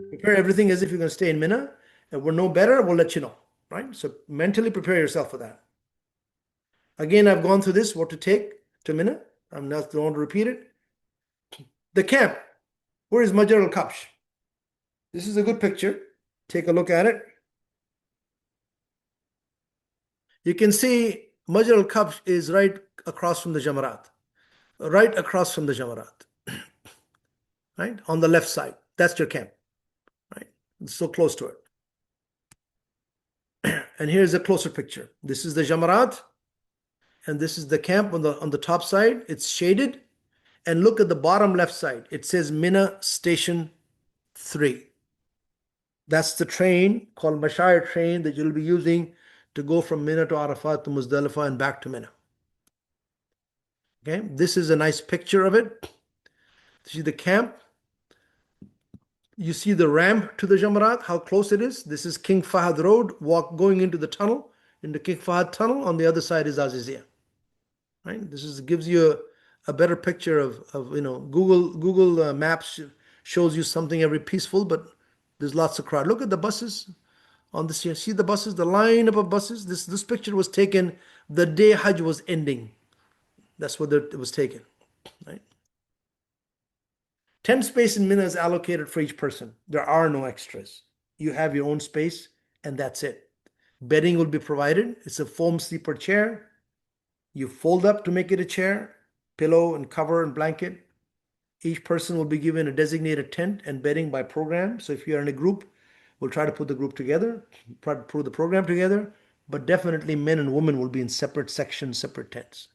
Prepare everything as if you're going to stay in Mina. If we're no better, we'll let you know. Right? So mentally prepare yourself for that. Again, I've gone through this, what to take to Mina. I'm not going to repeat it. The camp. Where is Majar Alkabsh? This is a good picture. Take a look at it. You can see Majar Alkabsh is right across from the Jamarat. Right across from the Jamarat. Right? On the left side. That's your camp. Right? It's so close to it. And here's a closer picture. This is the Jamarat. And this is the camp on the top side. It's shaded. And look at the bottom left side. It says Mina Station 3. That's the train called Majar train that you'll be using to go from Mina to Arafat to Muzdalifah and back to Mina. Okay, this is a nice picture of it. See the camp, you see the ramp to the Jamarat, how close it is. This is King Fahd Road, going into the tunnel, into King Fahd Tunnel. On the other side is Azizia. Right? This gives you a better picture of Google Maps shows you something every peaceful, but there's lots of crowd. Look at the buses on this here. See the buses, the lineup of buses. This picture was taken the day Hajj was ending. That's what it was taken. Right? Tent space in Mina is allocated for each person. There are no extras. You have your own space, and that's it. Bedding will be provided. It's a foam sleeper chair. You fold up to make it a chair, pillow and cover and blanket. Each person will be given a designated tent and bedding by program. So if you are in a group, we'll try to put the group together, try to put the program together, but definitely men and women will be in separate sections, separate tents.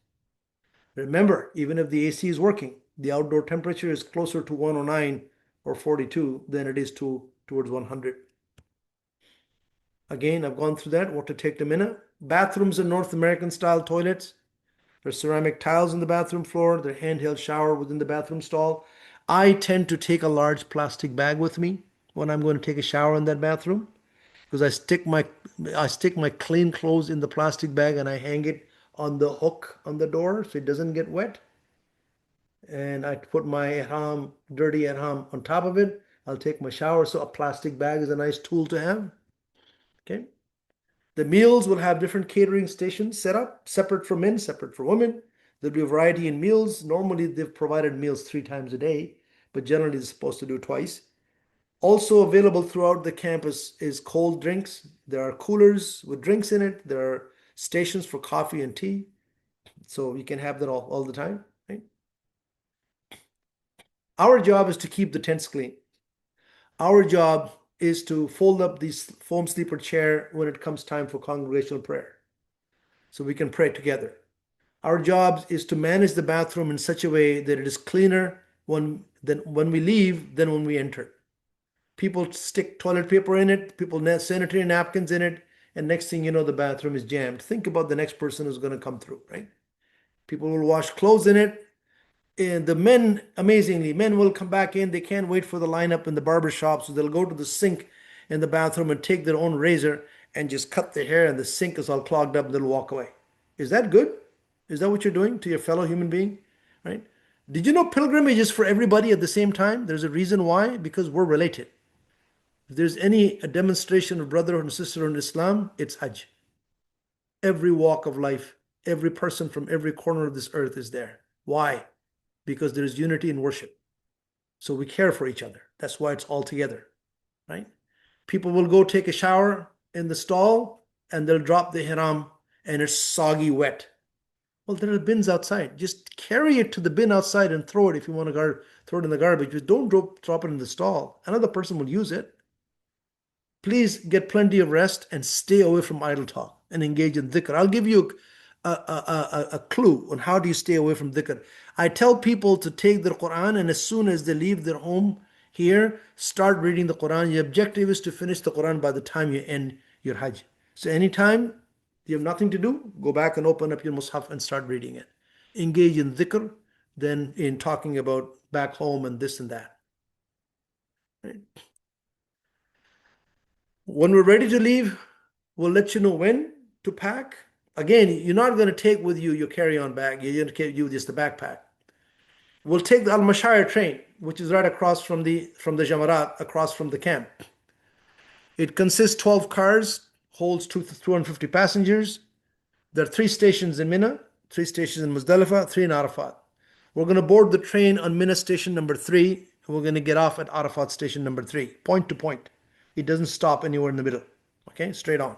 Remember, even if the AC is working, the outdoor temperature is closer to 109 or 42 than it is towards 100. Again, I've gone through that, what to take to Mina. Bathrooms are North American style toilets. There's ceramic tiles in the bathroom floor. There's handheld shower within the bathroom stall. I tend to take a large plastic bag with me when I'm going to take a shower in that bathroom because I stick my clean clothes in the plastic bag and I hang it on the hook on the door so it doesn't get wet. And I put my ihram, dirty ihram on top of it. I'll take my shower. So a plastic bag is a nice tool to have. Okay. The meals will have different catering stations set up, separate for men, separate for women. There'll be a variety in meals. Normally, they've provided meals 3 times a day, but generally, they're supposed to do twice. Also available throughout the campus is cold drinks. There are coolers with drinks in it. There are stations for coffee and tea. So you can have that all the time. Right? Our job is to keep the tents clean. Our job is to fold up this foam sleeper chair when it comes time for congregational prayer so we can pray together. Our job is to manage the bathroom in such a way that it is cleaner when we leave than when we enter. People stick toilet paper in it, people sanitary napkins in it, and next thing you know, the bathroom is jammed. Think about the next person who's going to come through, right? People will wash clothes in it. And the men, amazingly, men will come back in. They can't wait for the lineup in the barber shop, so they'll go to the sink in the bathroom and take their own razor and just cut their hair, and the sink is all clogged up, and they'll walk away. Is that good? Is that what you're doing to your fellow human being? Right? Did you know pilgrimage is for everybody at the same time? There's a reason why, because we're related. If there's a demonstration of brotherhood and sisterhood in Islam, it's Hajj. Every walk of life, every person from every corner of this earth is there. Why? Because there is unity in worship. So we care for each other. That's why it's all together, right? People will go take a shower in the stall and they'll drop the ihram and it's soggy wet. Well, there are bins outside. Just carry it to the bin outside and throw it if you want to throw it in the garbage. But don't drop it in the stall. Another person will use it. Please get plenty of rest and stay away from idle talk and engage in dhikr. I'll give you a clue on how do you stay away from dhikr. I tell people to take their Quran and as soon as they leave their home here, start reading the Quran. Your objective is to finish the Quran by the time you end your Hajj. So anytime you have nothing to do, go back and open up your Mus'haf and start reading it. Engage in dhikr, then in talking about back home and this and that. Right? When we're ready to leave, we'll let you know when to pack. Again, you're not going to take with you your carry-on bag. You're going to take you just the backpack. We'll take the Al-Mashayir train, which is right across from the Jamarat, across from the camp. It consists 12 cars, holds 250 passengers. There are 3 stations in Mina, 3 stations in Muzdalifah, 3 in Arafat. We're going to board the train on Mina station number 3, and we're going to get off at Arafat station number 3, point to point. It doesn't stop anywhere in the middle. Okay, straight on.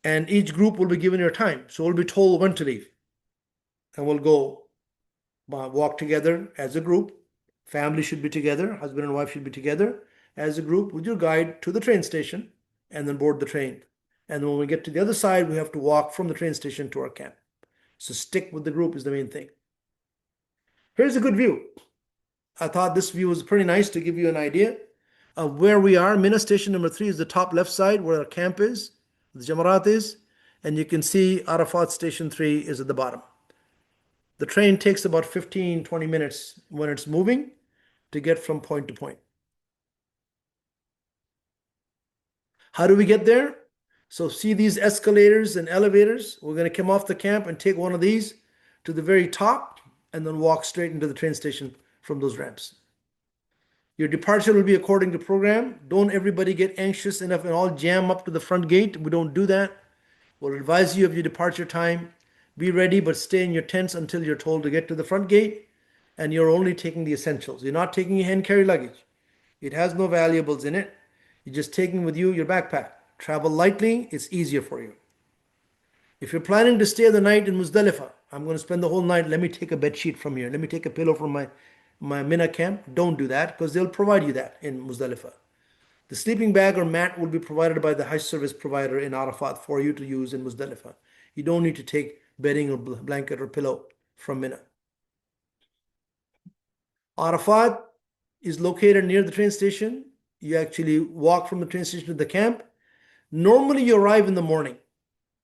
And each group will be given your time. So we'll be told when to leave. And we'll go walk together as a group. Family should be together. Husband and wife should be together as a group with your guide to the train station and then board the train. And when we get to the other side, we have to walk from the train station to our camp. So stick with the group is the main thing. Here's a good view. I thought this view was pretty nice to give you an idea of where we are. Mina station number 3 is the top left side where our camp is, the Jamarat is, and you can see Arafat station 3 is at the bottom. The train takes about 15, 20 minutes when it's moving to get from point to point. How do we get there? So see these escalators and elevators? We're going to come off the camp and take one of these to the very top and then walk straight into the train station from those ramps. Your departure will be according to program. Don't everybody get anxious enough and all jam up to the front gate. We don't do that. We'll advise you of your departure time. Be ready, but stay in your tents until you're told to get to the front gate. And you're only taking the essentials. You're not taking your hand carry luggage. It has no valuables in it. You're just taking with you your backpack. Travel lightly, it's easier for you. If you're planning to stay the night in Muzdalifah, I'm going to spend the whole night, let me take a bed sheet from here. Let me take a pillow from my Mena camp. Don't do that because they'll provide you that in Muzdalifah. The sleeping bag or mat will be provided by the Hajj service provider in Arafat for you to use in Muzdalifah. You don't need to take bedding or blanket or pillow from Mina. Arafat is located near the train station. You actually walk from the train station to the camp. Normally you arrive in the morning.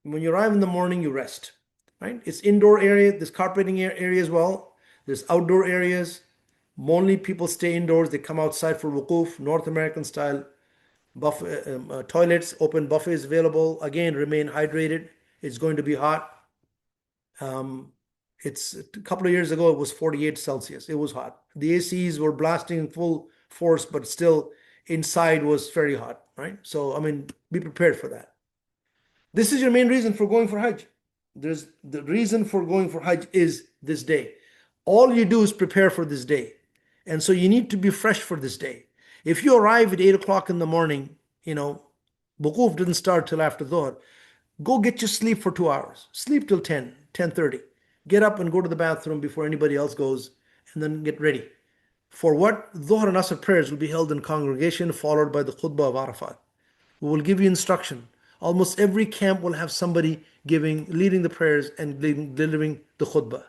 When you arrive in the morning, you rest. Right? It's indoor area, there's carpeting area as well. There's outdoor areas. Only people stay indoors. They come outside for wukuf, North American style toilets, open buffets available. Again, remain hydrated. It's going to be hot. It's a couple of years ago, it was 48 Celsius. It was hot. The ACs were blasting in full force, but still inside was very hot, right? So, I mean, be prepared for that. This is your main reason for going for Hajj. There's the reason for going for Hajj is this day. All you do is prepare for this day. And so you need to be fresh for this day. If you arrive at 8 o'clock in the morning, Wukuf didn't start till after Dhuhr. Go get your sleep for 2 hours. Sleep till 10, 10:30. Get up and go to the bathroom before anybody else goes, and then get ready. For what? Dhuhr and Asr prayers will be held in congregation, followed by the khutbah of Arafat. We will give you instruction. Almost every camp will have somebody leading the prayers and delivering the khutbah.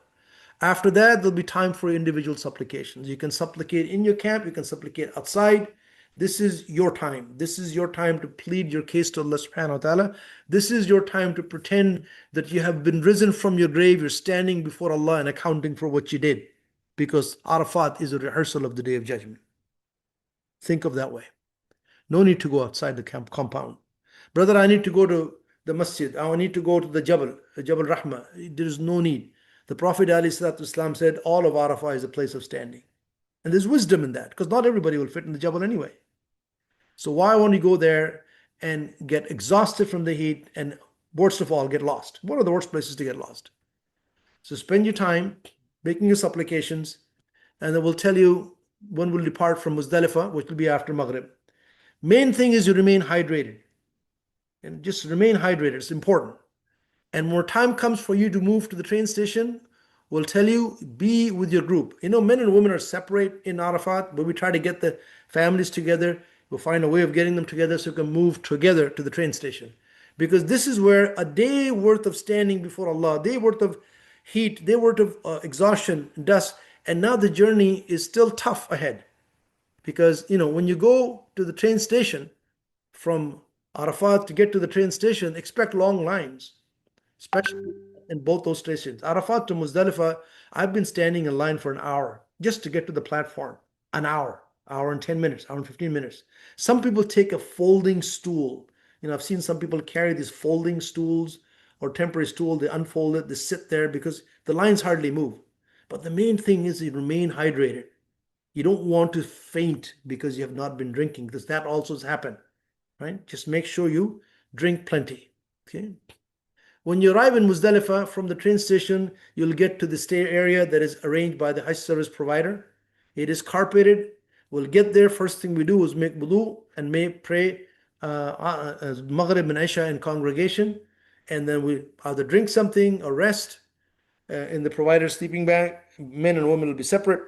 After that, there'll be time for individual supplications. You can supplicate in your camp, you can supplicate outside. This is your time. This is your time to plead your case to Allah subhanahu wa ta'ala. This is your time to pretend that you have been risen from your grave. You're standing before Allah and accounting for what you did. Because Arafat is a rehearsal of the Day of Judgment. Think of that way. No need to go outside the camp compound. Brother, I need to go to the masjid. I need to go to the Jabal Rahmah. There is no need. The Prophet ﷺ said all of Arafat is a place of standing. And there's wisdom in that because not everybody will fit in the Jabal anyway. So why won't you go there and get exhausted from the heat and worst of all, get lost? What are the worst places to get lost? So spend your time making your supplications, and then we'll tell you when we'll depart from Muzdalifah, which will be after Maghrib. Main thing is you remain hydrated. And just remain hydrated. It's important. And when time comes for you to move to the train station, we'll tell you, be with your group. Men and women are separate in Arafat, but we try to get the families together. We'll find a way of getting them together so we can move together to the train station. Because this is where a day worth of standing before Allah, a day worth of heat, a day worth of exhaustion, dust, and now the journey is still tough ahead. Because, when you go to the train station from Arafat to get to the train station, expect long lines, especially in both those stations. Arafat to Muzdalifah, I've been standing in line for an hour just to get to the platform. An hour and 10 minutes, hour and 15 minutes. Some people take a folding stool. I've seen some people carry these folding stools or temporary stool. They unfold it, they sit there because the lines hardly move. But the main thing is you remain hydrated. You don't want to faint because you have not been drinking, because that also has happened, right? Just make sure you drink plenty, okay? When you arrive in Muzdalifah from the train station, you'll get to the stay area that is arranged by the Hajj service provider. It is carpeted. We'll get there. First thing we do is make wudu and may pray Maghrib and Isha in congregation. And then we either drink something or rest in the provider's sleeping bag. Men and women will be separate.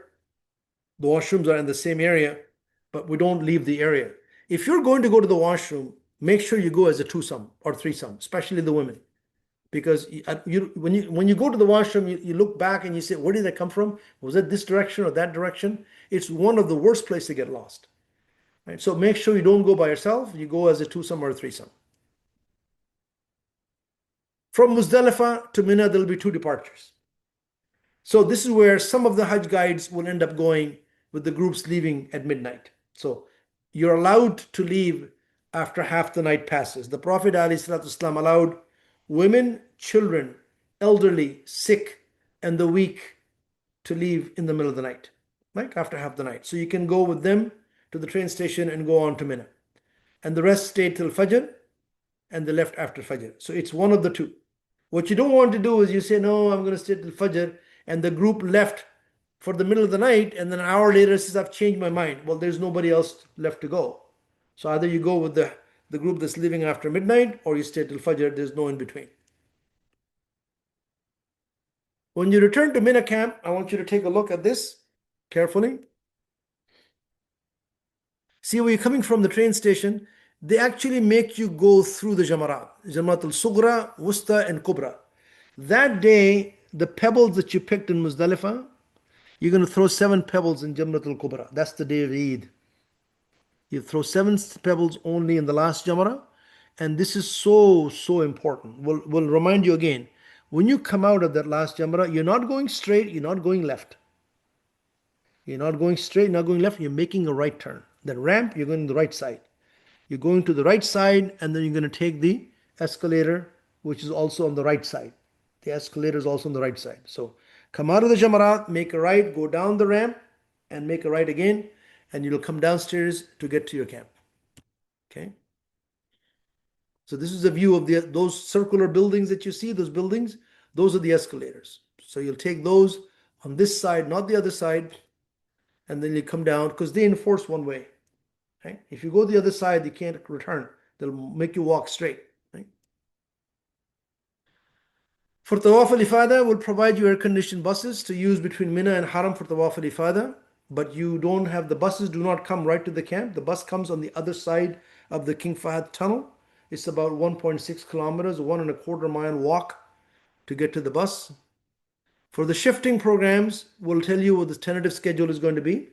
The washrooms are in the same area, but we don't leave the area. If you're going to go to the washroom, make sure you go as a twosome or threesome, especially the women. Because when you go to the washroom, you look back and you say, where did that come from? Was it this direction or that direction? It's one of the worst places to get lost. Right? So make sure you don't go by yourself. You go as a twosome or a threesome. From Muzdalifah to Mina, there will be two departures. So this is where some of the Hajj guides will end up going with the groups leaving at midnight. So you're allowed to leave after half the night passes. The Prophet ﷺ allowed women, children, elderly, sick, and the weak to leave in the middle of the night, right after half the night. So you can go with them to the train station and go on to Mina. And the rest stayed till Fajr and they left after Fajr. So it's one of the two. What you don't want to do is you say, no, I'm going to stay till Fajr, and the group left for the middle of the night, and then an hour later says, I've changed my mind. Well, there's nobody else left to go. So either you go with the group that's leaving after midnight, or you stay till Fajr. There's no in between. When you return to Mina camp, I want you to take a look at this carefully. See, where you're coming from the train station, they actually make you go through the Jamarat. Jamarat al-Sughra, Wusta, and Kubra. That day, the pebbles that you picked in Muzdalifah, you're going to throw 7 pebbles in Jamarat al-Kubra. That's the day of Eid. You throw 7 pebbles only in the last Jamara. And this is so, so important. We'll remind you again. When you come out of that last Jamara, you're not going straight, you're not going left. You're not going straight, not going left, you're making a right turn. That ramp, you're going to the right side. You're going to the right side, and then you're going to take the escalator, which is also on the right side. The escalator is also on the right side. So come out of the Jamarat, make a right, go down the ramp, and make a right again, and you'll come downstairs to get to your camp. Okay? So this is a view of those circular buildings that you see, those buildings, those are the escalators. So you'll take those on this side, not the other side, and then you come down, because they enforce one way. Right? If you go the other side, you can't return. They'll make you walk straight. Right? For Tawaf al-Ifada, we'll provide you air-conditioned buses to use between Mina and Haram for Tawaf al-Ifada. But you don't have, the buses do not come right to the camp. The bus comes on the other side of the King Fahd tunnel. It's about 1.6 kilometers, 1.25 mile walk to get to the bus. For the shifting programs, we'll tell you what the tentative schedule is going to be.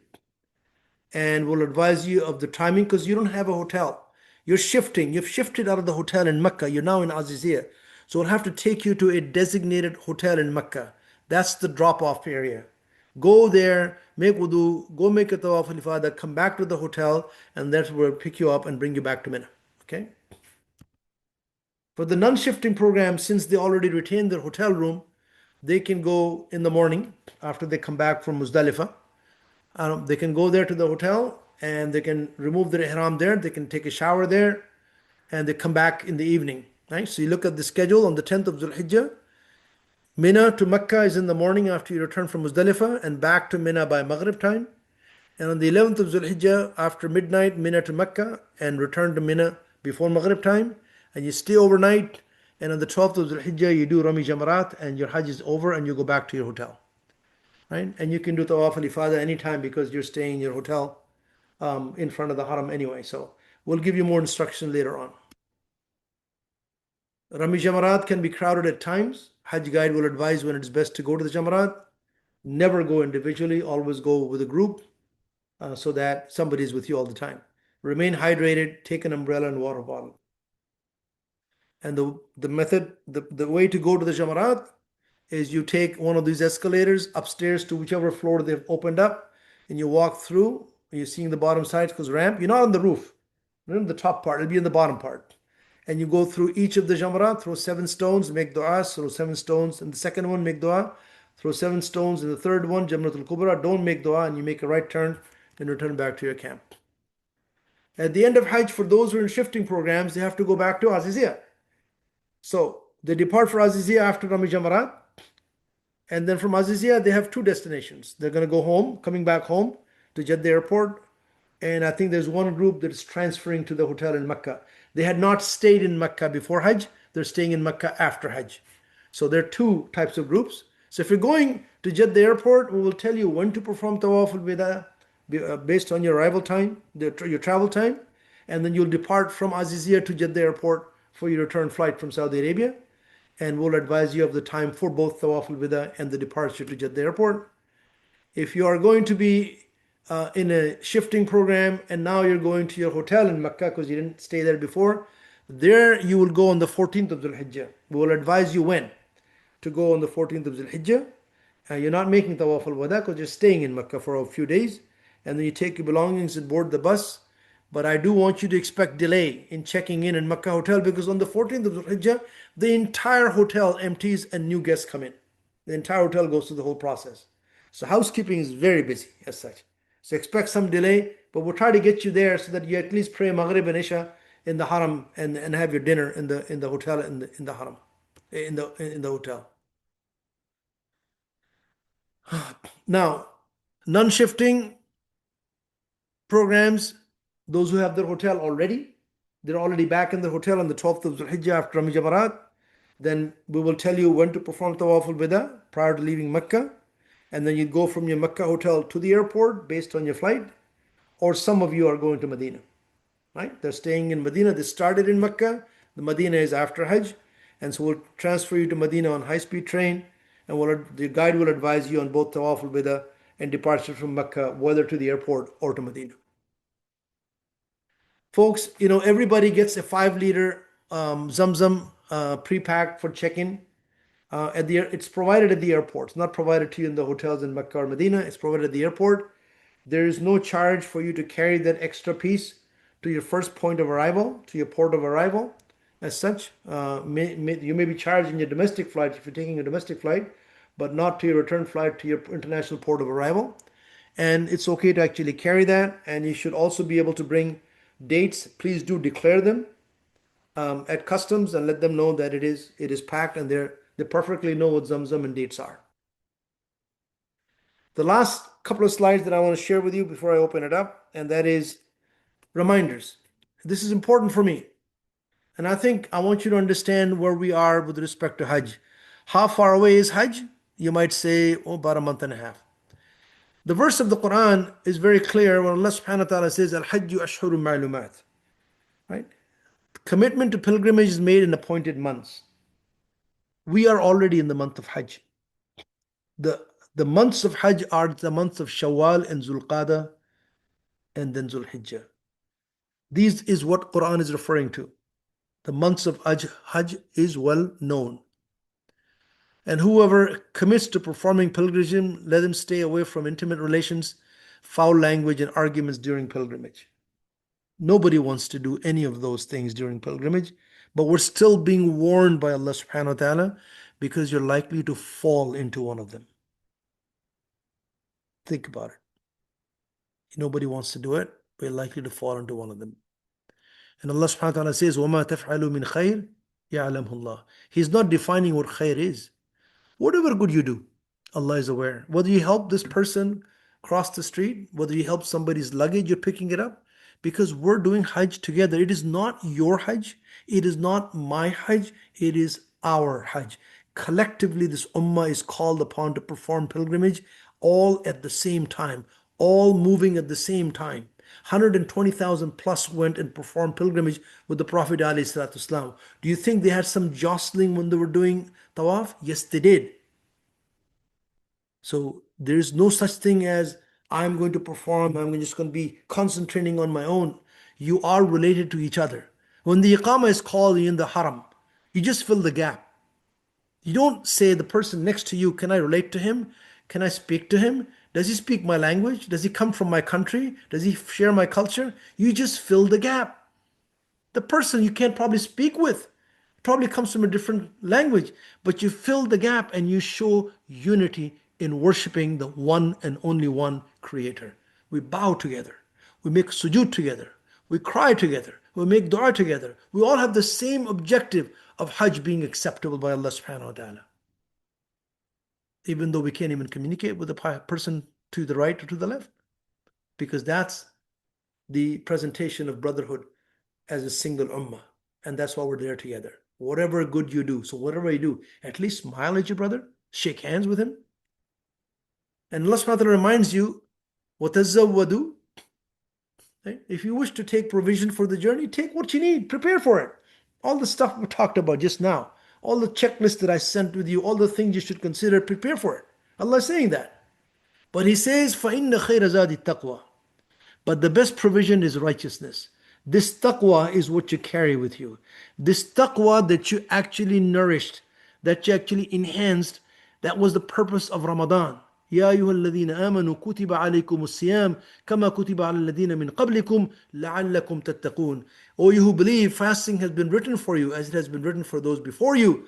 And we'll advise you of the timing, because you don't have a hotel. You're shifting. You've shifted out of the hotel in Mecca. You're now in Aziziyah. So we'll have to take you to a designated hotel in Mecca. That's the drop-off area. Go there, make wudu, go make a tawaf al-ifada, come back to the hotel, and that's where we'll pick you up and bring you back to Mina. Okay? For the non-shifting program, since they already retained their hotel room, they can go in the morning after they come back from Muzdalifah. They can go there to the hotel and they can remove their ihram there. They can take a shower there and they come back in the evening. Right? So you look at the schedule on the 10th of Dhul Hijjah. Mina to Mecca is in the morning after you return from Muzdalifah, and back to Mina by Maghrib time. And on the 11th of Dhul Hijjah, after midnight, Mina to Mecca, and return to Mina before Maghrib time. And you stay overnight. And on the 12th of Dhul Hijjah, you do Rami Jamarat, and your Hajj is over, and you go back to your hotel. Right? And you can do Tawaf al-Ifada anytime, because you're staying in your hotel in front of the Haram anyway. So we'll give you more instruction later on. Rami Jamarat can be crowded at times. Hajj guide will advise when it's best to go to the Jamarat. Never go individually, always go with a group so that somebody is with you all the time. Remain hydrated, take an umbrella and water bottle. And the way to go to the Jamarat is you take one of these escalators upstairs to whichever floor they've opened up, and you walk through. You're seeing the bottom side because ramp. You're not on the roof. You're in the top part. It'll be in the bottom part. And you go through each of the Jamarat, throw 7 stones, make dua, throw 7 stones. And the second one, make dua, throw 7 stones. And the third one, Jamrat al-Kubra, don't make dua, and you make a right turn and return back to your camp. At the end of Hajj, for those who are in shifting programs, they have to go back to Aziziyah. So they depart for Aziziyah after Rami Jamarat. And then from Aziziyah, they have 2 destinations. They're going to go home, coming back home to Jeddah airport. And I think there's one group that is transferring to the hotel in Mecca. They had not stayed in Mecca before Hajj. They're staying in Mecca after Hajj. So there are 2 types of groups. So if you're going to Jeddah airport, we will tell you when to perform Tawaf al-Wida based on your arrival time, your travel time. And then you'll depart from Aziziyah to Jeddah airport for your return flight from Saudi Arabia. And we'll advise you of the time for both Tawaf al-Wida and the departure to Jeddah airport. If you are going to be in a shifting program and now you're going to your hotel in Mecca because you didn't stay there before, there you will go on the 14th of Dhul Hijjah. We will advise you when to go on the 14th of Dhul Hijjah. You're not making tawaf al-wada because you're staying in Makkah for a few days, and then you take your belongings and board the bus. But I do want you to expect delay in checking in Makkah hotel, because on the 14th of Dhul Hijjah, the entire hotel empties and new guests come in. The entire hotel goes through the whole process. So housekeeping is very busy as such. So expect some delay, but we'll try to get you there so that you at least pray Maghrib and Isha in the Haram, and have your dinner in the hotel, in the Haram, in the hotel. Now, non-shifting programs, those who have their hotel already, they're already back in the hotel on the 12th of Dhul Hijjah after Mena and Jamarat. Then we will tell you when to perform Tawaf al-Wada prior to leaving Mecca. And then you go from your Mecca hotel to the airport based on your flight. Or some of you are going to Medina, right? They're staying in Medina. They started in Mecca. The Medina is after Hajj. And so we'll transfer you to Medina on high-speed train. And the guide will advise you on both Tawaf al-Wada and departure from Mecca, whether to the airport or to Medina. Folks, everybody gets a 5-liter Zamzam pre-packed for check-in. It's provided at the airport. It's not provided to you in the hotels in Mecca or Medina. It's provided at the airport. There is no charge for you to carry that extra piece to your first point of arrival, to your port of arrival. As such, you may be charged in your domestic flight if you're taking a domestic flight, but not to your return flight to your international port of arrival. And it's okay to actually carry that. And you should also be able to bring dates. Please do declare them at customs and let them know that it is packed, and they perfectly know what Zamzam and dates are. The last couple of slides that I want to share with you before I open it up, and that is reminders. This is important for me. And I think I want you to understand where we are with respect to Hajj. How far away is Hajj? You might say, about a month and a half. The verse of the Quran is very clear when Allah subhanahu wa ta'ala says, Al-Hajju ashhurun ma'lumat. Right? Commitment to pilgrimage is made in appointed months. We are already in the month of Hajj. The months of Hajj are the months of Shawwal and Zulqa'dah and then Zulhijjah. These is what Quran is referring to. The months of Hajj is well known. And whoever commits to performing pilgrimage, let him stay away from intimate relations, foul language, and arguments during pilgrimage. Nobody wants to do any of those things during pilgrimage, but we're still being warned by Allah subhanahu wa ta'ala because you're likely to fall into one of them. Think about it. Nobody wants to do it, but you're likely to fall into one of them. And Allah subhanahu wa ta'ala says, وَمَا تَفْعَلُوا مِنْ خَيْرٍ يَعْلَمْهُ اللَّهُ. He's not defining what khair is. Whatever good you do, Allah is aware. Whether you help this person cross the street, whether you help somebody's luggage, you're picking it up, because we're doing Hajj together. It is not your Hajj. It is not my Hajj. It is our Hajj. Collectively, this ummah is called upon to perform pilgrimage all at the same time, all moving at the same time. 120,000 plus went and performed pilgrimage with the Prophet ﷺ. Do you think they had some jostling when they were doing tawaf? Yes, they did. So there is no such thing as I'm going to perform, I'm just going to be concentrating on my own. You are related to each other. When the iqamah is called in the haram, you just fill the gap. You don't say the person next to you, can I relate to him? Can I speak to him? Does he speak my language? Does he come from my country? Does he share my culture? You just fill the gap. The person you can't probably speak with probably comes from a different language, but you fill the gap and you show unity in worshiping the one and only one Creator. We bow together. We make sujood together. We cry together. We make dua together. We all have the same objective of Hajj being acceptable by Allah subhanahu wa ta'ala. Even though we can't even communicate with the person to the right or to the left, because that's the presentation of brotherhood as a single ummah, and that's why we're there together. Whatever good you do, so whatever you do, at least smile at your brother, shake hands with him. And Allah subhanahu wa ta'ala reminds you, وَتَزَوَّدُوا. If you wish to take provision for the journey, take what you need, prepare for it. All the stuff we talked about just now, all the checklists that I sent with you, all the things you should consider, prepare for it. Allah is saying that. But He says, فَإِنَّ خَيْرَ زَادِ التَّقْوَى. But the best provision is righteousness. This taqwa is what you carry with you. This taqwa that you actually nourished, that you actually enhanced That was the purpose of Ramadan. يا أيها الذين آمنوا كتب عليكم الصيام كما كتب على الذين من قبلكم لعلكم تتقون. O you who believe, fasting has been written for you as it has been written for those before you.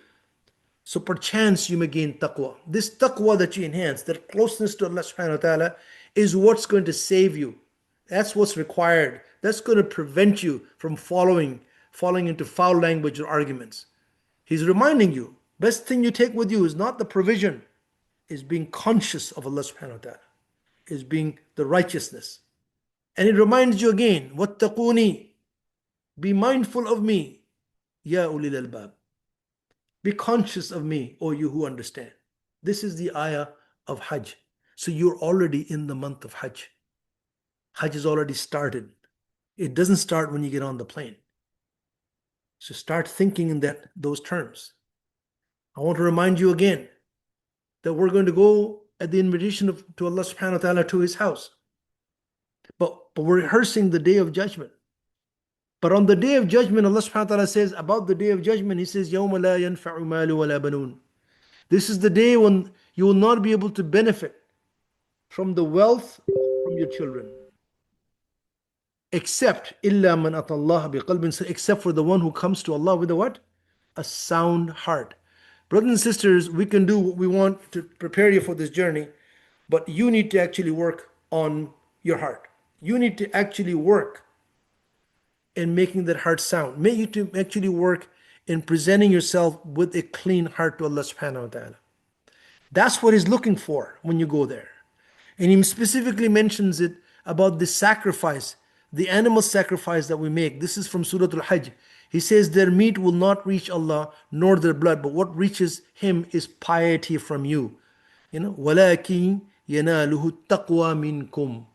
So perchance you may gain taqwa. This taqwa that you enhance, that closeness to Allah subhanahu wa ta'ala, is what's going to save you. That's what's required. That's going to prevent you from falling into foul language or arguments. He's reminding you, best thing you take with you is not the provision, is being conscious of Allah subhanahu wa ta'ala, is being the righteousness. And it reminds you again, wattaquni, be mindful of me, ya ulil albab. Be conscious of me, O you who understand. This is the ayah of Hajj. So you're already in the month of Hajj. Hajj has already started. It doesn't start when you get on the plane. So start thinking in those terms. I want to remind you again that we're going to go at the invitation to Allah subhanahu wa ta'ala to his house. But we're rehearsing the day of judgment. But on the day of judgment, Allah subhanahu wa ta'ala says about the day of judgment, He says, يَوْمَ لَا يَنْفَعُ مَالُ وَلَا بَنُونَ. This is the day when you will not be able to benefit from the wealth from your children. Except إِلَّا مَنْ أَتَى اللَّهَ بِقَلْبٍ, except for the one who comes to Allah with a what? A sound heart. Brothers and sisters, we can do what we want to prepare you for this journey, but you need to actually work on your heart. You need to actually work in making that heart sound. May you to actually work in presenting yourself with a clean heart to Allah subhanahu wa ta'ala. That's what He's looking for when you go there. And He specifically mentions it about the sacrifice, the animal sacrifice that we make. This is from Surah Al-Hajj. He says their meat will not reach Allah nor their blood, but what reaches Him is piety from you. وَلَكِنْ يَنَالُهُ التَّقْوَى مِنْكُمْ.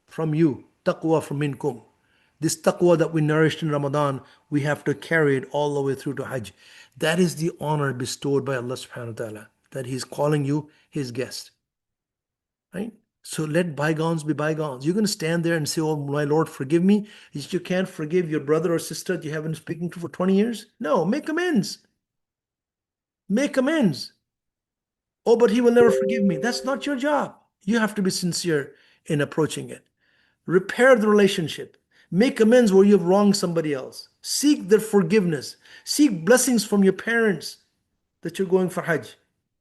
From you, taqwa from minkum. This taqwa that we nourished in Ramadan, we have to carry it all the way through to Hajj. That is the honor bestowed by Allah subhanahu wa ta'ala, that He's calling you His guest. Right? So let bygones be bygones. You're going to stand there and say, oh, my Lord, forgive me. You can't forgive your brother or sister that you haven't been speaking to for 20 years? No, make amends. Make amends. Oh, but he will never forgive me. That's not your job. You have to be sincere in approaching it. Repair the relationship. Make amends where you have wronged somebody else. Seek their forgiveness. Seek blessings from your parents that you're going for Hajj.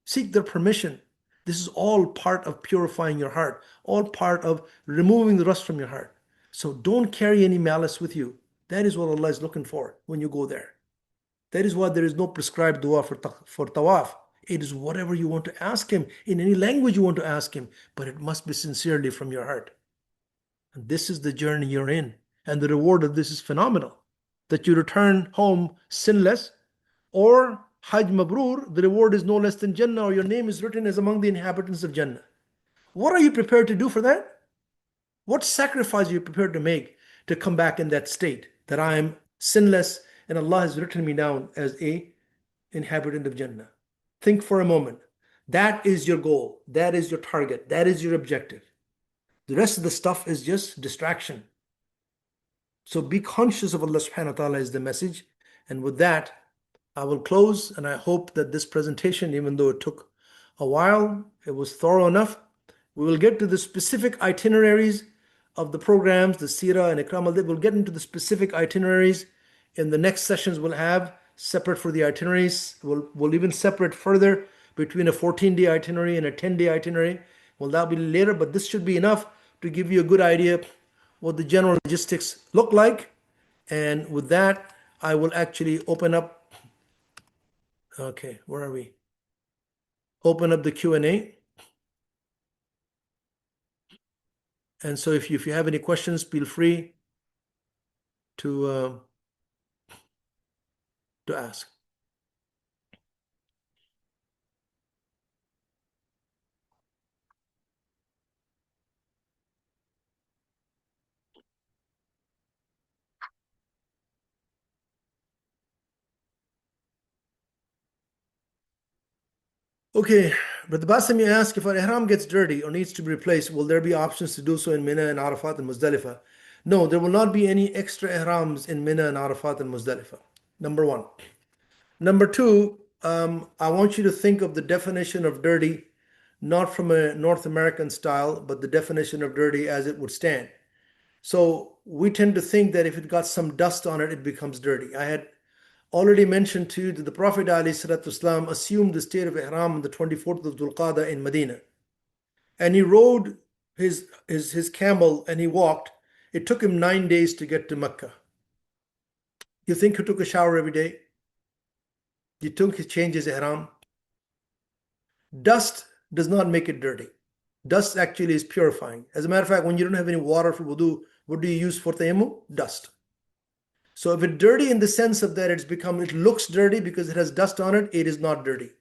Seek their permission. This is all part of purifying your heart, all part of removing the rust from your heart. So don't carry any malice with you. That is what Allah is looking for when you go there. That is why there is no prescribed dua for tawaf. It is whatever you want to ask Him, in any language you want to ask Him, but it must be sincerely from your heart. And this is the journey you're in. And the reward of this is phenomenal. That you return home sinless, or Hajj Mabrur, the reward is no less than Jannah, or your name is written as among the inhabitants of Jannah. What are you prepared to do for that? What sacrifice are you prepared to make to come back in that state, that I am sinless and Allah has written me down as a inhabitant of Jannah? Think for a moment. That is your goal. That is your target. That is your objective. The rest of the stuff is just distraction. So be conscious of Allah subhanahu wa ta'ala is the message. And with that, I will close, and I hope that this presentation, even though it took a while, it was thorough enough. We will get to the specific itineraries of the programs, the Seerah and Ikram al-Dib. We'll get into the specific itineraries in the next sessions we'll have, separate for the itineraries. We'll even separate further between a 14-day itinerary and a 10-day itinerary. Well, that'll be later, but this should be enough to give you a good idea what the general logistics look like. And with that, I will actually open up. Okay, where are we? Open up the Q&A. And so if you have any questions, feel free to ask. Okay, Brother Bassam, you ask, if our ihram gets dirty or needs to be replaced, will there be options to do so in Mena and Arafat and Muzdalifah? No, there will not be any extra ihrams in Mena and Arafat and Muzdalifah. Number one. Number two, I want you to think of the definition of dirty, not from a North American style, but the definition of dirty as it would stand. So we tend to think that if it got some dust on it, it becomes dirty. I had already mentioned to you that the Prophet ﷺ assumed the state of Ihram on the 24th of Dhul Qa'dah in Medina. And he rode his camel and he walked. It took him 9 days to get to Mecca. You think he took a shower every day? You took his changes ihram. Dust does not make it dirty. Dust actually is purifying. As a matter of fact, when you don't have any water for wudu, what do you use for tayammum? Dust. So if it's dirty in the sense of that it looks dirty because it has dust on it, it is not dirty.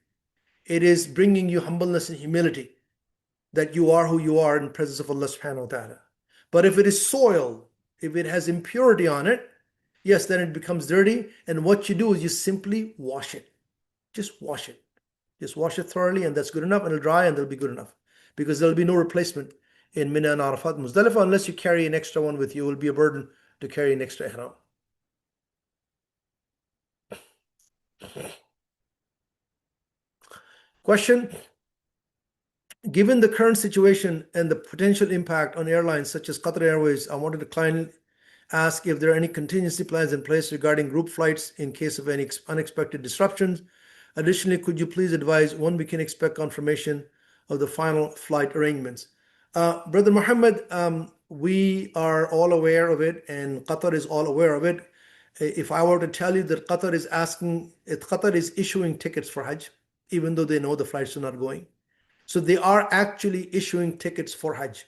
It is bringing you humbleness and humility that you are who you are in the presence of Allah subhanahu wa ta'ala. But if it is soil, if it has impurity on it, yes, then it becomes dirty. And what you do is you simply wash it. Just wash it. Just wash it thoroughly, and that's good enough, and it'll dry, and it'll be good enough. Because there'll be no replacement in Mena and Arafat and Muzdalifah unless you carry an extra one with you. It will be a burden to carry an extra ihram. Question: given the current situation and the potential impact on airlines such as Qatar Airways, I wanted to kindly ask if there are any contingency plans in place regarding group flights in case of any unexpected disruptions. Additionally, could you please advise when we can expect confirmation of the final flight arrangements? Brother Muhammad, we are all aware of it, and Qatar is all aware of it. If I were to tell you that Qatar is issuing tickets for Hajj, even though they know the flights are not going. So they are actually issuing tickets for Hajj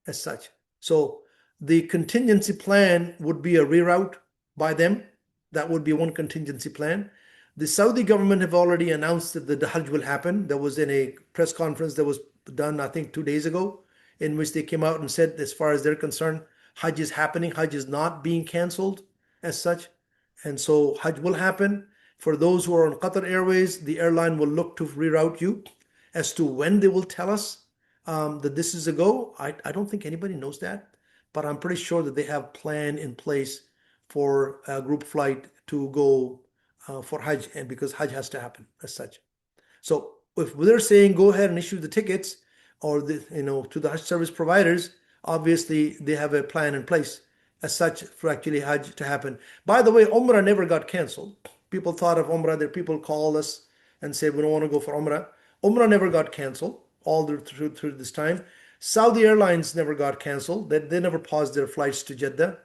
as such. So the contingency plan would be a reroute by them. That would be one contingency plan. The Saudi government have already announced that the Hajj will happen. There was in a press conference that was done, I think, 2 days ago, in which they came out and said, as far as they're concerned, Hajj is happening. Hajj is not being canceled as such. And so Hajj will happen. For those who are on Qatar Airways, the airline will look to reroute you. As to when they will tell us that this is a go, I don't think anybody knows that. But I'm pretty sure that they have a plan in place for a group flight to go for Hajj, and because Hajj has to happen as such. So if they're saying go ahead and issue the tickets or to the Hajj service providers, obviously they have a plan in place as such for actually Hajj to happen. By the way, Umrah never got canceled. People thought of Umrah, there people call us and say we don't want to go for Umrah. Umrah never got canceled all through this time. Saudi Airlines never got canceled. They never paused their flights to Jeddah.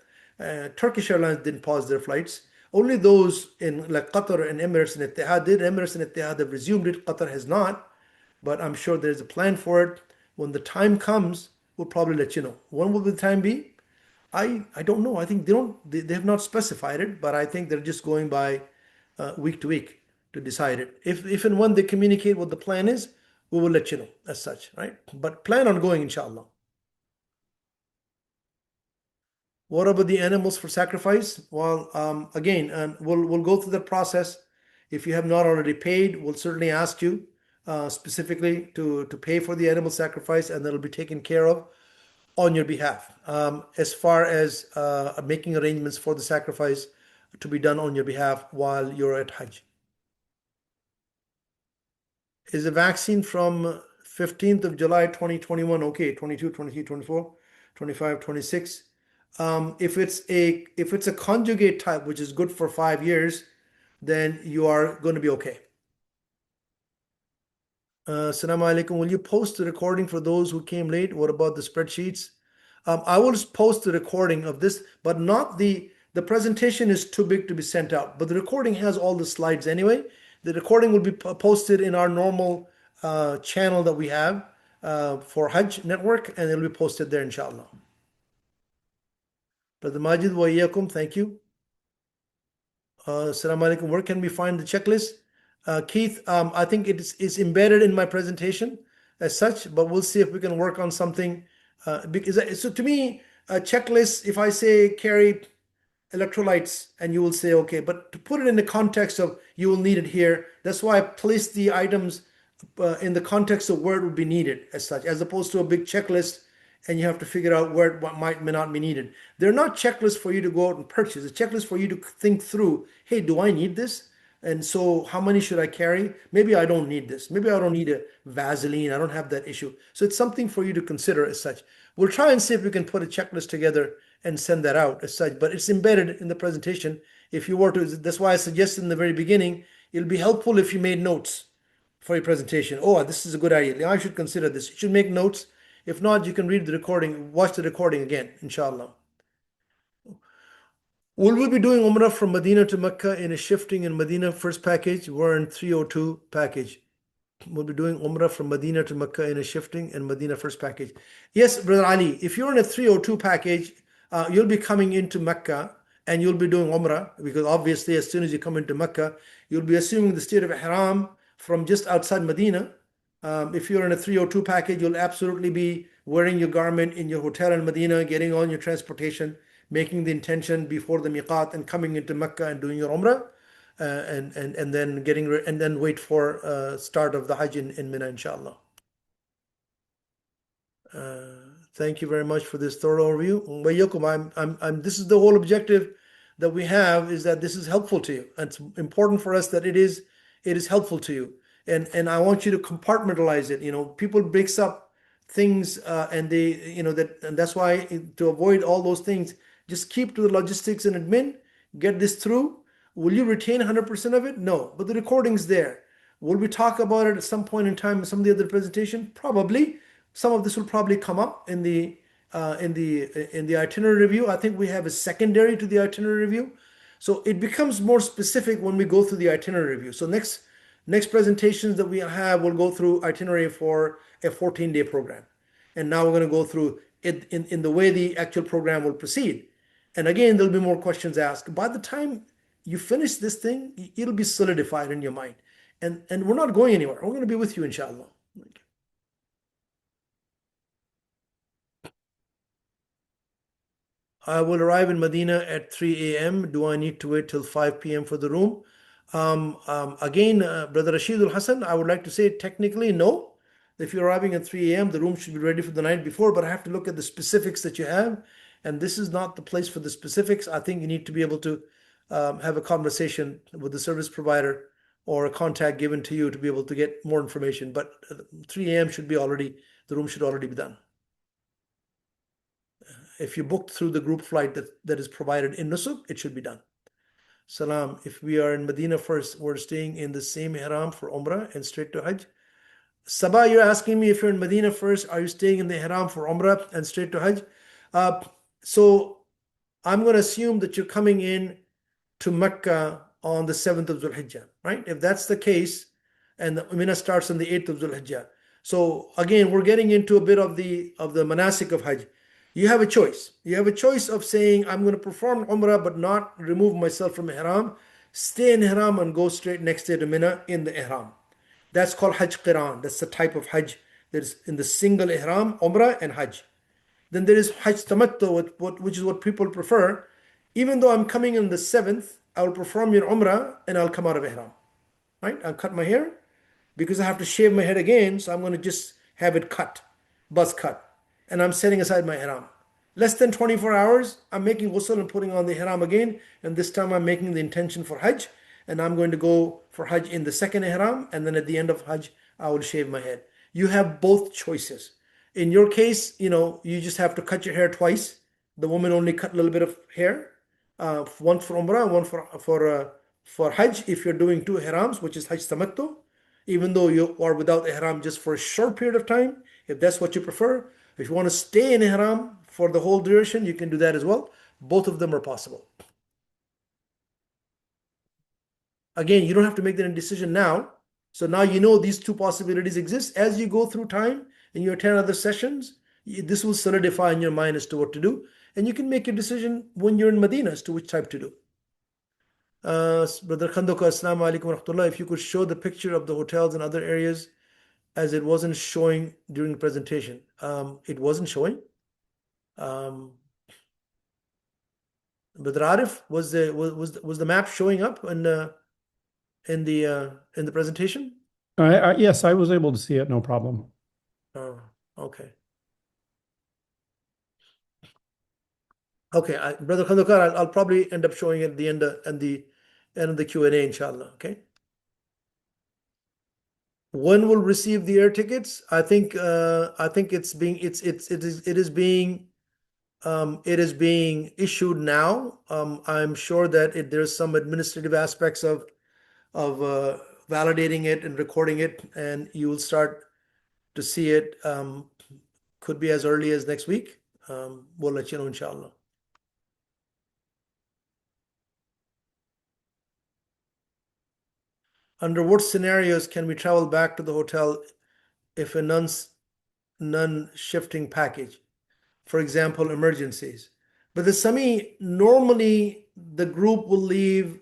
Turkish Airlines didn't pause their flights. Only those in like Qatar and Emirates and Etihad did. Emirates and Etihad have resumed it. Qatar has not. But I'm sure there's a plan for it. When the time comes, we'll probably let you know. When will the time be? I don't know. I think they have not specified it, but I think they're just going by week to week to decide it. If and when they communicate what the plan is, we will let you know as such, right? But plan on going, inshallah. What about the animals for sacrifice? Well, again, we'll go through the process. If you have not already paid, we'll certainly ask you specifically to pay for the animal sacrifice, and that'll be taken care of on your behalf. As far as making arrangements for the sacrifice to be done on your behalf while you're at Hajj. Is the vaccine from 15th of July 2021 okay? 22, 23, 24, 25, 26. If it's a conjugate type, which is good for 5 years, then you are going to be okay. Assalamu alaikum. Will you post the recording for those who came late? What about the spreadsheets? I will post the recording of this, but not the presentation is too big to be sent out. But the recording has all the slides anyway. The recording will be posted in our normal channel that we have for Hajj Network, and it'll be posted there, inshallah. Brother Majid wa iyyakum, thank you. Assalamu alaikum. Where can we find the checklist? Keith, I think it's embedded in my presentation as such, but we'll see if we can work on something. So to me, a checklist, if I say carry electrolytes, and you will say, okay, but to put it in the context of you will need it here, that's why I placed the items in the context of where it would be needed as such, as opposed to a big checklist and you have to figure out where it may not be needed. They're not checklists for you to go out and purchase. A checklist for you to think through, hey, do I need this? And so how many should I carry? Maybe I don't need this. Maybe I don't need a Vaseline. I don't have that issue. So it's something for you to consider as such. We'll try and see if we can put a checklist together and send that out as such, but it's embedded in the presentation. If you were to, that's why I suggested in the very beginning, it'll be helpful if you made notes for your presentation. Oh, this is a good idea. I should consider this. You should make notes. If not, you can read the recording, watch the recording again, inshallah. Will we be doing Umrah from Medina to Mecca in a shifting in Medina first package? We're in 302 package. We'll be doing Umrah from Medina to Mecca in a shifting and Medina first package. Yes, Brother Ali, if you're in a 302 package, you'll be coming into Mecca and you'll be doing Umrah, because obviously as soon as you come into Mecca, you'll be assuming the state of Ihram from just outside Medina. If you're in a 302 package, you'll absolutely be wearing your garment in your hotel in Medina, getting on your transportation, making the intention before the miqat and coming into Mecca and doing your Umrah. And then and then wait for start of the Hajj in Mena, inshallah. Thank you very much for this thorough overview. This is the whole objective that we have, is that this is helpful to you. And it's important for us that it is helpful to you. And I want you to compartmentalize it. People mix up things and that's why, to avoid all those things, just keep to the logistics and admin, get this through. Will you retain 100% of it? No, but the recording's there. Will we talk about it at some point in time in some of the other presentation? Probably. Some of this will probably come up in the itinerary review. I think we have a secondary to the itinerary review. So it becomes more specific when we go through the itinerary review. So next presentations that we have will go through itinerary for a 14-day program. And now we're going to go through it in the way the actual program will proceed. And again, there'll be more questions asked. By the time you finish this thing, it'll be solidified in your mind. And we're not going anywhere. We're going to be with you, inshallah. I will arrive in Medina at 3 a.m. Do I need to wait till 5 p.m. for the room? Again, Brother Rashidul Hassan, I would like to say technically no. If you're arriving at 3 a.m., the room should be ready for the night before, but I have to look at the specifics that you have. And this is not the place for the specifics. I think you need to be able to have a conversation with the service provider or a contact given to you to be able to get more information. But 3 a.m. the room should already be done. If you booked through the group flight that is provided in Nusuk, it should be done. Salam. If we are in Medina first, we're staying in the same Ihram for Umrah and straight to Hajj. Sabah, you're asking me if you're in Medina first, are you staying in the Ihram for Umrah and straight to Hajj? So I'm going to assume that you're coming in to Mecca on the 7th of Dhul Hijjah, right? If that's the case, and the Mina starts on the 8th of Dhul Hijjah. So again, we're getting into a bit of the manasik of Hajj. You have a choice. You have a choice of saying, I'm going to perform Umrah but not remove myself from Ihram, stay in Ihram and go straight next day to Mina in the Ihram. That's called Hajj Qiran. That's the type of Hajj that is in the single Ihram, Umrah and Hajj. Then there is Hajj Tamattu, which is what people prefer. Even though I'm coming on the 7th, I will perform your Umrah and I'll come out of Ihram. Right? I'll cut my hair because I have to shave my head again, so I'm going to just have it cut, buzz cut. And I'm setting aside my Ihram. Less than 24 hours, I'm making ghusl and putting on the Ihram again, and this time I'm making the intention for Hajj, and I'm going to go for Hajj in the second Ihram, and then at the end of Hajj, I will shave my head. You have both choices. In your case, you just have to cut your hair twice. The woman only cut a little bit of hair, one for Umrah, one for Hajj. If you're doing two Ihrams, which is Hajj Tamattu, even though you are without Ihram just for a short period of time, if that's what you prefer. If you want to stay in Ihram for the whole duration, you can do that as well. Both of them are possible. Again, you don't have to make that decision now. So now you know these two possibilities exist. As you go through time and you attend other sessions, this will solidify in your mind as to what to do. And you can make a decision when you're in Medina as to which type to do. Brother Khandoka, Assalamu alaikum wa rahmatullah. If you could show the picture of the hotels and other areas, as it wasn't showing during the presentation. It wasn't showing. But Arif, was the map showing up in the presentation? Yes, I was able to see it, no problem. Oh, okay. Okay, Brother Khandokar, I'll probably end up showing it at the end and and in the Q&A, inshallah. Okay. When will receive the air tickets? I think it is being issued now. I'm sure that there's some administrative aspects of validating it and recording it, and you will start to see it. Could be as early as next week. We'll let you know, inshallah. Under what scenarios can we travel back to the hotel if a non-shifting package? For example, emergencies. But the Sami, normally the group will leave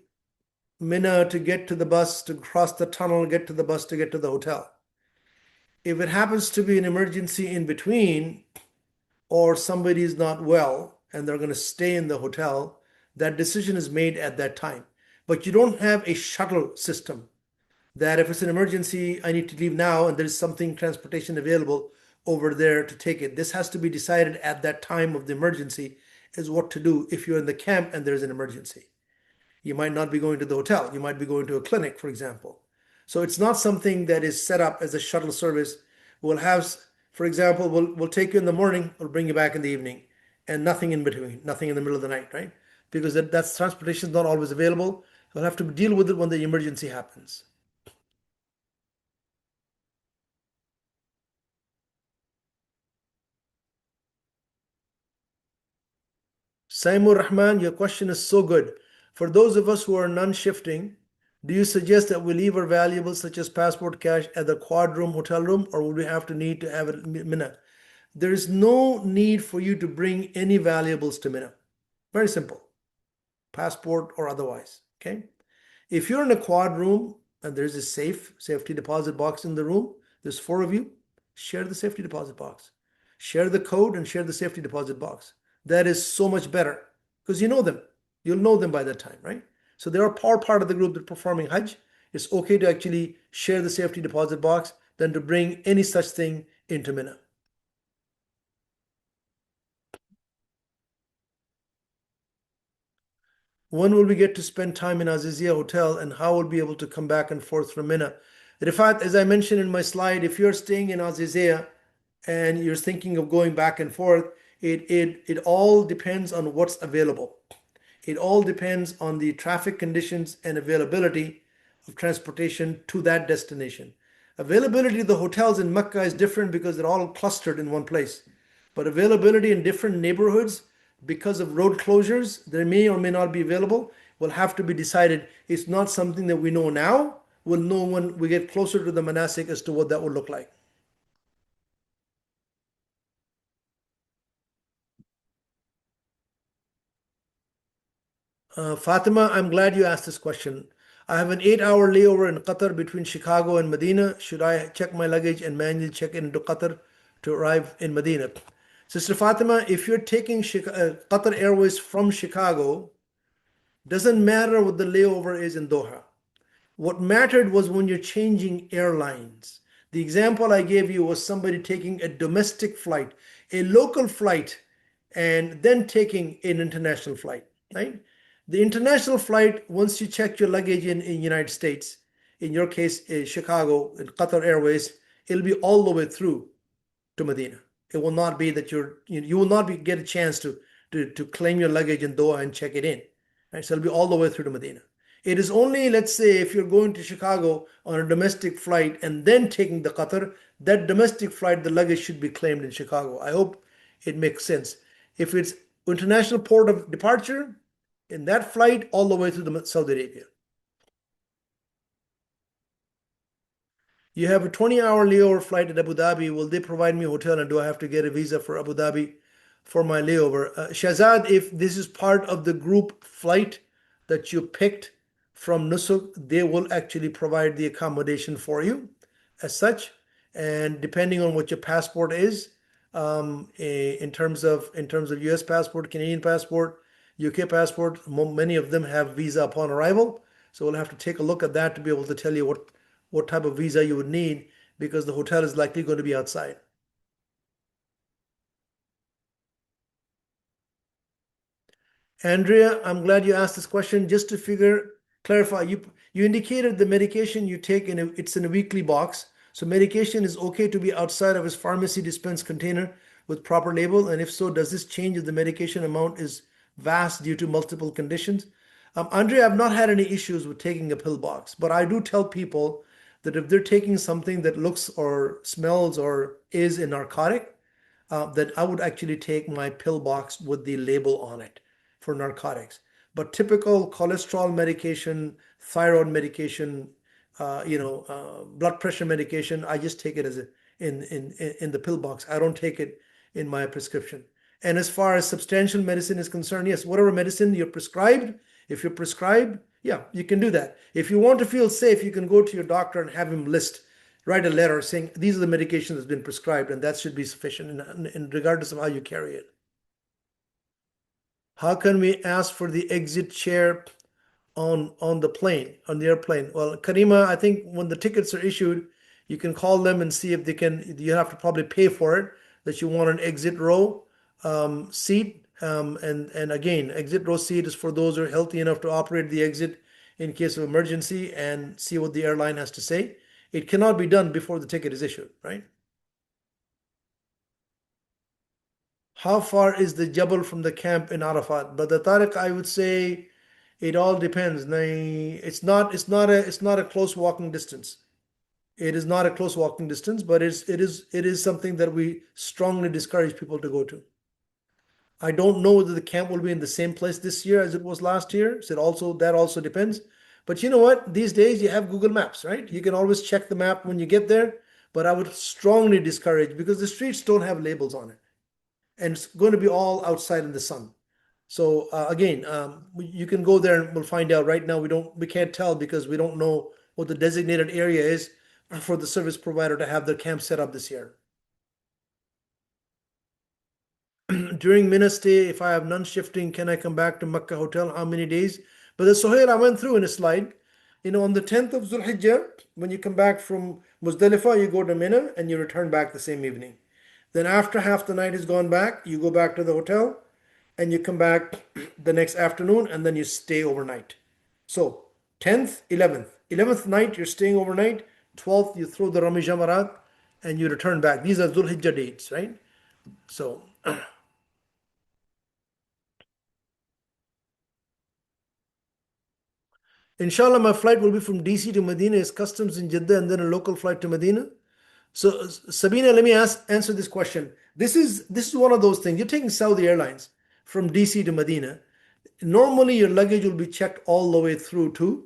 Mina to get to the bus, to cross the tunnel, get to the bus, to get to the hotel. If it happens to be an emergency in between, or somebody is not well and they're going to stay in the hotel, that decision is made at that time. But you don't have a shuttle system that if it's an emergency, I need to leave now and there's something transportation available over there to take it. This has to be decided at that time of the emergency, is what to do if you're in the camp and there's an emergency. You might not be going to the hotel. You might be going to a clinic, for example. So it's not something that is set up as a shuttle service. We'll have, for example, we'll take you in the morning, we'll bring you back in the evening, and nothing in between, nothing in the middle of the night, right? Because that's transportation is not always available. We'll have to deal with it when the emergency happens. Saimur Rahman, your question is so good. For those of us who are non-shifting, do you suggest that we leave our valuables such as passport, cash at the quad room, hotel room, or would we have to need to have it in Mina? There is no need for you to bring any valuables to Mina. Very simple. Passport or otherwise. Okay. If you're in a quad room and there's a safety deposit box in the room, there's 4 of you, share the safety deposit box. Share the code and share the safety deposit box. That is so much better because you know them. You'll know them by that time, right? So they are part of the group that are performing Hajj. It's okay to actually share the safety deposit box than to bring any such thing into Mina. When will we get to spend time in Azizia Hotel and how will we be able to come back and forth from Mina? Rifat, as I mentioned in my slide, if you're staying in Azizia and you're thinking of going back and forth, it all depends on what's available. It all depends on the traffic conditions and availability of transportation to that destination. Availability of the hotels in Mecca is different because they're all clustered in one place. But availability in different neighborhoods, because of road closures, they may or may not be available, will have to be decided. It's not something that we know now. We'll know when we get closer to the manasik as to what that would look like. Fatima, I'm glad you asked this question. I have an 8-hour layover in Qatar between Chicago and Medina. Should I check my luggage and manually check into Qatar to arrive in Medina? Sister Fatima, if you're taking Qatar Airways from Chicago, doesn't matter what the layover is in Doha. What mattered was when you're changing airlines. The example I gave you was somebody taking a domestic flight, a local flight, and then taking an international flight, right? The international flight, once you check your luggage in United States, in your case, Chicago, in Qatar Airways, it'll be all the way through to Medina. It will not be that you will not get a chance to claim your luggage in Doha and check it in. Right? So it'll be all the way through to Medina. It is only, let's say, if you're going to Chicago on a domestic flight and then taking the Qatar, that domestic flight, the luggage should be claimed in Chicago. I hope it makes sense. If it's international port of departure, in that flight, all the way through the Saudi Arabia. You have a 20-hour layover flight at Abu Dhabi. Will they provide me a hotel and do I have to get a visa for Abu Dhabi for my layover? Shahzad, if this is part of the group flight that you picked from Nusuk, they will actually provide the accommodation for you as such. And depending on what your passport is, in terms of US passport, Canadian passport, UK passport, many of them have visa upon arrival. So we'll have to take a look at that to be able to tell you what type of visa you would need because the hotel is likely going to be outside. Andrea, I'm glad you asked this question just to clarify. You indicated the medication you take it's in a weekly box. So medication is okay to be outside of his pharmacy dispense container with proper label. And if so, does this change if the medication amount is vast due to multiple conditions? Andre, I've not had any issues with taking a pill box, but I do tell people that if they're taking something that looks or smells or is a narcotic, that I would actually take my pill box with the label on it for narcotics. But typical cholesterol medication, thyroid medication, blood pressure medication, I just take it as in the pill box. I don't take it in my prescription. And as far as substantial medicine is concerned, yes, whatever medicine you're prescribed, if you're prescribed, yeah, you can do that. If you want to feel safe, you can go to your doctor and have him write a letter saying these are the medications that's been prescribed, and that should be sufficient in regardless of how you carry it. How can we ask for the exit chair on the airplane? Well, Karima, I think when the tickets are issued, you can call them and see if they can. You have to probably pay for it, that you want an exit row seat. And again, exit row seat is for those who are healthy enough to operate the exit in case of emergency and see what the airline has to say. It cannot be done before the ticket is issued, right? How far is the Jabal from the camp in Arafat? But the Tariq, I would say it all depends. It's not a close walking distance. It is not a close walking distance, but it is something that we strongly discourage people to go to. I don't know whether the camp will be in the same place this year as it was last year. So that also depends. But you know what? These days you have Google Maps, right? You can always check the map when you get there. But I would strongly discourage because the streets don't have labels on it, and it's going to be all outside in the sun. So again, you can go there and we'll find out. Right now, we can't tell because we don't know what the designated area is for the service provider to have their camp set up this year. During Mina stay, if I have none shifting, can I come back to Makkah hotel? How many days? But the Suhail I went through in a slide. On the 10th of Zulhijjah, when you come back from Muzdalifah, you go to Mina and you return back the same evening. Then after half the night has gone back, you go back to the hotel and you come back the next afternoon and then you stay overnight. So 10th, 11th. 11th night, you're staying overnight. 12th, you throw the Rami Jamarat and you return back. These are Zulhijjah dates, right? So inshallah, my flight will be from DC to Medina. It's customs in Jeddah and then a local flight to Medina. So Sabina, let me answer this question. This is one of those things. You're taking Saudi Airlines from DC to Medina. Normally, your luggage will be checked all the way through to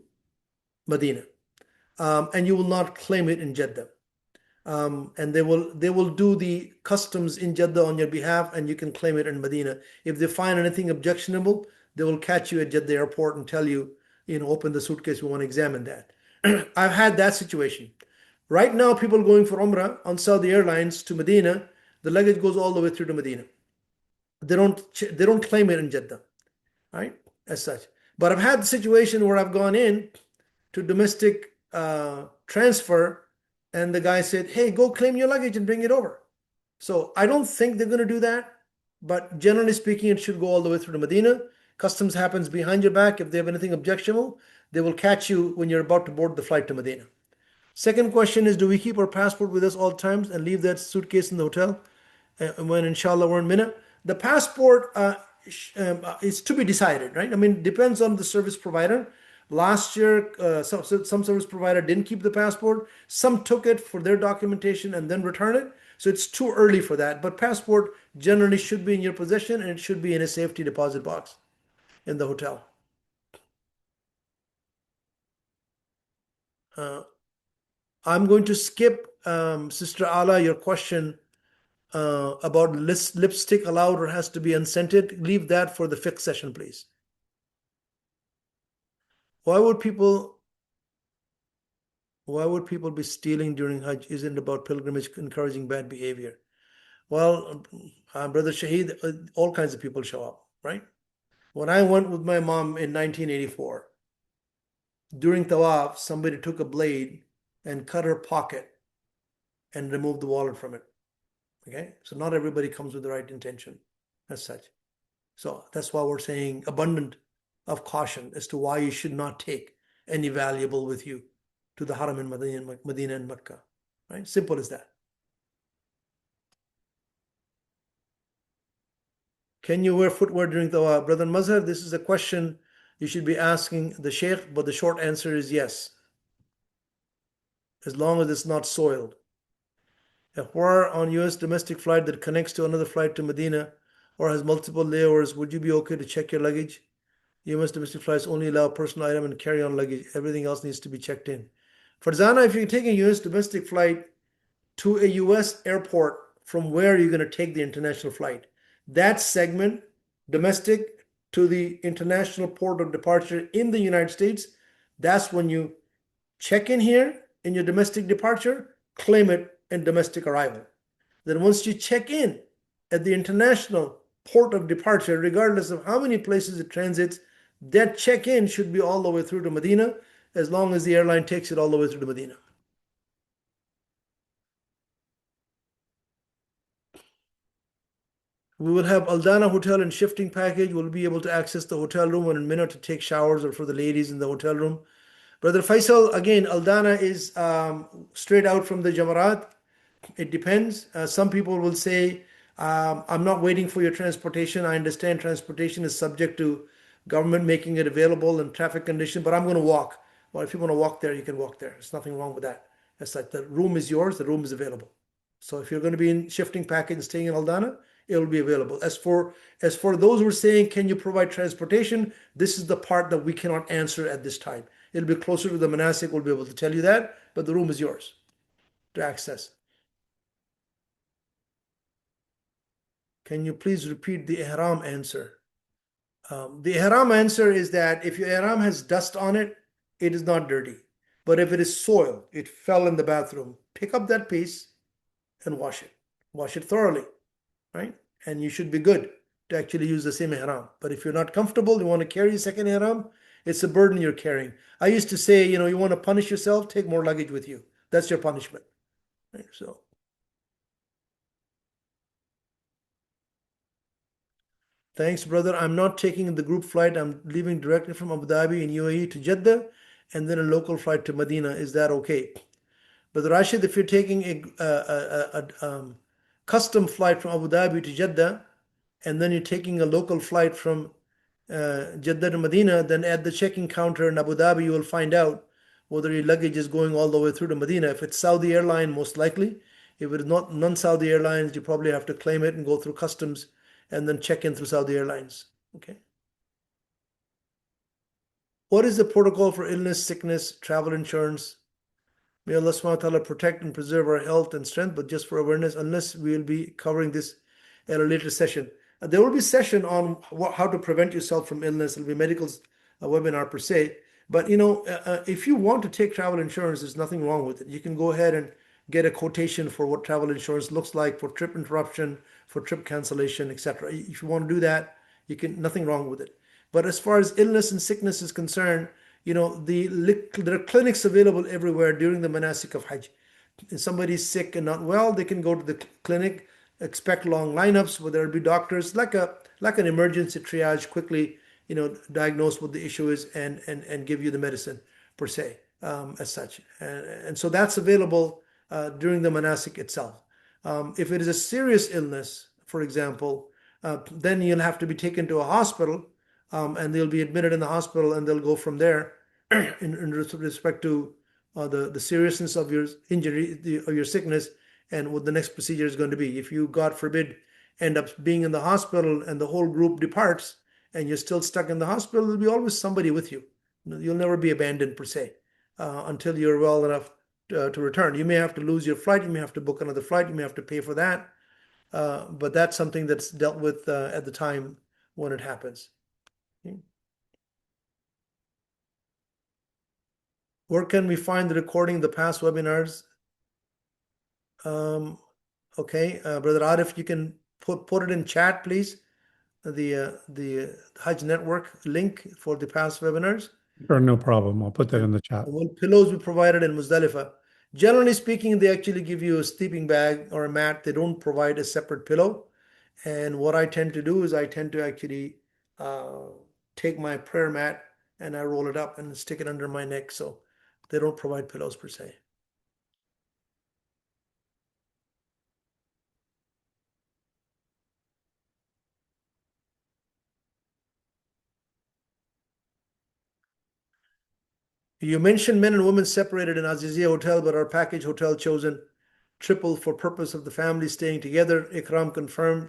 Medina, and you will not claim it in Jeddah. And they will do the customs in Jeddah on your behalf, and you can claim it in Medina. If they find anything objectionable, they will catch you at Jeddah airport and tell you, open the suitcase. We want to examine that. I've had that situation. Right now, people going for Umrah on Saudi Airlines to Medina, the luggage goes all the way through to Medina. They don't claim it in Jeddah, right? As such. But I've had the situation where I've gone in to domestic transfer, and the guy said, "Hey, go claim your luggage and bring it over." So I don't think they're going to do that, but generally speaking, it should go all the way through to Medina. Customs happens behind your back. If they have anything objectionable, they will catch you when you're about to board the flight to Medina. Second question is, do we keep our passport with us all times and leave that suitcase in the hotel when inshallah we're in Mina? The passport is to be decided, right? I mean, it depends on the service provider. Last year, some service provider didn't keep the passport. Some took it for their documentation and then return it. So it's too early for that. But passport generally should be in your possession and it should be in a safety deposit box in the hotel. I'm going to skip, Sister Ala, your question about lipstick allowed or has to be unscented. Leave that for the fiqh session, please. Why would people be stealing during Hajj? Isn't it about pilgrimage encouraging bad behavior? Well, Brother Shaheed, all kinds of people show up, right? When I went with my mom in 1984, during Tawaf, somebody took a blade and cut her pocket and removed the wallet from it. Okay, so not everybody comes with the right intention as such. So that's why we're saying abundant of caution as to why you should not take. any valuable with you to the Haram in Medina and Makkah. Right? Simple as that. Can you wear footwear during tawaf? Brother Mazhar, this is a question you should be asking the Sheikh, but the short answer is yes, as long as it's not soiled. If we're on US domestic flight that connects to another flight to Medina or has multiple layovers, would you be okay to check your luggage? US domestic flights only allow personal item and carry-on luggage. Everything else needs to be checked in. Farzana, if you're taking a US domestic flight to a US airport from where you're going to take the international flight, that segment, domestic to the international port of departure in the United States, that's when you check in here in your domestic departure, claim it in domestic arrival. Then once you check in at the international port of departure, regardless of how many places it transits, that check-in should be all the way through to Medina, as long as the airline takes it all the way through to Medina. We will have Aldana Hotel and shifting package. We'll be able to access the hotel room in a minute to take showers or for the ladies in the hotel room. Brother Faisal, again, Aldana is straight out from the Jamarat. It depends. Some people will say, I'm not waiting for your transportation. I understand transportation is subject to government making it available and traffic condition, but I'm going to walk. Well, if you want to walk there, you can walk there. There's nothing wrong with that. It's like the room is yours, the room is available. So if you're going to be in shifting package and staying in Aldana, it will be available. As for those who are saying, can you provide transportation? This is the part that we cannot answer at this time. It'll be closer to the manasik. We'll be able to tell you that, but the room is yours to access. Can you please repeat the Ihram answer? The Ihram answer is that if your Ihram has dust on it, it is not dirty. But if it is soiled, it fell in the bathroom, pick up that piece and wash it. Wash it thoroughly, right? And you should be good to actually use the same Ihram. But if you're not comfortable, you want to carry a second Ihram, it's a burden you're carrying. I used to say, you want to punish yourself, take more luggage with you. That's your punishment. Right? So. Thanks, brother. I'm not taking the group flight. I'm leaving directly from Abu Dhabi in UAE to Jeddah and then a local flight to Medina. Is that okay? But Rashid, if you're taking a custom flight from Abu Dhabi to Jeddah and then you're taking a local flight from Jeddah to Medina, then at the check-in counter in Abu Dhabi, you will find out whether your luggage is going all the way through to Medina. If it's Saudi airline, most likely. If it is not non-Saudi airlines, you probably have to claim it and go through customs and then check in through Saudi Airlines. Okay. What is the protocol for illness, sickness, travel insurance? May Allah subhanahu wa ta'ala protect and preserve our health and strength, but just for awareness, unless we will be covering this at a later session. There will be a session on how to prevent yourself from illness. It'll be medical webinar per se. But if you want to take travel insurance, there's nothing wrong with it. You can go ahead and get a quotation for what travel insurance looks like for trip interruption, for trip cancellation, etc. If you want to do that, nothing wrong with it. But as far as illness and sickness is concerned, there are clinics available everywhere during the manasik of Hajj. If somebody's sick and not well, they can go to the clinic, expect long lineups where there'll be doctors, like an emergency triage, quickly diagnose what the issue is and give you the medicine per se, as such. And so that's available during the manasik itself. If it is a serious illness, for example, then you'll have to be taken to a hospital, and they'll be admitted in the hospital, and they'll go from there in respect to the seriousness of your injury, of your sickness, and what the next procedure is going to be. If you, God forbid, end up being in the hospital and the whole group departs, and you're still stuck in the hospital, there'll be always somebody with you. You'll never be abandoned per se until you're well enough to return. You may have to lose your flight. You may have to book another flight. You may have to pay for that. But that's something that's dealt with at the time when it happens. Okay. Where can we find the recording of the past webinars? Okay, Brother Arif, you can put it in chat, please. The Hajj Network link for the past webinars. Sure, no problem. I'll put that in the chat. Will pillows be provided in Muzdalifah? Generally speaking, they actually give you a sleeping bag or a mat. They don't provide a separate pillow. And what I tend to do is I tend to actually take my prayer mat and I roll it up and stick it under my neck. So they don't provide pillows per se. You mentioned men and women separated in Azizia Hotel, but our package hotel chosen triple for purpose of the family staying together. Ikram confirmed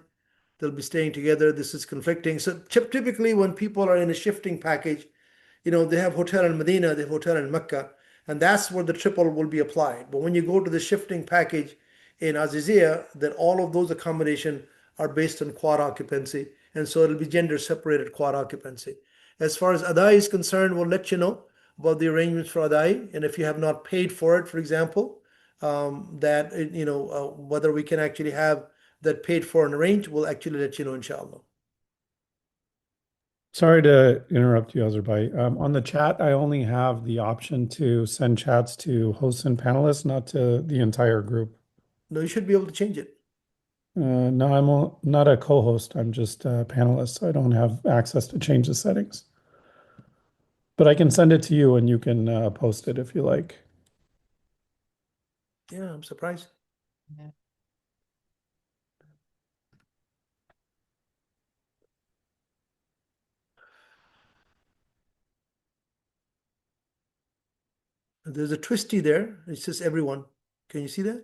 they'll be staying together. This is conflicting. So typically when people are in a shifting package, they have hotel in Medina, they have hotel in Mecca, and that's where the triple will be applied. But when you go to the shifting package in Azizia, then all of those accommodation are based on quad occupancy, and so it'll be gender separated quad occupancy. As far as Adai is concerned, we'll let you know about the arrangements for Adai, and if you have not paid for it, for example, that whether we can actually have that paid for and arranged, we'll actually let you know, inshallah. Sorry to interrupt you, Azhar. On the chat, I only have the option to send chats to hosts and panelists, not to the entire group. No, you should be able to change it. No, not a co-host. I'm just a panelist, so I don't have access to change the settings. But I can send it to you and you can post it if you like. Yeah, I'm surprised. There's a twisty there. It says everyone. Can you see that?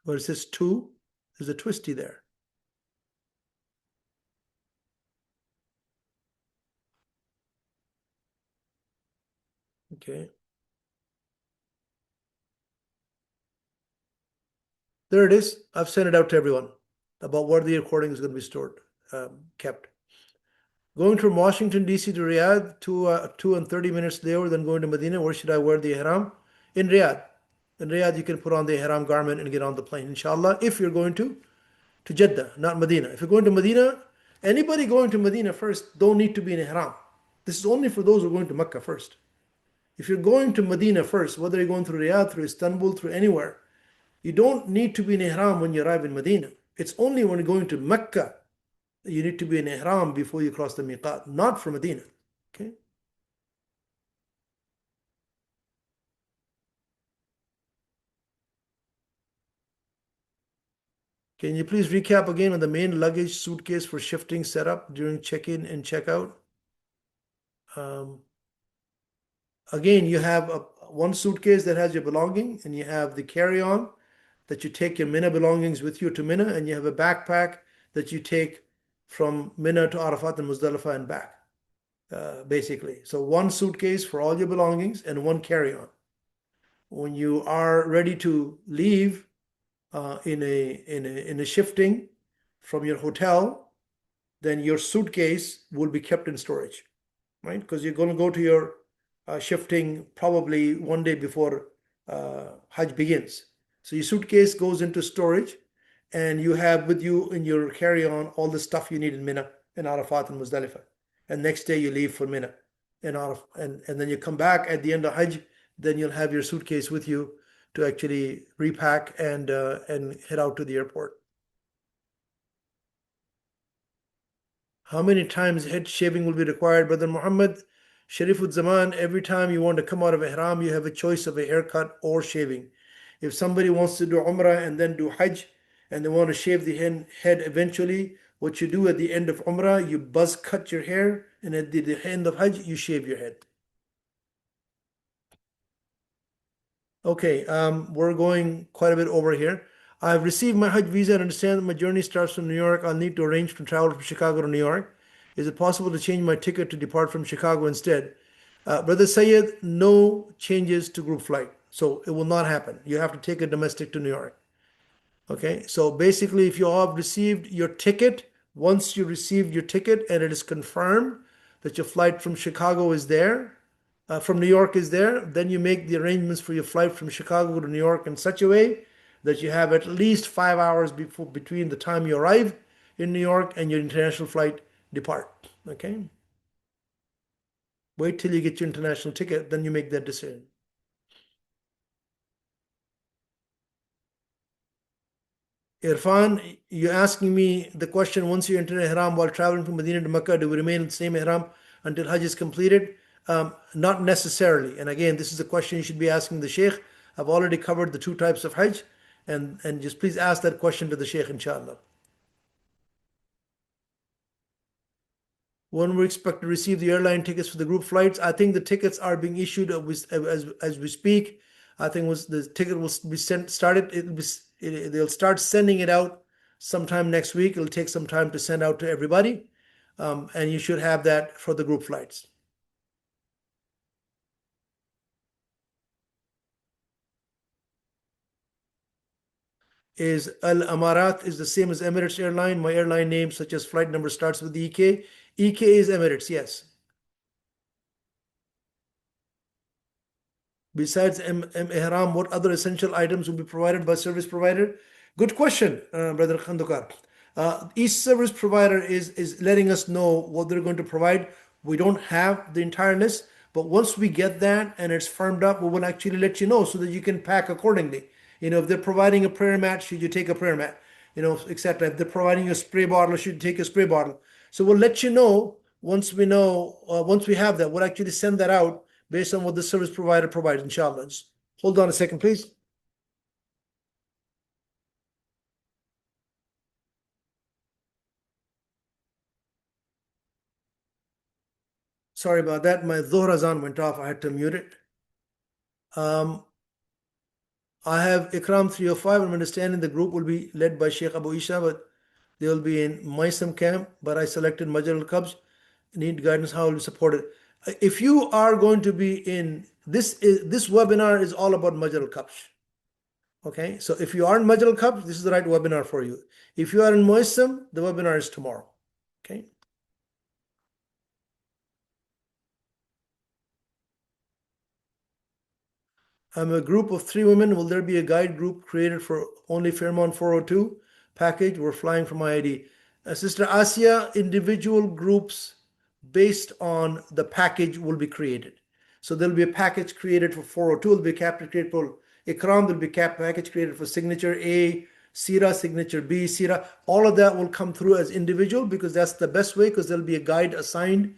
Where it says two, there's a twisty there. Okay. There it is. I've sent it out to everyone about where the recording is going to be stored, kept. Going from Washington, D.C. to Riyadh, 2 and 30 minutes later than going to Medina. Where should I wear the ihram? In Riyadh. In Riyadh, you can put on the ihram garment and get on the plane, inshallah, if you're going to Jeddah, not Medina. If you're going to Medina, anybody going to Medina first don't need to be in ihram. This is only for those who are going to Makkah first. If you're going to Medina first, whether you're going through Riyadh, through Istanbul, through anywhere, you don't need to be in ihram when you arrive in Medina. It's only when you're going to Mecca that you need to be in ihram before you cross the miqat, not for Medina. Okay. Can you please recap again on the main luggage suitcase for shifting setup during check-in and check-out? Again, you have one suitcase that has your belonging, and you have the carry-on that you take your Mena belongings with you to Mena, and you have a backpack that you take from Mena to Arafat and Muzdalifah and back, basically. So one suitcase for all your belongings and one carry-on. When you are ready to leave in a shifting from your hotel, then your suitcase will be kept in storage, right? Because you're going to go to your shifting probably one day before Hajj begins. So your suitcase goes into storage, and you have with you in your carry-on all the stuff you need in Mina and Arafat and Muzdalifah. And next day you leave for Mina and and then you come back at the end of Hajj. Then you'll have your suitcase with you to actually repack and head out to the airport. How many times head shaving will be required, Brother Muhammad? Sharifud Zaman, every time you want to come out of Ihram, you have a choice of a haircut or shaving. If somebody wants to do Umrah and then do Hajj, and they want to shave the head eventually, what you do at the end of Umrah, you buzz cut your hair, and at the end of Hajj, you shave your head. Okay, we're going quite a bit over here. I've received my Hajj visa and understand that my journey starts from New York. I'll need to arrange to travel from Chicago to New York. Is it possible to change my ticket to depart from Chicago instead? Brother Sayed, no changes to group flight. So it will not happen. You have to take a domestic to New York. Okay, so basically, if you have received your ticket, once you receive your ticket and it is confirmed that your flight from Chicago is there, from New York is there, then you make the arrangements for your flight from Chicago to New York in such a way that you have at least 5 hours between the time you arrive in New York and your international flight depart. Okay, wait till you get your international ticket, then you make that decision. Irfan, you're asking me the question, once you enter Ihram while traveling from Medina to Makkah, do we remain in the same Ihram until Hajj is completed? Not necessarily. And again, this is a question you should be asking the Sheikh. I've already covered the two types of Hajj, and just please ask that question to the Sheikh, inshallah. When we expect to receive the airline tickets for the group flights? I think the tickets are being issued as we speak. I think the ticket will be started. They'll start sending it out sometime next week. It'll take some time to send out to everybody, and you should have that for the group flights. Is Al Amarat is the same as Emirates airline? My airline name, such as flight number, starts with EK. EK is Emirates, yes. Besides Ihram, what other essential items will be provided by service provider? Good question, Brother Khandukar. Each service provider is letting us know what they're going to provide. We don't have the entire list, but once we get that and it's firmed up, we will actually let you know so that you can pack accordingly. If they're providing a prayer mat, should you take a prayer mat? Etc. If they're providing a spray bottle, should you take a spray bottle? So we'll let you know once we know, once we have that. We'll actually send that out based on what the service provider provides, inshallah. Just hold on a second, please. Sorry about that. My Dhuhr azan went off. I had to mute it. I have Ikram 305. I'm understanding the group will be led by Sheikh Abu Isha, but they will be in Maisam camp. But I selected Majar Alkabsh. Need guidance. How will be supported? If you are going to be in this webinar is all about Majar Alkabsh. Okay, so if you are in Majar Alkabsh, this is the right webinar for you. If you are in Maisam, the webinar is tomorrow. Okay. I'm a group of 3 women. Will there be a guide group created for only Fairmont 402 package? We're flying from IID. Sister Asia, individual groups based on the package will be created. So there'll be a package created for 402. There'll be a package created for Ikram. There'll be a package created for signature A, Sira, signature B, Sira. All of that will come through as individual because that's the best way, because there'll be a guide assigned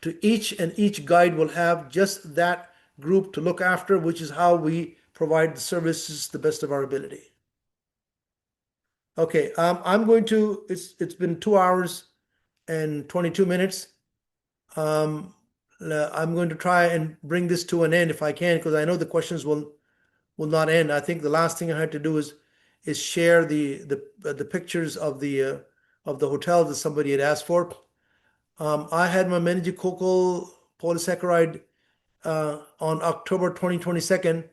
to each, and each guide will have just that group to look after, which is how we provide the services to the best of our ability. Okay, I'm going to, it's been 2 hours and 22 minutes. I'm going to try and bring this to an end if I can, because I know the questions will not end. I think the last thing I had to do is share the pictures of the hotel that somebody had asked for. I had my meningococcal polysaccharide on October 2022.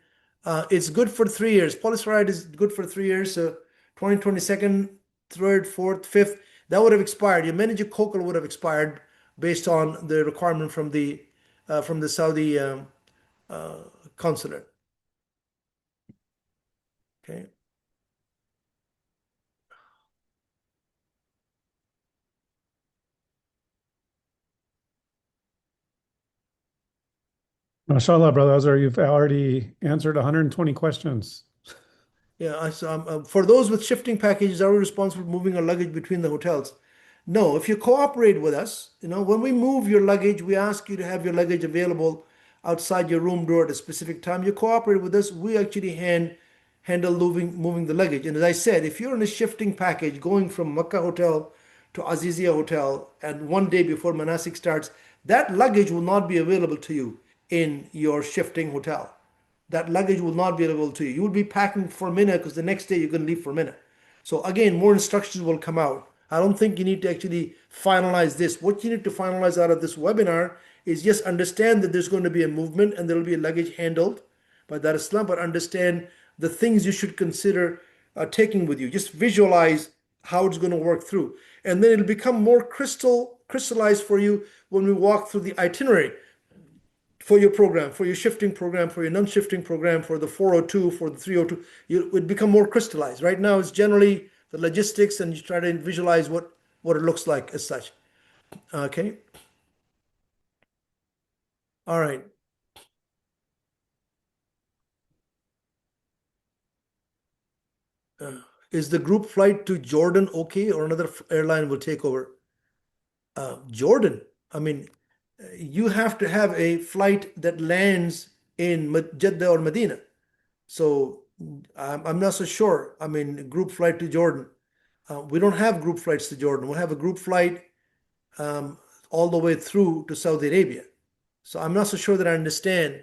It's good for 3 years. Polysaccharide is good for 3 years. So 2022, third, fourth, fifth, that would have expired. Your meningococcal would have expired based on the requirement from the Saudi consulate. Okay. MashaAllah, Brother Azhar, you've already answered 120 questions. Yeah, for those with shifting packages, are we responsible for moving our luggage between the hotels? No, if you cooperate with us, when we move your luggage, we ask you to have your luggage available outside your room door at a specific time. You cooperate with us, we actually handle moving the luggage. And as I said, if you're in a shifting package going from Makkah Hotel to Azizia Hotel, and one day before Manasik starts, that luggage will not be available to you in your shifting hotel. That luggage will not be available to you. You will be packing for Mena because the next day you're going to leave for Mena. So again, more instructions will come out. I don't think you need to actually finalize this. What you need to finalize out of this webinar is just understand that there's going to be a movement and there will be a luggage handled by Dar Islam, but understand the things you should consider taking with you. Just visualize how it's going to work through. And then it'll become more crystallized for you when we walk through the itinerary for your program, for your shifting program, for your non-shifting program, for the 402, for the 302. It would become more crystallized. Right now, it's generally the logistics, and you try to visualize what it looks like as such. Okay. All right. Is the group flight to Jordan okay, or another airline will take over? Jordan. I mean, you have to have a flight that lands in Jeddah or Medina. So I'm not so sure. I mean, group flight to Jordan. We don't have group flights to Jordan. We have a group flight um, all the way through to Saudi Arabia. So I'm not so sure that I understand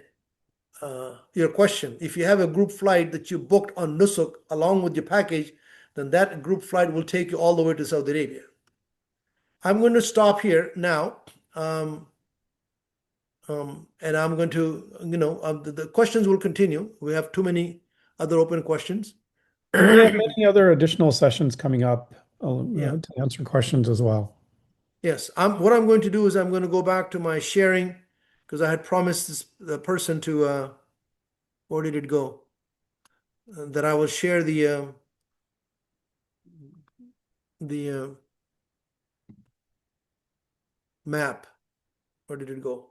your question. If you have a group flight that you booked on Nusuk along with your package, then that group flight will take you all the way to Saudi Arabia. I'm going to stop here now. And I'm going to, the questions will continue. We have too many other open questions. And we have many other additional sessions coming up Yeah. to answer questions as well. Yes. What I'm going to do is I'm going to go back to my sharing because I had promised the person to, where did it go? That I will share the map. Where did it go?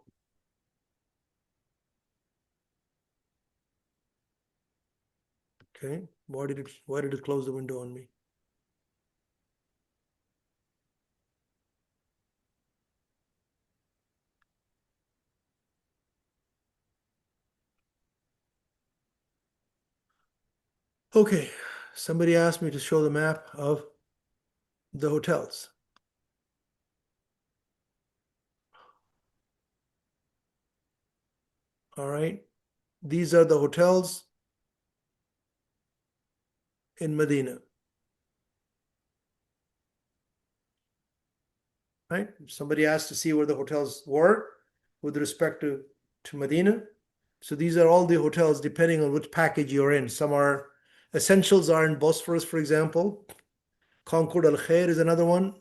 Okay. Why did it close the window on me? Okay. Somebody asked me to show the map of the hotels. All right. These are the hotels in Medina. Right? Somebody asked to see where the hotels were with respect to Medina. So these are all the hotels depending on which package you're in. Some are essentials are in Bosphorus, for example. Concord Al Khair is another one.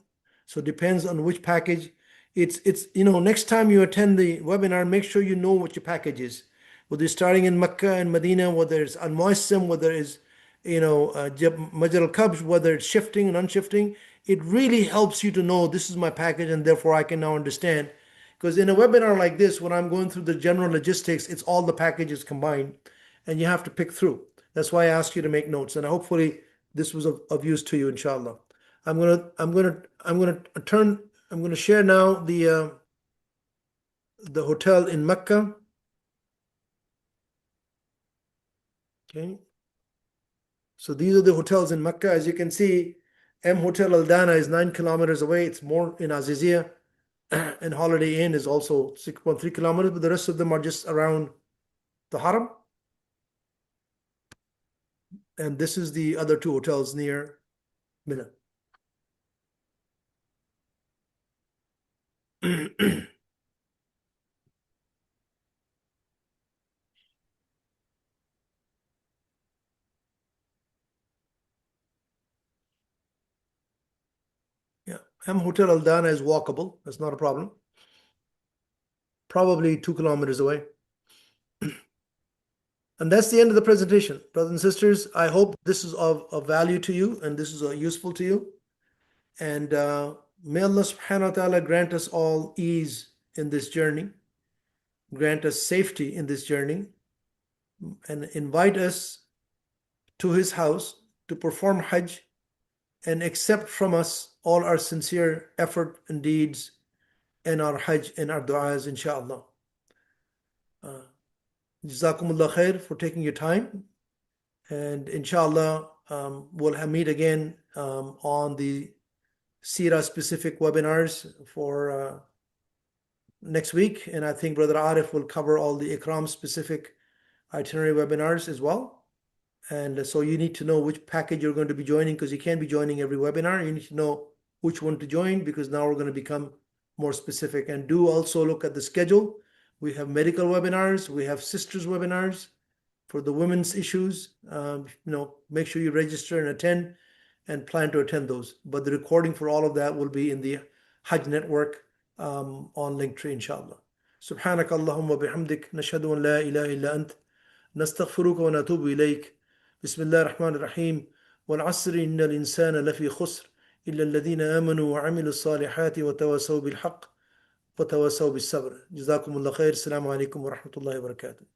So it depends on which package. It's next time you attend the webinar, make sure you know what your package is. Whether you're starting in Mecca and Medina, whether it's Al Muassim, whether it's Majar Alkabsh, whether it's shifting and unshifting, it really helps you to know this is my package and therefore I can now understand. Because in a webinar like this, when I'm going through the general logistics, it's all the packages combined and you have to pick through. That's why I asked you to make notes, and hopefully this was of use to you, inshallah. I'm gonna share now the hotel in Mecca. Okay. So these are the hotels in Mecca. As you can see, M Hotel Al Dana is 9 kilometers away. It's more in Azizia. And Holiday Inn is also 6.3 kilometers, but the rest of them are just around the Haram. And this is the other two hotels near Mina. Yeah, M Hotel Al Dana is walkable. That's not a problem. Probably 2 kilometers away. And that's the end of the presentation. Brothers and sisters, I hope this is of value to you and this is useful to you. And may Allah subhanahu wa ta'ala grant us all ease in this journey, grant us safety in this journey, and invite us to His house to perform Hajj and accept from us all our sincere effort and deeds and our Hajj and our du'as, inshallah. Jazakumullah khair for taking your time. And inshallah, we'll meet again on the Sira specific webinars for next week. And I think Brother Arif will cover all the Ihram specific itinerary webinars as well. And so you need to know which package you're going to be joining because you can't be joining every webinar. You need to know which one to join because now we're going to become more specific. And do also look at the schedule. We have medical webinars, we have sisters webinars for the women's issues. Make sure you register and attend and plan to attend those. But the recording for all of that will be in the Hajj Network on Linktree, inshallah. سبحانك اللهم وبحمدك نشهد أن لا إله إلا أنت نستغفرك ونتوب إليك بسم الله الرحمن الرحيم والعصر إن الإنسان لفي خسر إلا الذين آمنوا وعملوا الصالحات وتواصوا بالحق وتواصوا بالصبر جزاكم الله خير السلام عليكم ورحمة الله وبركاته